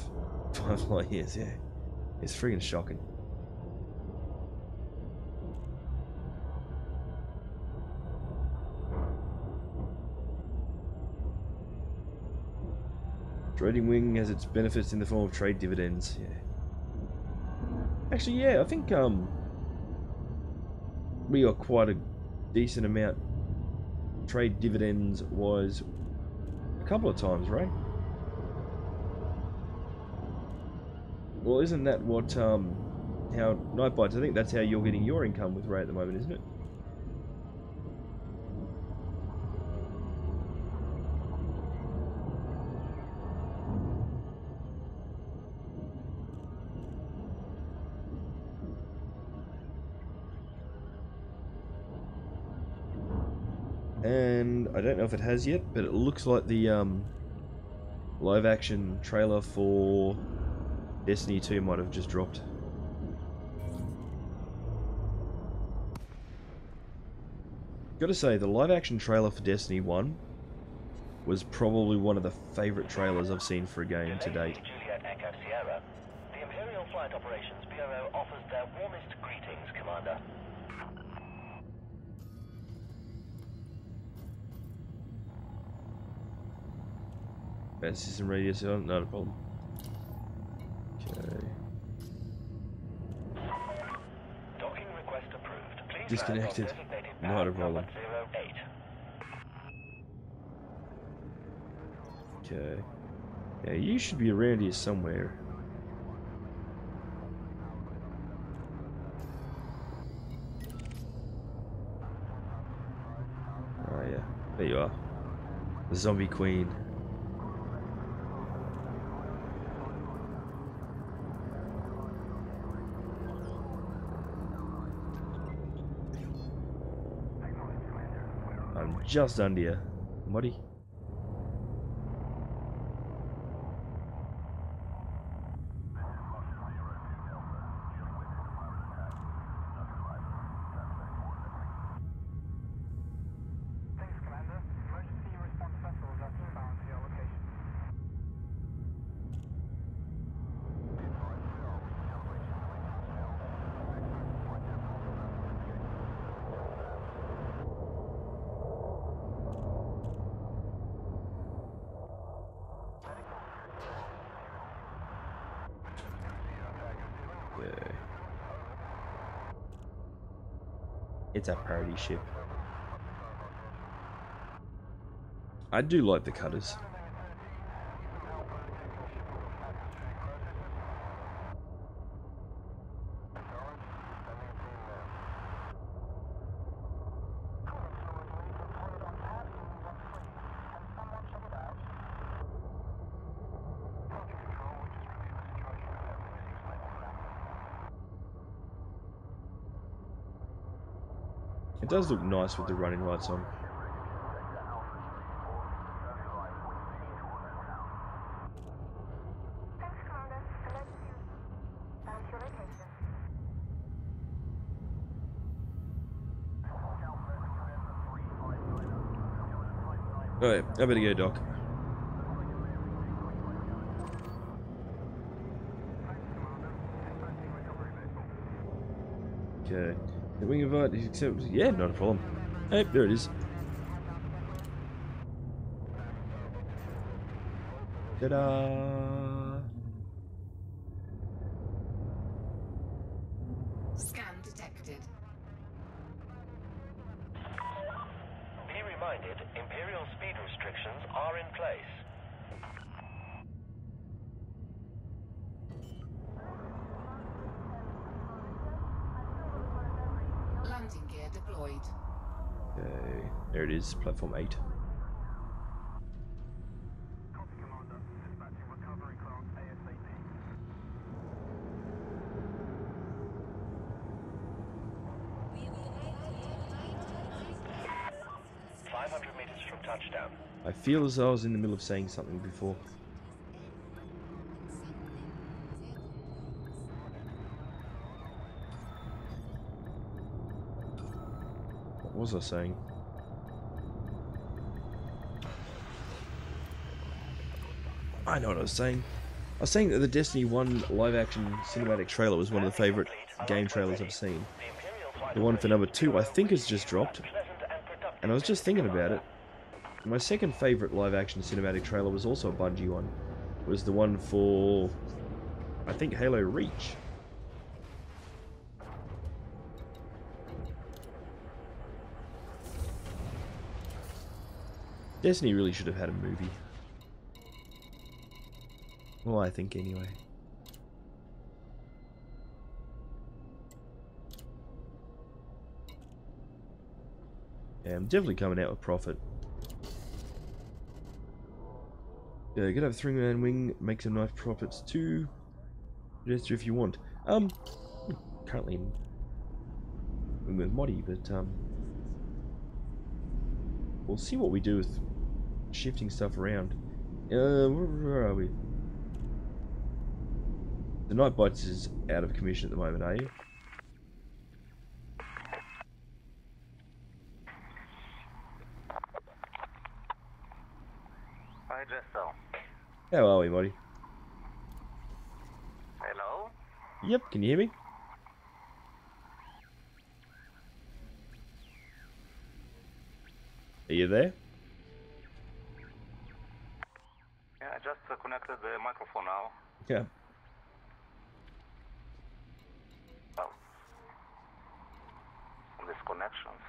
5 light years, yeah. It's friggin' shocking. Trading wing has its benefits in the form of trade dividends, yeah. Actually, yeah, I think we got quite a decent amount trade dividends was a couple of times, right? Well, isn't that what how Nightbites? I think that's how you're getting your income with Ray at the moment, isn't it? And I don't know if it has yet, but it looks like the live action trailer for Destiny 2 might have just dropped. Gotta say, the live action trailer for Destiny 1 was probably one of the favourite trailers I've seen for a game to date. Juliet Echo Sierra. The Imperial Flight Operations Bureau offers their warmest greetings, Commander. Bad system radius, not a problem. Okay. Docking request approved. Please Disconnected. land on designated Not a pad problem. number 08. Okay. Yeah, you should be around here somewhere. Oh yeah, there you are. The zombie queen. I'm just under you, Muddy. Okay. It's a party ship. I do like the cutters. It does look nice with the running lights on. Alright, I better go, Doc. Okay. The wing of light is accepted. Yeah, not a problem. Hey, there it is. Ta-da! Scan detected. Be reminded, Imperial speed restrictions are in place. Landing gear deployed. Okay, there it is, platform 8. Touchdown. I feel as though I was in the middle of saying something before. What was I saying? I know what I was saying. I was saying that the Destiny 1 live-action cinematic trailer was one of the favourite game trailers I've seen. The one for number 2 I think has just dropped, and I was just thinking about it. My second favourite live-action cinematic trailer was also a Bungie one. It was the one for, I think, Halo Reach. Destiny really should have had a movie. Well, I think anyway. Yeah, I'm definitely coming out with profit. Yeah, you could have a 3-man wing, make some nice profits too. Just if you want. Currently I'm with Moddy, but we'll see what we do with shifting stuff around. Where are we? The Night Bites is out of commission at the moment, are you? Hi, Jester. How are we, buddy? Hello? Yep, can you hear me? Are you there? Yeah, I just connected the microphone now. Yeah. Oh. Disconnections.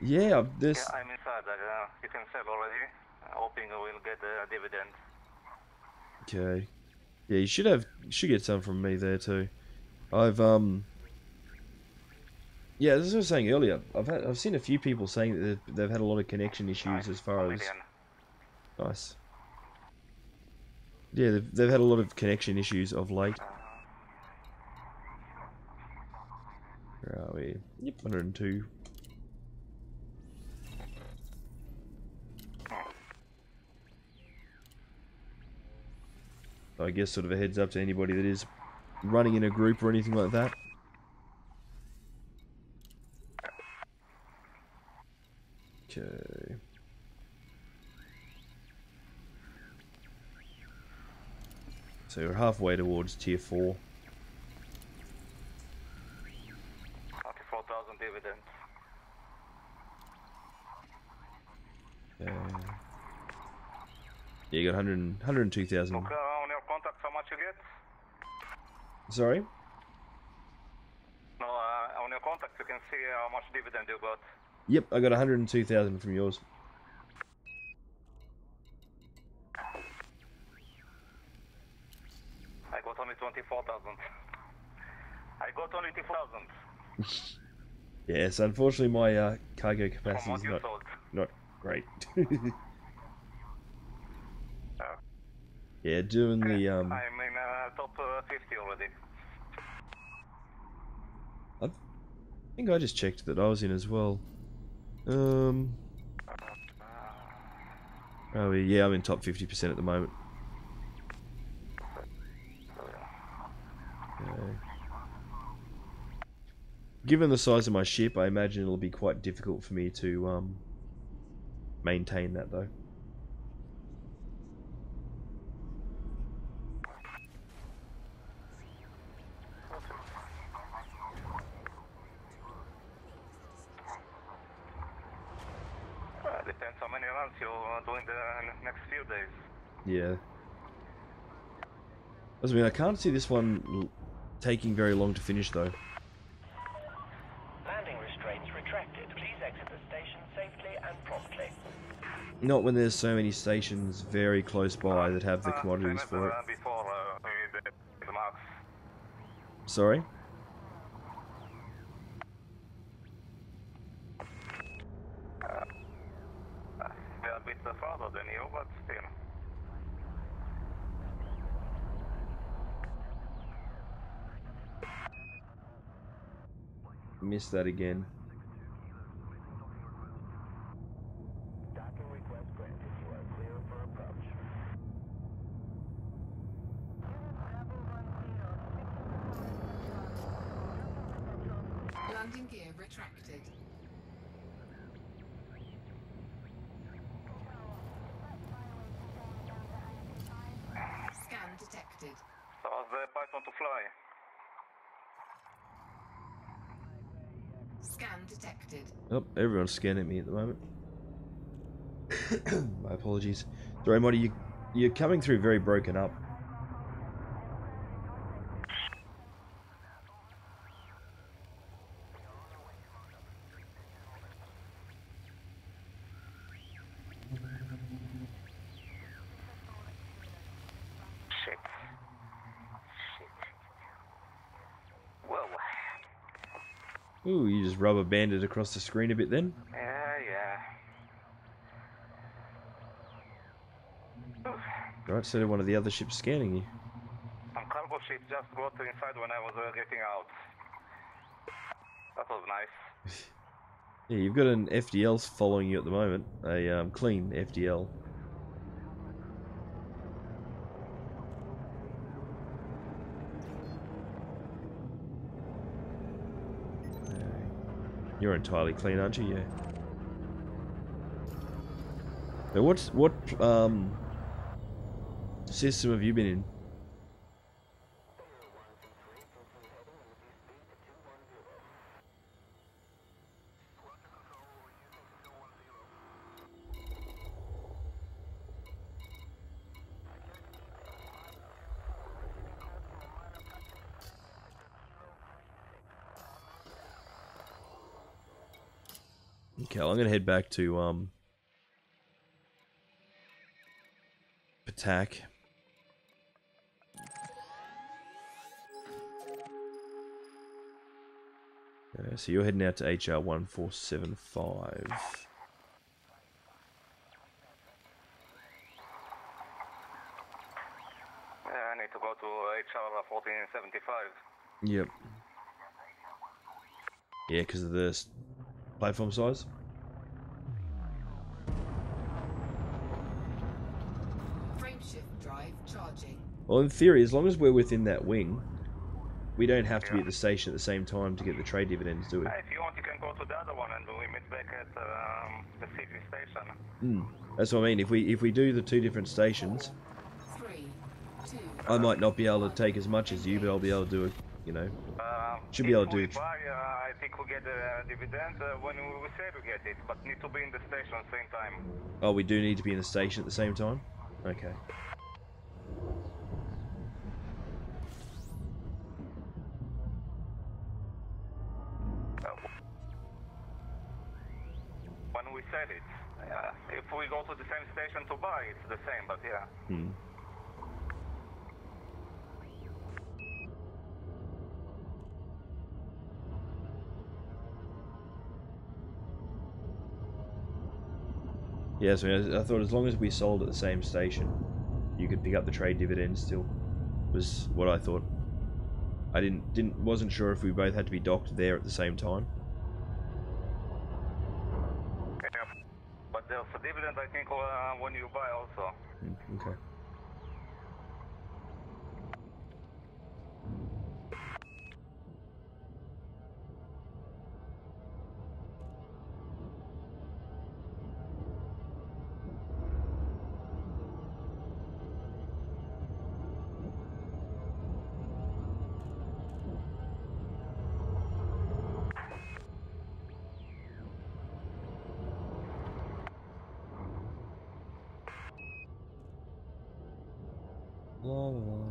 Yeah, this. Yeah, I'm inside. You can sell already. Hoping we'll get a dividend. Okay. Yeah, you should get some from me there too. Yeah, as I was saying earlier, I've seen a few people saying that they've had a lot of connection issues as far as. Nice. Yeah, they've had a lot of connection issues of late. Where are we? Yep, 102. I guess sort of a heads up to anybody that is running in a group or anything like that. Okay. So we're halfway towards tier 4. 44,000 dividends. Yeah, you got 102,000. Look on your contacts how much you get. Sorry? No, on your contacts you can see how much dividend you got. Yep, I got 102,000 from yours. I got only 24,000. I got only 2,000. Yes, unfortunately my cargo From capacity what is you sold. not great. Yeah, doing the I'm in top 50 already. I think I just checked that I was in as well. Oh yeah, I'm in top 50% at the moment. Okay. Given the size of my ship, I imagine it'll be quite difficult for me to maintain that though. Depends how many runs you're doing the next few days. Yeah. I can't see this one taking very long to finish though. Landing restraints retracted. Please exit the station safely and promptly. Not when there's so many stations very close by that have the commodities for it. Before the marks. Sorry? They're a bit farther than you, but still. Missed that again. Docking request granted. You are clear for approach. Landing gear retracted. Scan detected. So how's the Python to fly? Scan detected. Oh, everyone's scanning me at the moment. My apologies. Sorry, Monty, you're coming through very broken up. Shit. Whoa. Ooh, you just rubber banded across the screen a bit then? Yeah. Right, so one of the other ships scanning you. Some cargo ship just got inside when I was getting out. That was nice. Yeah, you've got an FDL following you at the moment. A clean FDL. You're entirely clean, aren't you? Yeah. Now what system have you been in? Okay, well, I'm gonna head back to attack. So you're heading out to HR 1475. I need to go to HR 1475. Yep. Yeah, because of the platform size. Frameshift drive charging. Well, in theory, as long as we're within that wing, we don't have to be at the station at the same time to get the trade dividends, do we? If you want, you can go to the other one and we meet back at the city station. That's what I mean. If we do the two different stations, 3, 2. I might not be able to take as much as you, but I'll be able to do it. You know, should be able to do. If we buy, I think we get the dividend when we say we get it, but need to be in the station at the same time. Oh, we do need to be in the station at the same time. Okay. When we said it, if we go to the same station to buy, it's the same, but yeah. Yeah, so I thought as long as we sold at the same station, you could pick up the trade dividends still. Was what I thought. I wasn't sure if we both had to be docked there at the same time. Yeah. But there's a dividend, I think, when you buy also. Okay. La, la, la.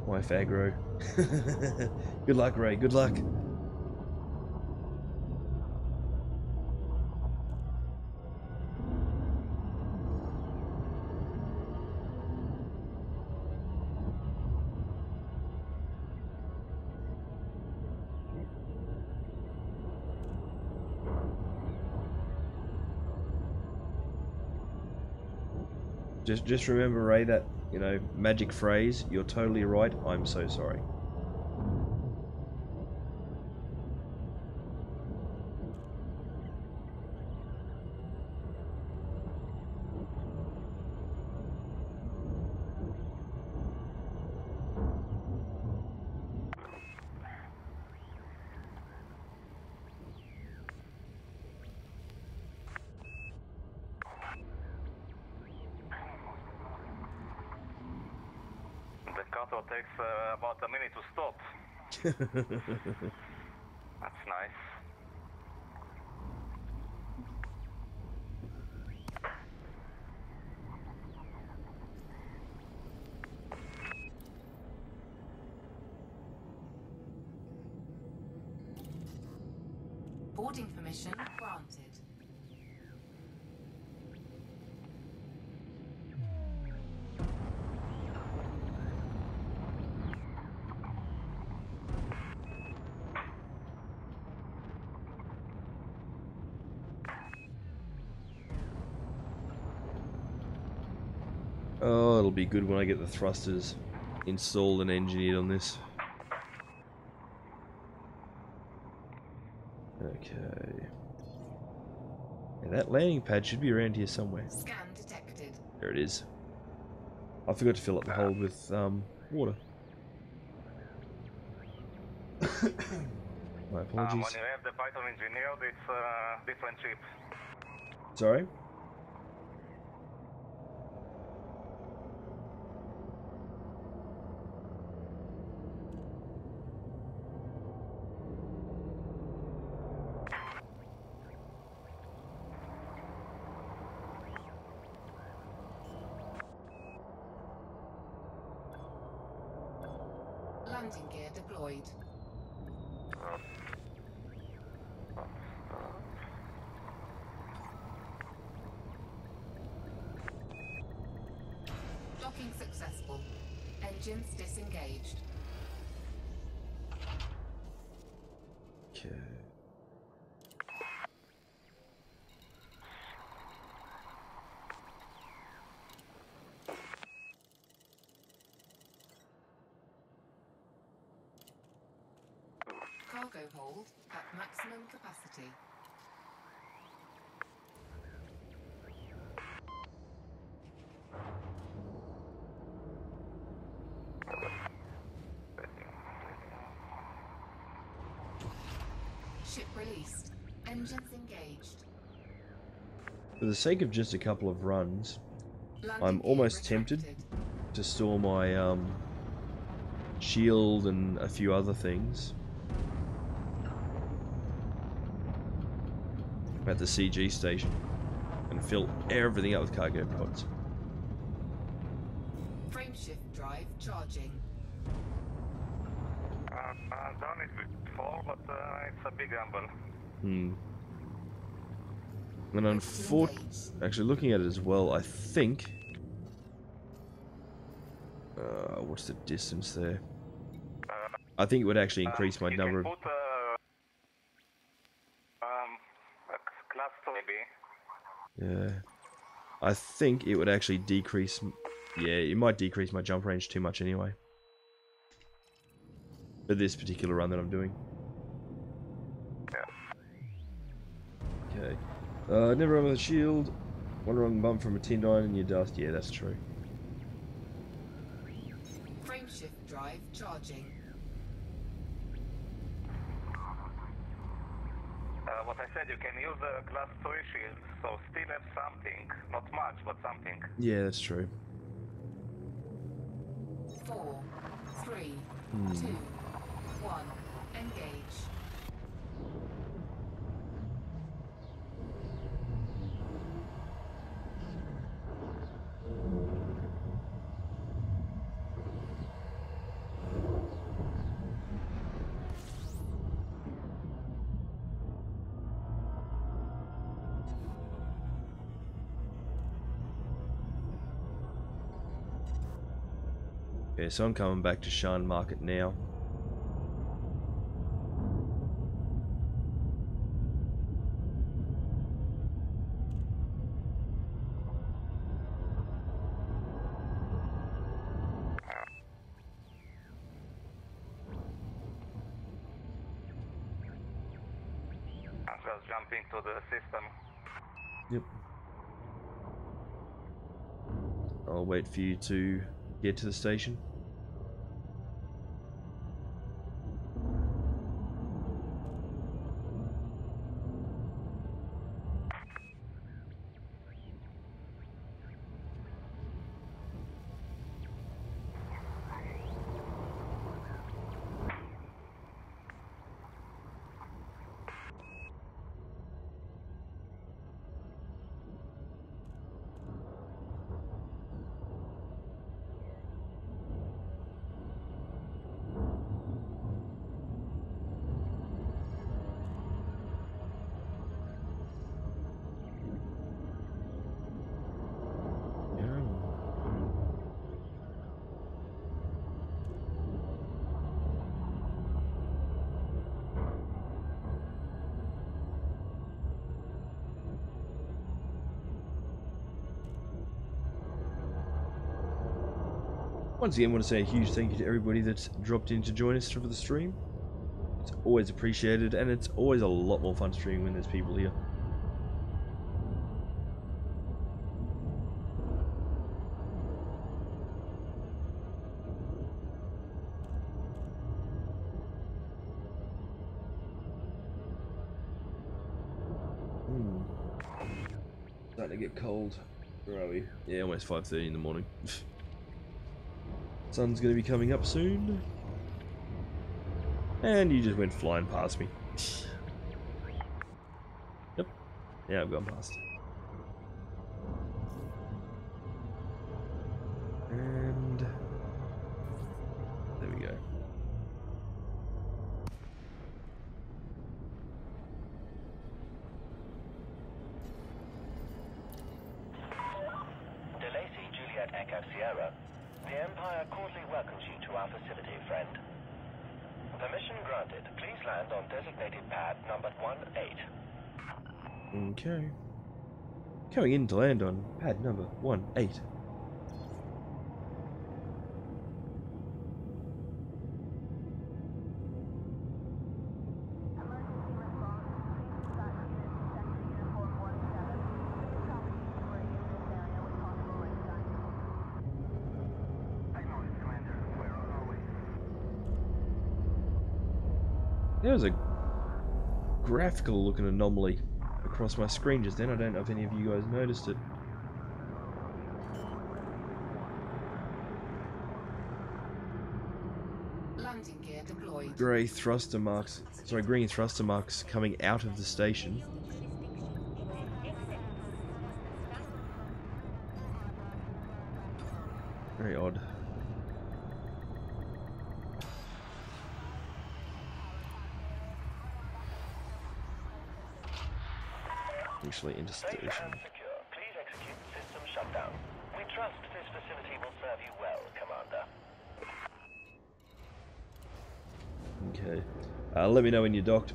Wife aggro. Good luck, Ray. Good luck. Just remember, Ray, that, you know, magic phrase, you're totally right, I'm so sorry. The cutthroat takes about a minute to stop. That's nice. Boarding permission granted. Oh, it'll be good when I get the thrusters installed and engineered on this. Okay. Yeah, that landing pad should be around here somewhere. Scan detected. There it is. I forgot to fill up the hold with water. My apologies. When you have the Python engineered, it's a different chip. Sorry? Landing gear deployed. Docking successful. Engines disengaged. Okay. Cargo hold at maximum capacity. Ship released. Engines engaged. For the sake of just a couple of runs, Landing I'm gear almost tempted retracted. to store my shield and a few other things at the CG station and fill everything up with cargo pods. Frameshift drive charging. Done it before, but it's a big gamble. And unfortunately, actually looking at it as well, I think... what's the distance there? I think it would actually increase my You number of... can put a class 2 maybe. Yeah. I think it would actually decrease... Yeah, it might decrease my jump range too much anyway. For this particular run that I'm doing. Okay. Never run with a shield. One wrong bump from a tin iron and you dust. Yeah, that's true. Frameshift drive charging. What I said, you can use a class 2 shield, so still have something. Not much, but something. Yeah, that's true. 4, 3, 2, 1. Engage. Okay, so I'm coming back to Shan Market now. I'm just jumping to the system. Yep. I'll wait for you to get to the station. Once again, I want to say a huge thank you to everybody that's dropped in to join us for the stream. It's always appreciated, and it's always a lot more fun streaming when there's people here. Starting to get cold. Where are we? Yeah, almost 5:30 in the morning. Sun's going to be coming up soon. And you just went flying past me. Yep. Yeah, I've gone past. And there we go. Echo Sierra, the Empire cordially welcomes you to our facility, friend. Permission granted. Please land on designated pad number 18. Okay. Coming in to land on pad number 18. There was a graphical looking anomaly across my screen just then. I don't know if any of you guys noticed it. Landing gear deployed. Green thruster marks coming out of the station. Very odd. Actually into station. Safe and secure. Please execute system shutdown. We trust this facility will serve you well, Commander. Okay. Let me know when you're docked.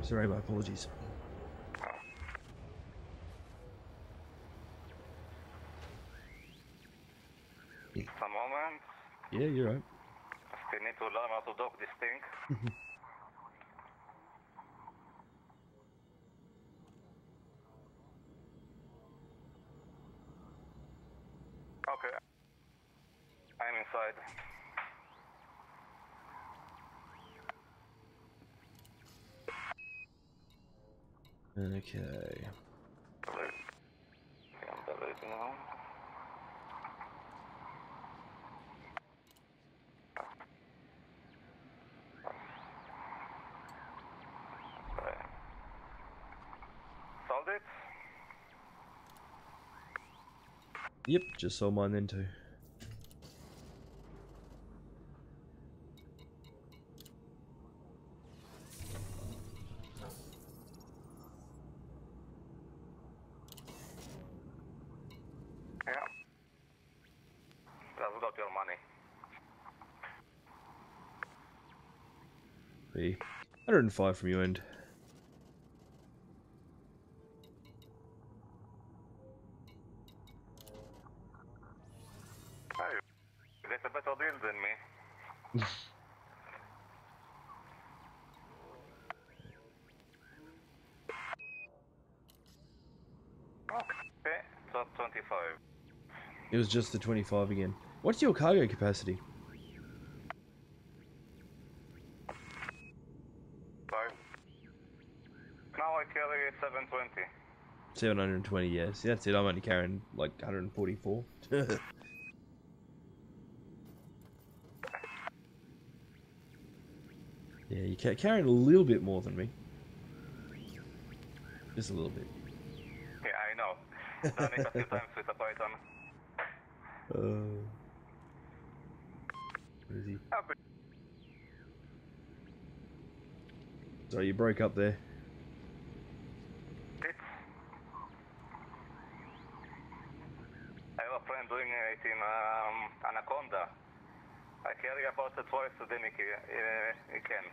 Sorry, my apologies. A moment. Yeah, you're right. Still need to learn how to dock this thing. Okay. I'm inside. Okay. I'm ready now. Solved it? Yep, just saw mine then too. Yeah. That's got your money. Be 105 from your end. Hey, you get a better deal than me. Okay, so 25. It was just the 25 again. What's your cargo capacity? 5. Now I carry 720. 720, yeah. See, that's it. I'm only carrying like 144. Yeah, you're carrying a little bit more than me. Just a little bit. Yeah, I know. Done it a few times with a Python. Where is he? Happy. Sorry, you broke up there. It's... I have a friend doing it in Anaconda. I carry about twice than he can.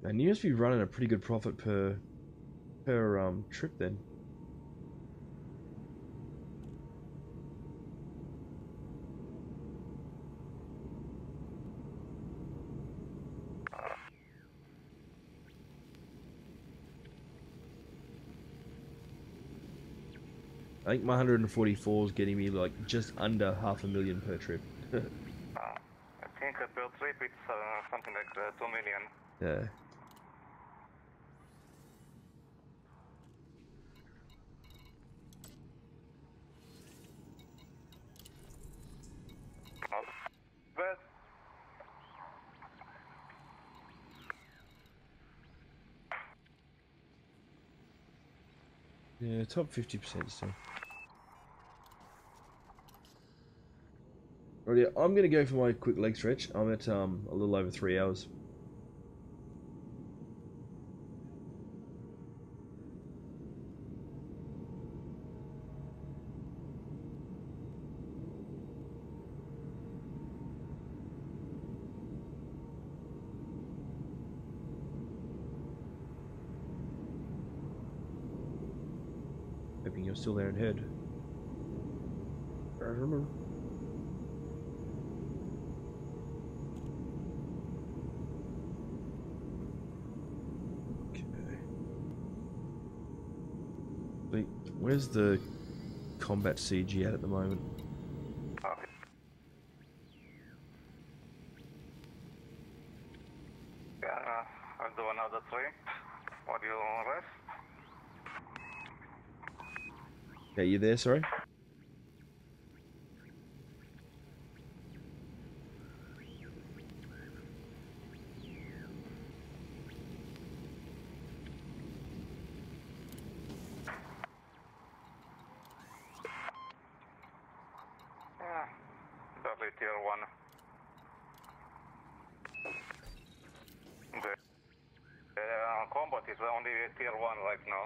And you must be running a pretty good profit per trip then. I think my 144 is getting me like just under 500,000 per trip. I think per trip it's something like 2 million. Yeah. Not bad. Yeah, top 50% still. Right, yeah, I'm gonna go for my quick leg stretch. I'm at a little over 3 hours. Hoping you're still there in head. I remember. Okay. Wait, where's the combat CG at the moment? Okay. Yeah, I'll do another trip. What do you rest? Okay, you there? Sorry. Yeah, probably tier 1. The combat is only tier 1 right now.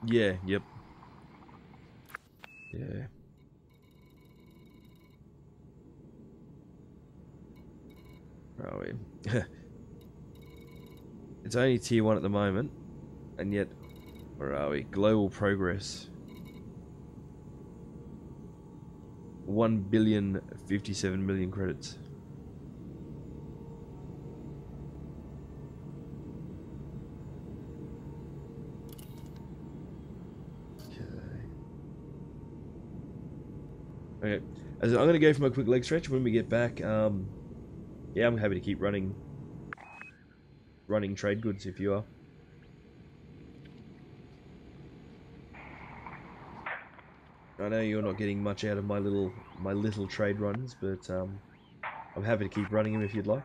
Yeah. Yep. Yeah. Where are we? It's only tier 1 at the moment, and yet, where are we? Global progress. 1,057,000,000 credits. Okay. As I'm gonna go for my quick leg stretch. When we get back, yeah, I'm happy to keep running trade goods if you are. I know you're not getting much out of my little trade runs, but I'm happy to keep running them if you'd like.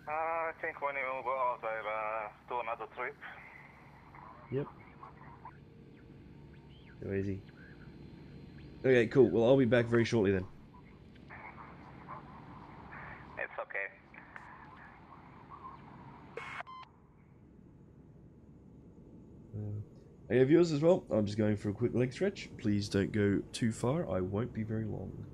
I think when you go out, I'll do another trip. Yep. Go easy. Okay, cool. Well, I'll be back very shortly then. It's okay. Hey, viewers as well. I'm just going for a quick leg stretch. Please don't go too far. I won't be very long.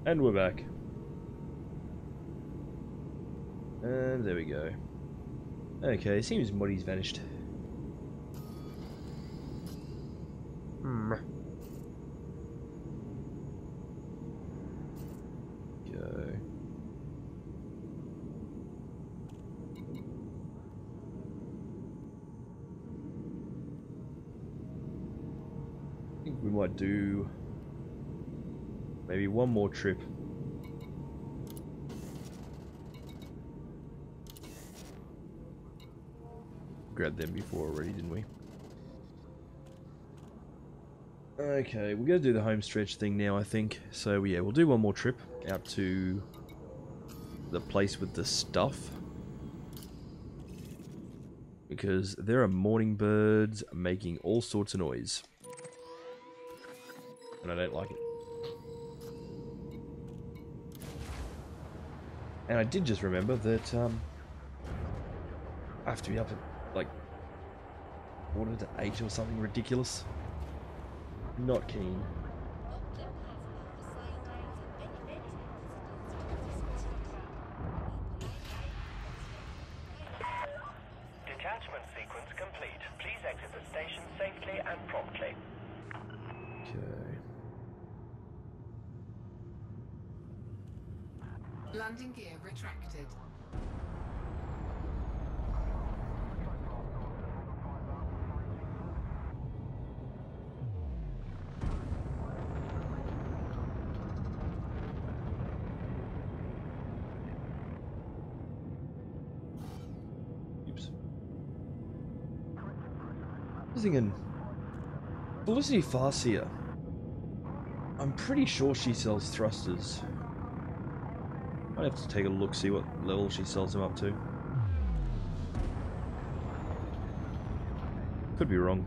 And we're back. And there we go. Okay, seems Moddy's vanished. Go. I think we might do maybe one more trip. Grabbed them before already, didn't we? Okay, we're gonna do the home stretch thing now, I think. So yeah, we'll do one more trip out to the place with the stuff, because there are morning birds making all sorts of noise, and I don't like it. And I did just remember that I have to be up at like 7:45 or something ridiculous. Not keen. Detachment sequence complete. Please exit the station safely and promptly. Okay. Landing gear retracted. Oops. I was thinking, Felicity Farseer. I'm pretty sure she sells thrusters. I'd have to take a look, see what level she sells them up to. Could be wrong.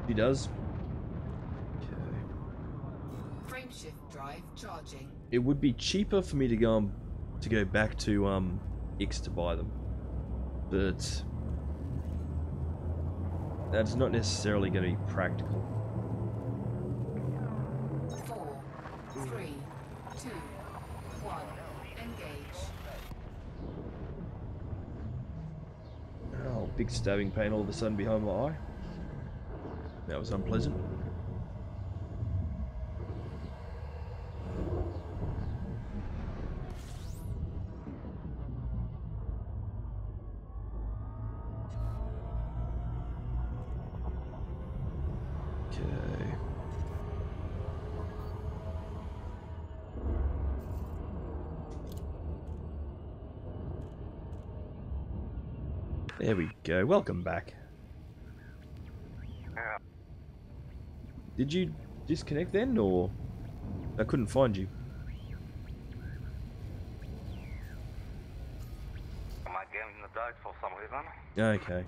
She does. Okay. Frameshift drive charging. It would be cheaper for me to go back to X to buy them, but that's not necessarily going to be practical. 4, 3, 2, 1. Engage. Oh, big stabbing pain all of a sudden behind my eye. That was unpleasant. Okay. There we go. Welcome back. Yeah. Did you disconnect then, or I couldn't find you? My game died for some reason. Okay.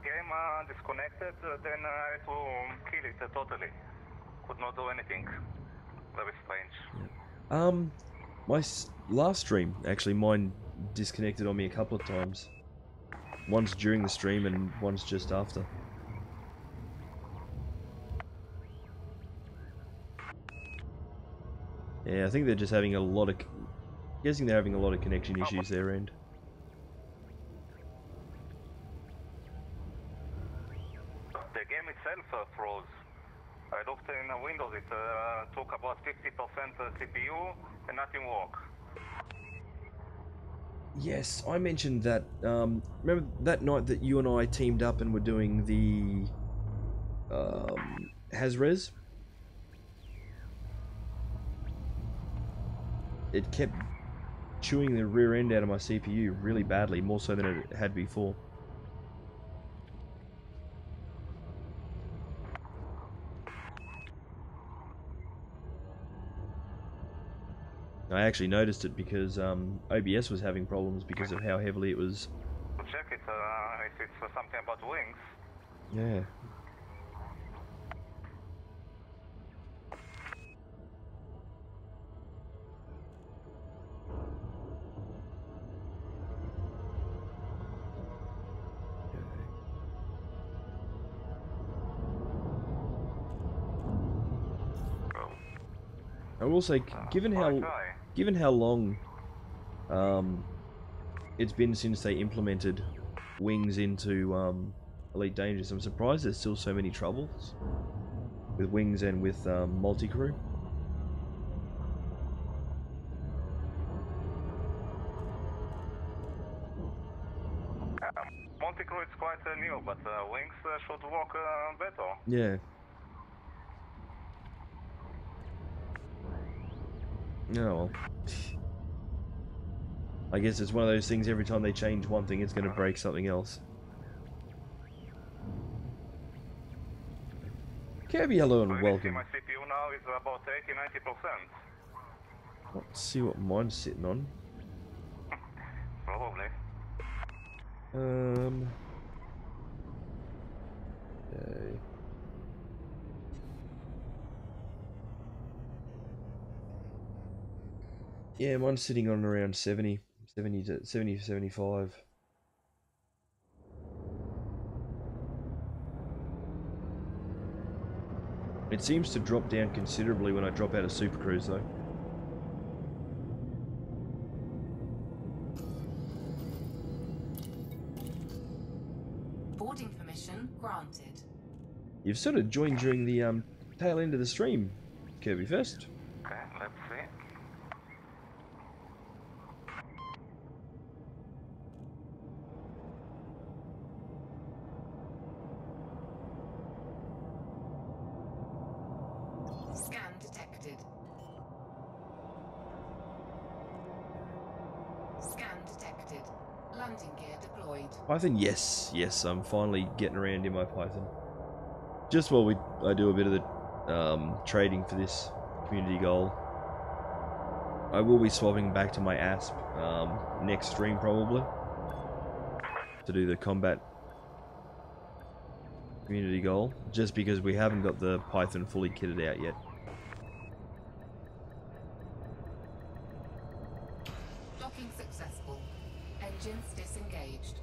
Game disconnected, then I had to kill it totally. Could not do anything. Very strange. My last stream, actually, mine disconnected on me a couple of times. Once during the stream and once just after. Yeah, I think they're just having a lot of... guessing they're having a lot of connection issues their end. The game itself froze. I looked in the Windows, it took about 50% CPU and nothing worked. Yes, I mentioned that. Remember that night that you and I teamed up and were doing the Hazres? It kept chewing the rear end out of my CPU really badly, more so than it had before. I actually noticed it because OBS was having problems because of how heavily it was. Check it if it's something about wings. Yeah. I will say, given how long it's been since they implemented wings into Elite Dangerous, I'm surprised there's still so many troubles with wings and with multi-crew. Multi-crew is quite new, but wings should work better. Yeah. Oh well. I guess it's one of those things, every time they change one thing, it's going to break something else. Kirby, hello and welcome. My CPU now is about 80-90%. Let's see what mine's sitting on. Probably. Okay. Yeah, mine's sitting on around 70 to 75. It seems to drop down considerably when I drop out of Super Cruise though. Boarding permission granted. You've sort of joined during the tail end of the stream, Kirby First. Okay, let's see. Scan detected. Scan detected. Landing gear deployed. Python, yes, I'm finally getting around in my Python. Just while I do a bit of the trading for this community goal. I will be swapping back to my ASP next stream probably to do the combat community goal, just because we haven't got the Python fully kitted out yet. Docking successful. Engines disengaged.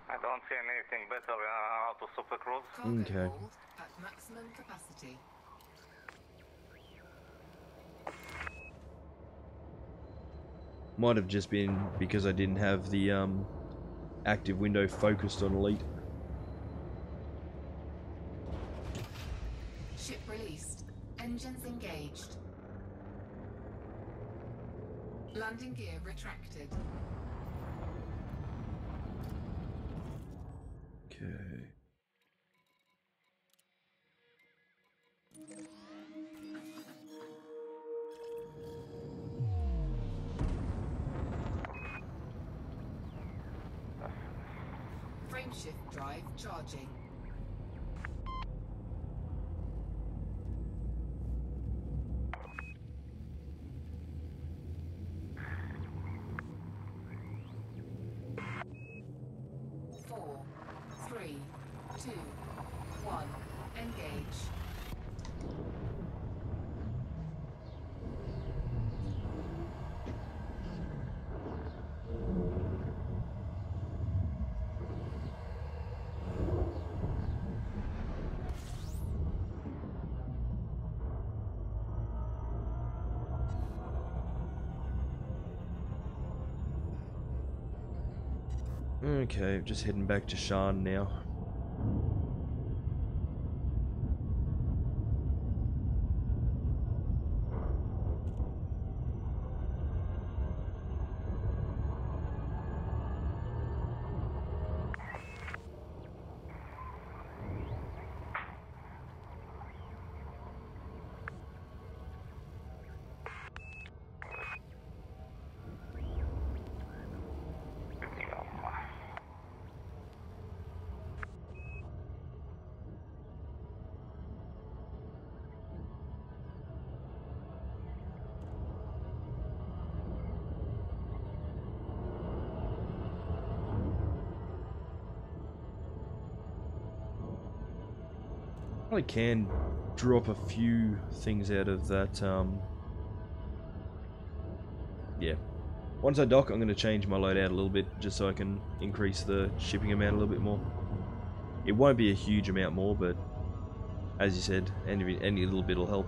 I don't see anything better out of Super Cruise. Cargo Okay. hold at maximum capacity. Might have just been because I didn't have the active window focused on Elite. Ship released. Engines engaged. Landing gear retracted. Okay. Frameshift drive charging. Four, three, two, one. Engage. Okay, just heading back to Shan now. I can drop a few things out of that yeah. Once I dock, I'm going to change my loadout a little bit, just so I can increase the shipping amount a little bit more. It won't be a huge amount more, but as you said, any little bit will help.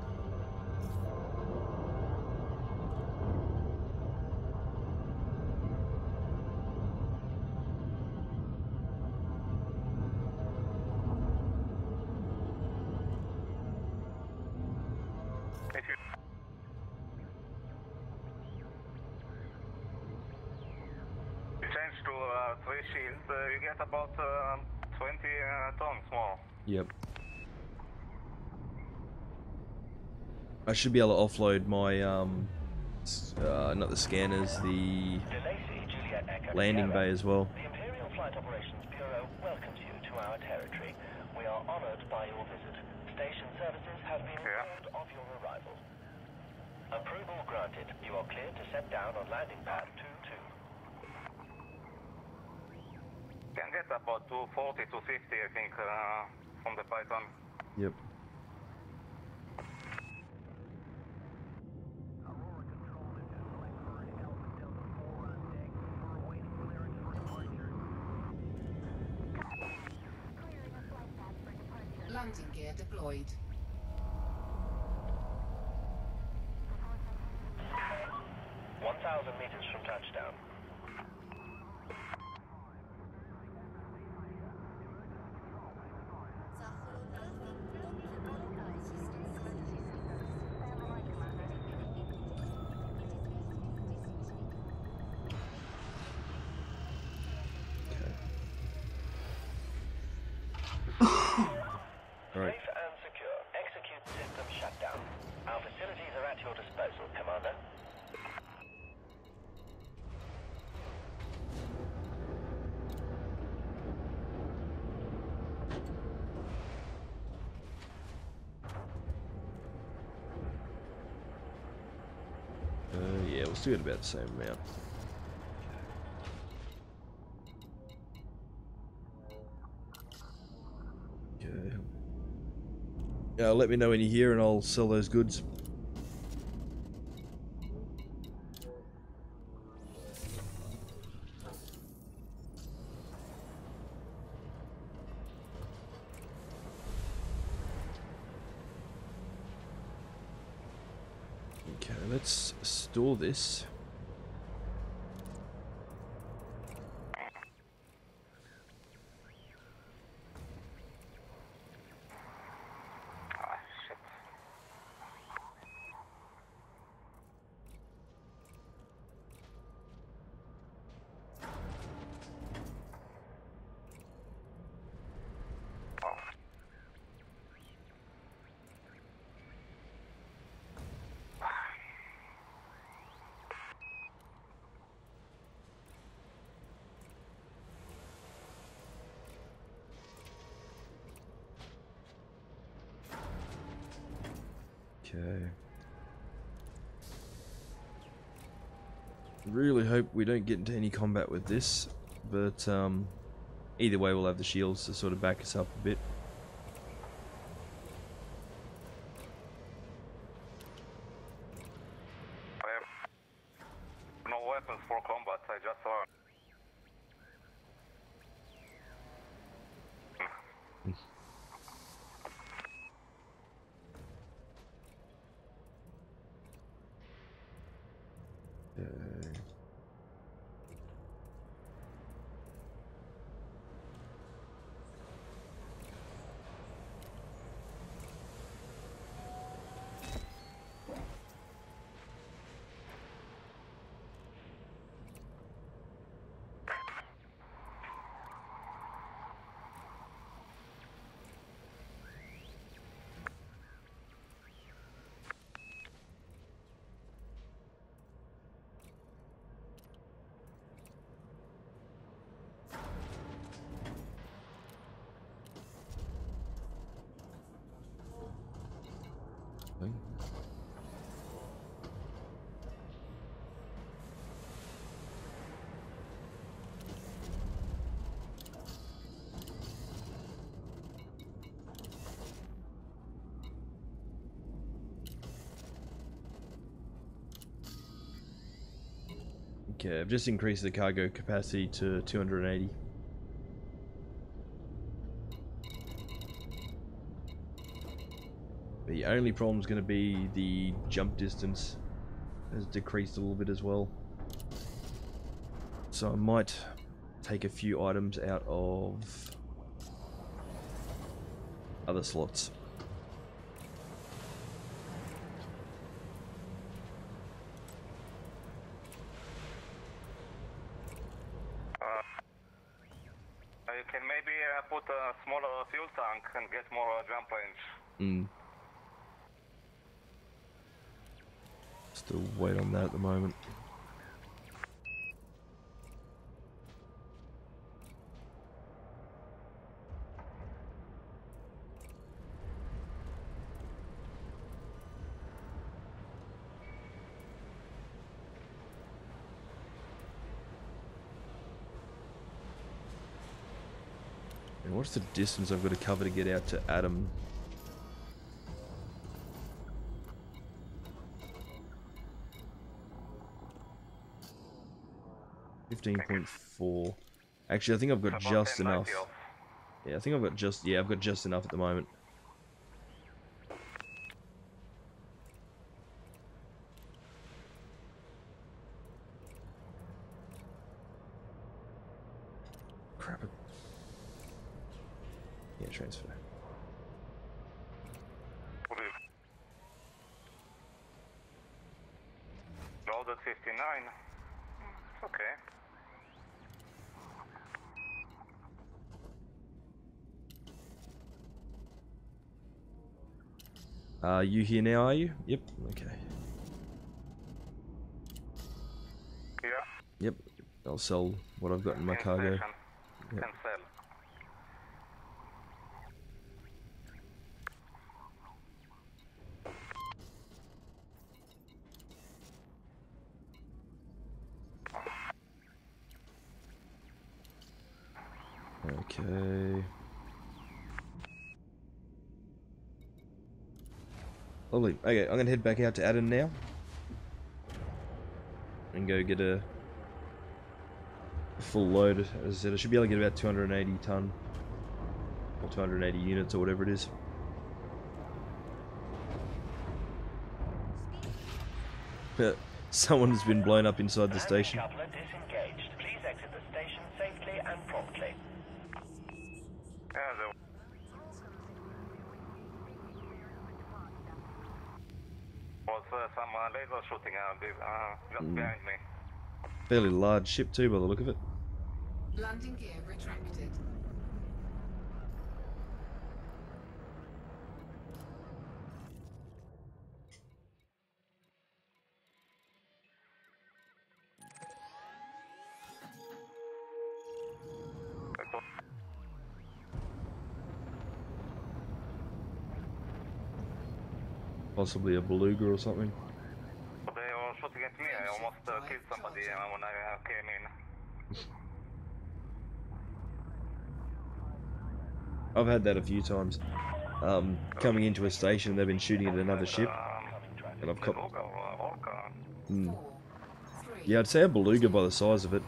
To 3 shields, you get about 20 tons more. Yep. I should be able to offload my, not the scanners, the landing bay as well. The Imperial Flight Operations Bureau welcomes you to our territory. We are honored by your visit. Station services have been informed of your arrival. Approval granted. You are cleared to set down on landing pad 22. Can get about 240, 250, I think, from the Python. Yep. Landing gear deployed. 1,000 meters from touchdown. Alright. Safe and secure. Execute system shutdown. Our facilities are at your disposal, Commander. Yeah, we'll still get about the same amount. Okay. Yeah, let me know when you're here and I'll sell those goods. Okay, let's store this. Okay. Really hope we don't get into any combat with this, but either way we'll have the shields to sort of back us up a bit. I have no weapons for combat, I just saw. Okay, I've just increased the cargo capacity to 280. The only problem is going to be the jump distance has decreased a little bit as well. So I might take a few items out of other slots. You can maybe put a smaller fuel tank and get more jump range. Still wait on that at the moment. And what's the distance I've got to cover to get out to Adam? .4. Actually, I think I've got just enough. Yeah, I think I've got just enough at the moment. Crap it. Yeah, transfer. Loaded 59. Okay. Are you here now, are you? Yep, okay. Yeah. Yep, I'll sell what I've got in my cargo. Yep. Can sell. Okay. Lovely. Okay, I'm gonna head back out to Adam now and go get a full load. As I said, I should be able to get about 280 ton or 280 units or whatever it is. Someone has been blown up inside the station. Disengaged. Please exit the station safely and promptly. Was some laser shooting just behind me. Fairly large ship too, by the look of it. Landing gear retracted. Possibly a beluga or something. They were shooting at me. I almost killed somebody when I came in. I've had that a few times. Coming into a station, they've been shooting at another ship, and I've caught. Yeah, I'd say a beluga by the size of it.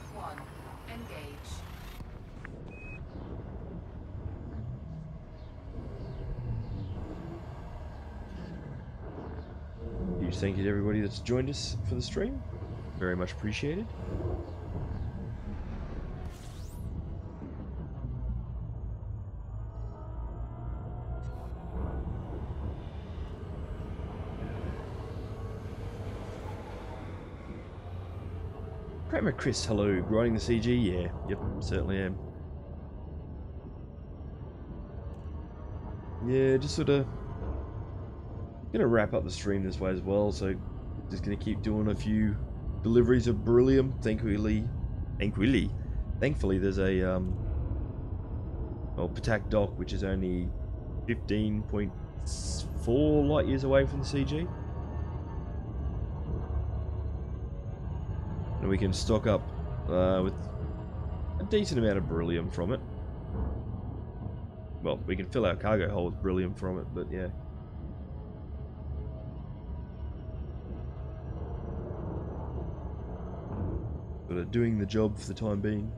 Huge thank you to everybody that's joined us for the stream. Very much appreciated. Kramer Chris, hello. Grinding the CG? Yeah, yep, certainly am. Yeah, just sort of gonna wrap up the stream this way as well, so just gonna keep doing a few deliveries of beryllium. Thankfully there's a Patak dock, which is only 15.4 light years away from the CG, and we can stock up with a decent amount of beryllium from it. Well, we can fill our cargo hold with beryllium from it, but yeah. But are doing the job for the time being.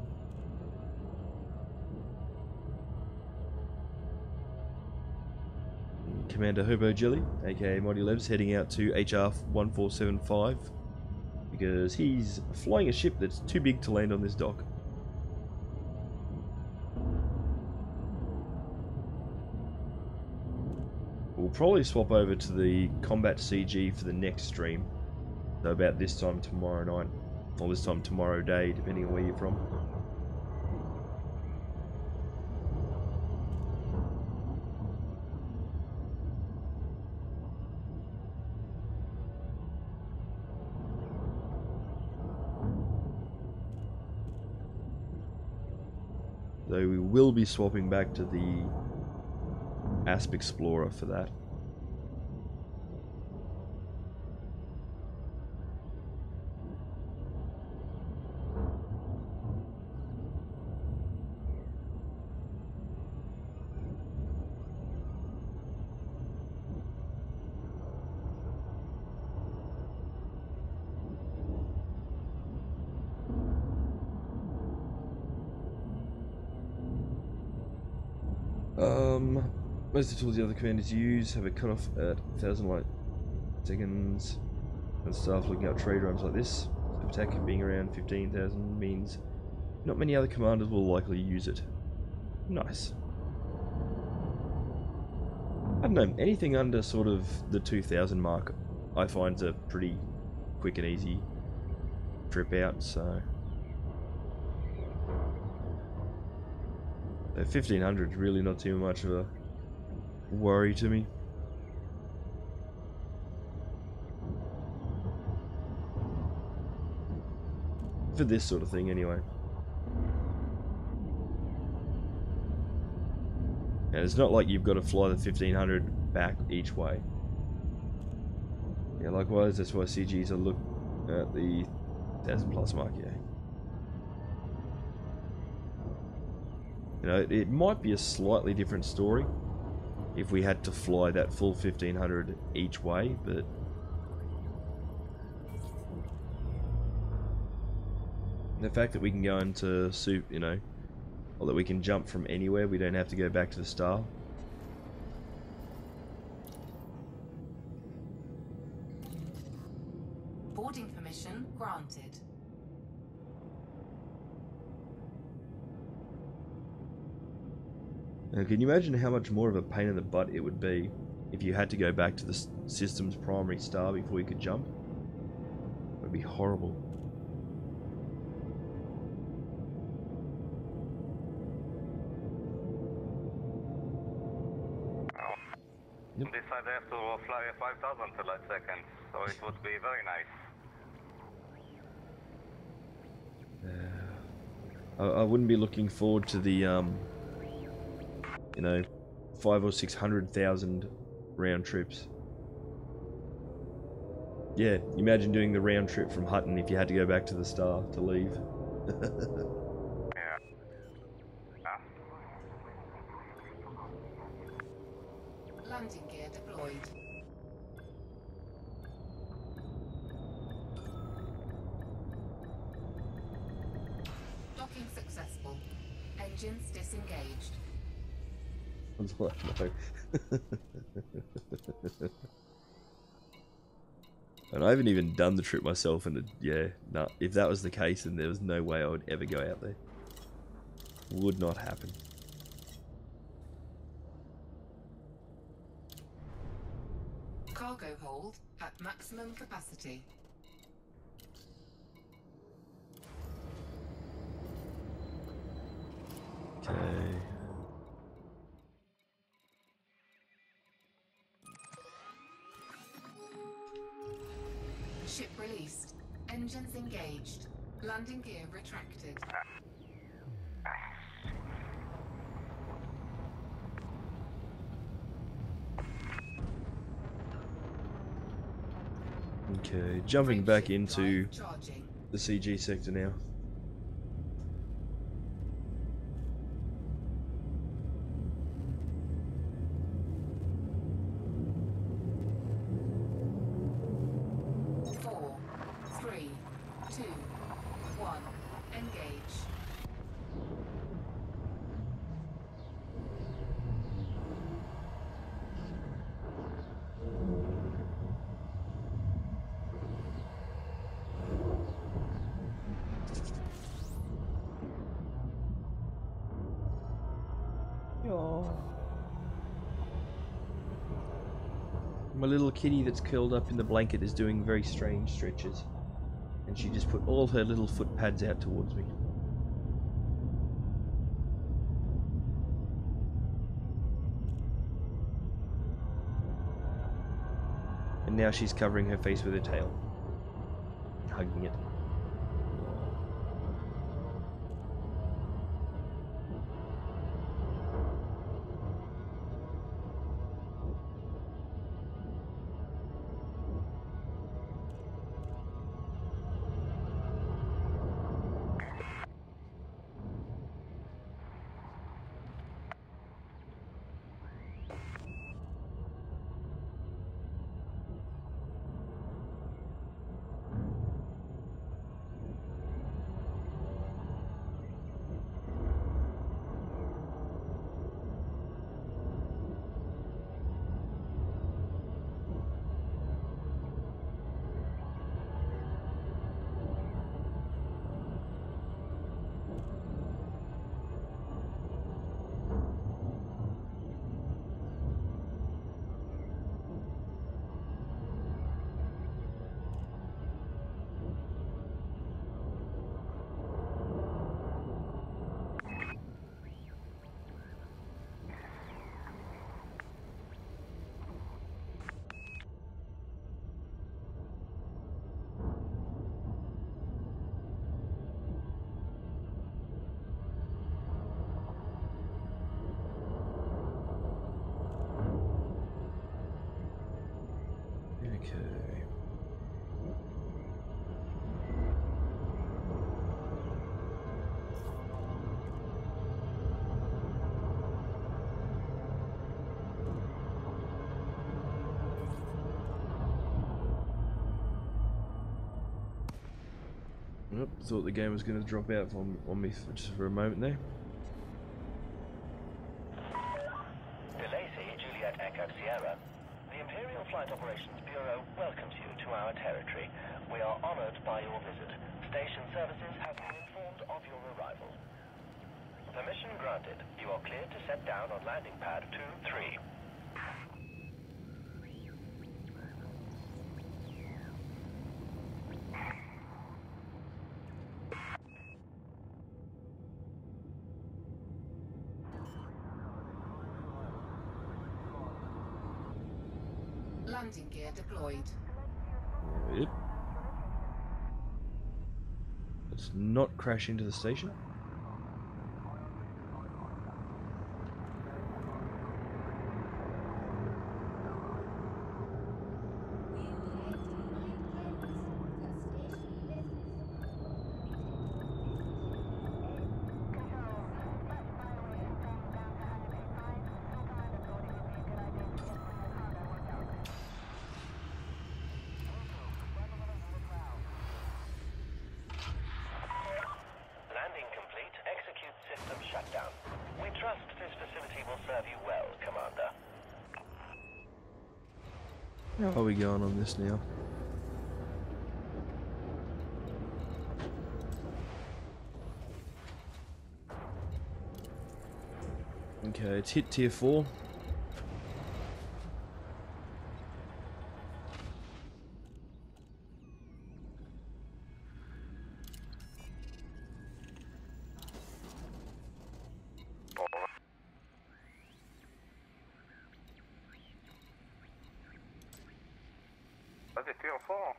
Commander Hobo Jelly, aka Mighty Lebs, heading out to HR 1475 because he's flying a ship that's too big to land on this dock. We'll probably swap over to the combat CG for the next stream, so about this time tomorrow night, or this time tomorrow day, depending on where you're from. Though we will be swapping back to the Asp Explorer for that. Most of the tools the other commanders use have a cutoff at 1,000 light seconds, and staff looking at trade runs like this. So attack being around 15,000 means not many other commanders will likely use it. Nice. I don't know, anything under sort of the 2,000 mark I find a pretty quick and easy trip out, so 1,500 is really not too much of a worry to me. For this sort of thing, anyway. And it's not like you've got to fly the 1,500 back each way. Yeah, likewise, that's why CGs are look at the 1,000 plus mark, yeah. You know, it might be a slightly different story if we had to fly that full 1,500 each way, but the fact that we can go into soup, you know, or that we can jump from anywhere, we don't have to go back to the star. Boarding permission granted. Now, can you imagine how much more of a pain in the butt it would be if you had to go back to the system's primary star before you could jump? It would be horrible. Yep. This side I have to fly 5,000 light seconds, so it would be very nice. I wouldn't be looking forward to the you know, 500,000 or 600,000 round trips. Yeah, imagine doing the round trip from Hutton if you had to go back to the star to leave. Yeah. Landing gear deployed. Docking successful. Engines disengaged. No. And I haven't even done the trip myself, and yeah, no, if that was the case, then there was no way I would ever go out there. Would not happen. Cargo hold at maximum capacity. Okay. Ship released. Engines engaged. Landing gear retracted. Okay, jumping back into Charging. the CG sector now. Four, three, two, one. My little kitty that's curled up in the blanket is doing very strange stretches. And she just put all her little foot pads out towards me. And now she's covering her face with her tail. Hugging it. Okay. Yep, thought the game was going to drop out on me just for a moment there. Delacey, Juliet Echo Sierra. The Imperial Flight Operations Bureau welcomes you to our territory. We are honored by your visit. Station services have been informed of your arrival. Permission granted. You are cleared to set down on landing pad 2-3. Landing gear deployed. Yep. Let's not crash into the station. Landing complete. Execute system shutdown. We trust this facility will serve you well, Commander. How are we going on this now? Okay, it's hit tier 4. Was it tier 4?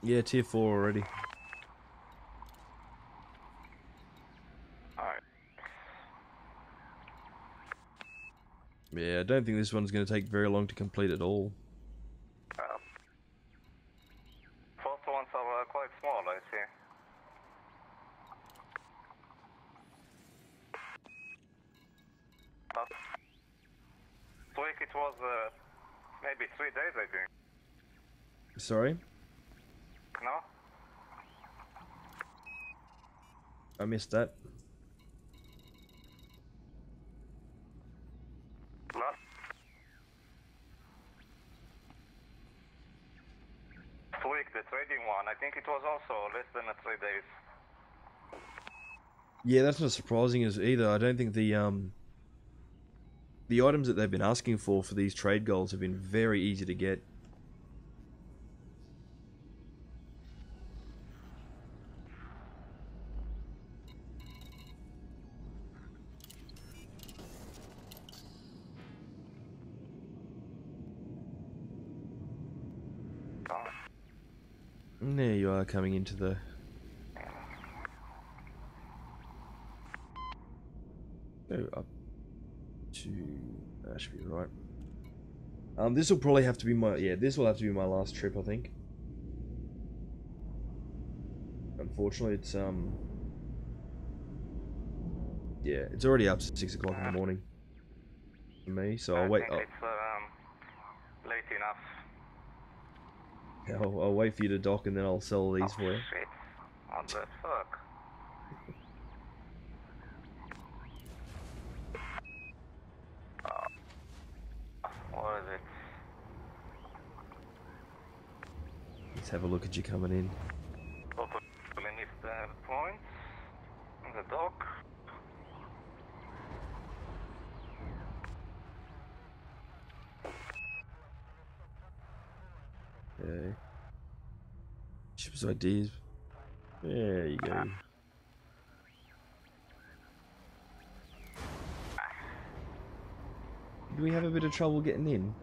Yeah, tier 4 already. Alright. Yeah, I don't think this one's going to take very long to complete at all. First ones are quite small, I see. Last week it was maybe 3 days, I think. Sorry? No? I missed that. Last week, the trading one, I think it was also less than 3 days. Yeah, that's not surprising as either. I don't think the items that they've been asking for these trade goals have been very easy to get. And there you are, coming into the... Go up to... That should be right. This will probably have to be my... Yeah, this will have to be my last trip, I think. Unfortunately, it's... Yeah, it's already up to 6 o'clock in the morning for me, so I'll wait. I think it's late enough. Yeah, I'll wait for you to dock and then I'll sell these for you. Shit. What the fuck? What is it? Let's have a look at you coming in. Totally missed the point. The dock. Okay. Ship's IDs. There you go. Do we have a bit of trouble getting in?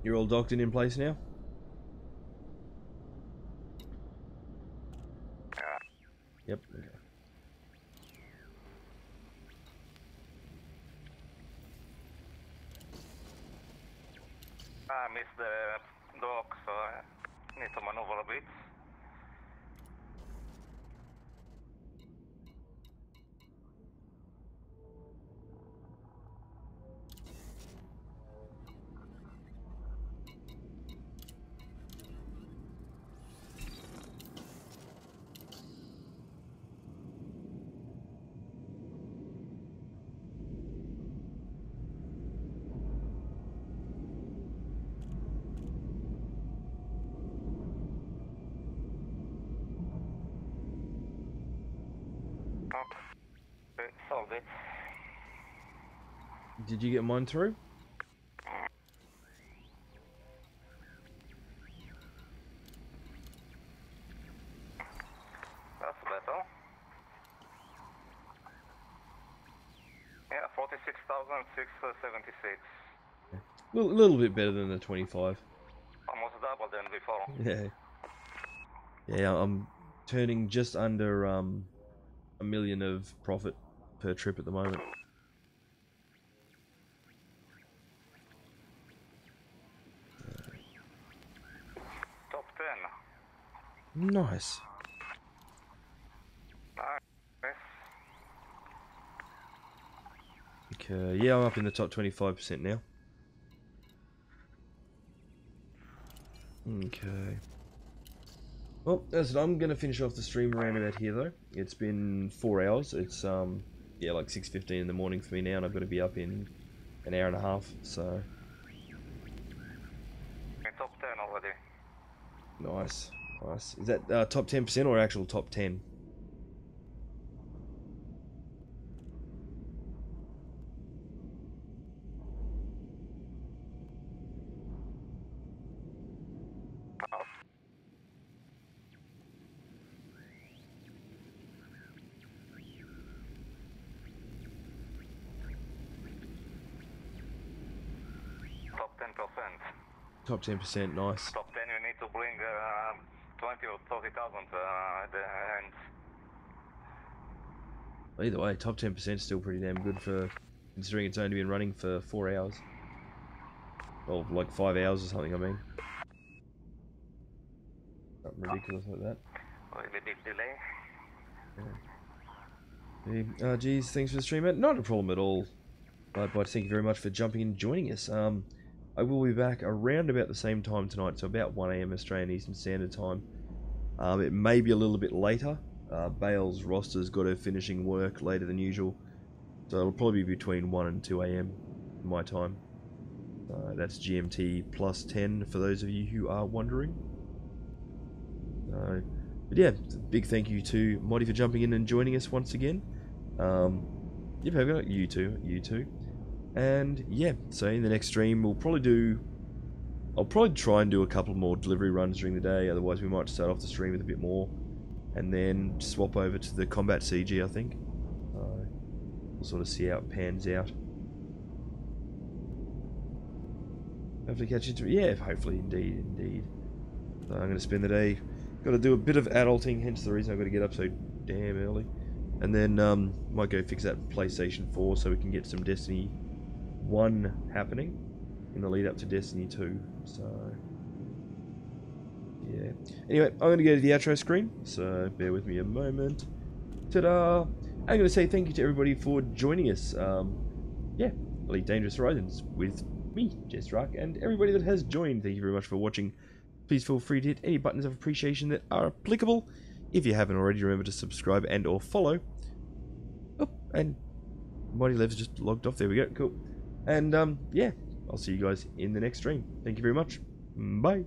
You're all docked in place now? Yep. Okay. I missed the dock, so I need to maneuver a bit. Okay, solved it. Did you get mine through? That's better. Yeah, 46,676. A little bit better than the 25. Almost double than before. Yeah. Yeah, I'm turning just under $1 million of profit per trip at the moment. Top 10. Nice. Nice. Okay, yeah, I'm up in the top 25% now. Okay. Well, that's it. I'm gonna finish off the stream around about here though. It's been 4 hours. It's yeah, like 6:15 in the morning for me now, and I've got to be up in an hour and a half. So Top 10 already. nice, nice. Is that top 10% or actual top 10? Top 10%. Top 10%, nice. Top 10 you need to bring 20 or 30,000 at the end. Either way, top 10% is still pretty damn good for considering it's only been running for 4 hours. Well, like 5 hours or something, I mean. Something ridiculous like that. Really big delay. Yeah. Geez, thanks for the stream, mate. Not a problem at all. But thank you very much for jumping in and joining us. I will be back around about the same time tonight, so about 1 AM Australian Eastern Standard Time. It may be a little bit later, Bale's roster's got her finishing work later than usual, so it'll probably be between 1 and 2 AM my time. That's GMT plus 10 for those of you who are wondering. But yeah, big thank you to Moddy for jumping in and joining us once again. Yep, I've got you too. And yeah, so in the next stream I'll probably try and do a couple more delivery runs during the day, otherwise we might start off the stream with a bit more and then swap over to the combat CG, I think. We'll sort of see how it pans out. Hopefully catch you to, yeah, hopefully, indeed. So I'm going to spend the day, got to do a bit of adulting, hence the reason I've got to get up so damn early. And then might go fix that PlayStation 4 so we can get some Destiny 1 happening in the lead up to Destiny 2. So yeah. Anyway, I'm going to go to the outro screen, so bear with me a moment. Ta-da! I'm going to say thank you to everybody for joining us. Yeah, Elite Dangerous Horizons with me, JesterArke, and everybody that has joined. Thank you very much for watching. Please feel free to hit any buttons of appreciation that are applicable. If you haven't already, remember to subscribe and or follow. Oh, and Mighty Lev's just logged off. There we go. Cool. And yeah, I'll see you guys in the next stream. Thank you very much. Bye.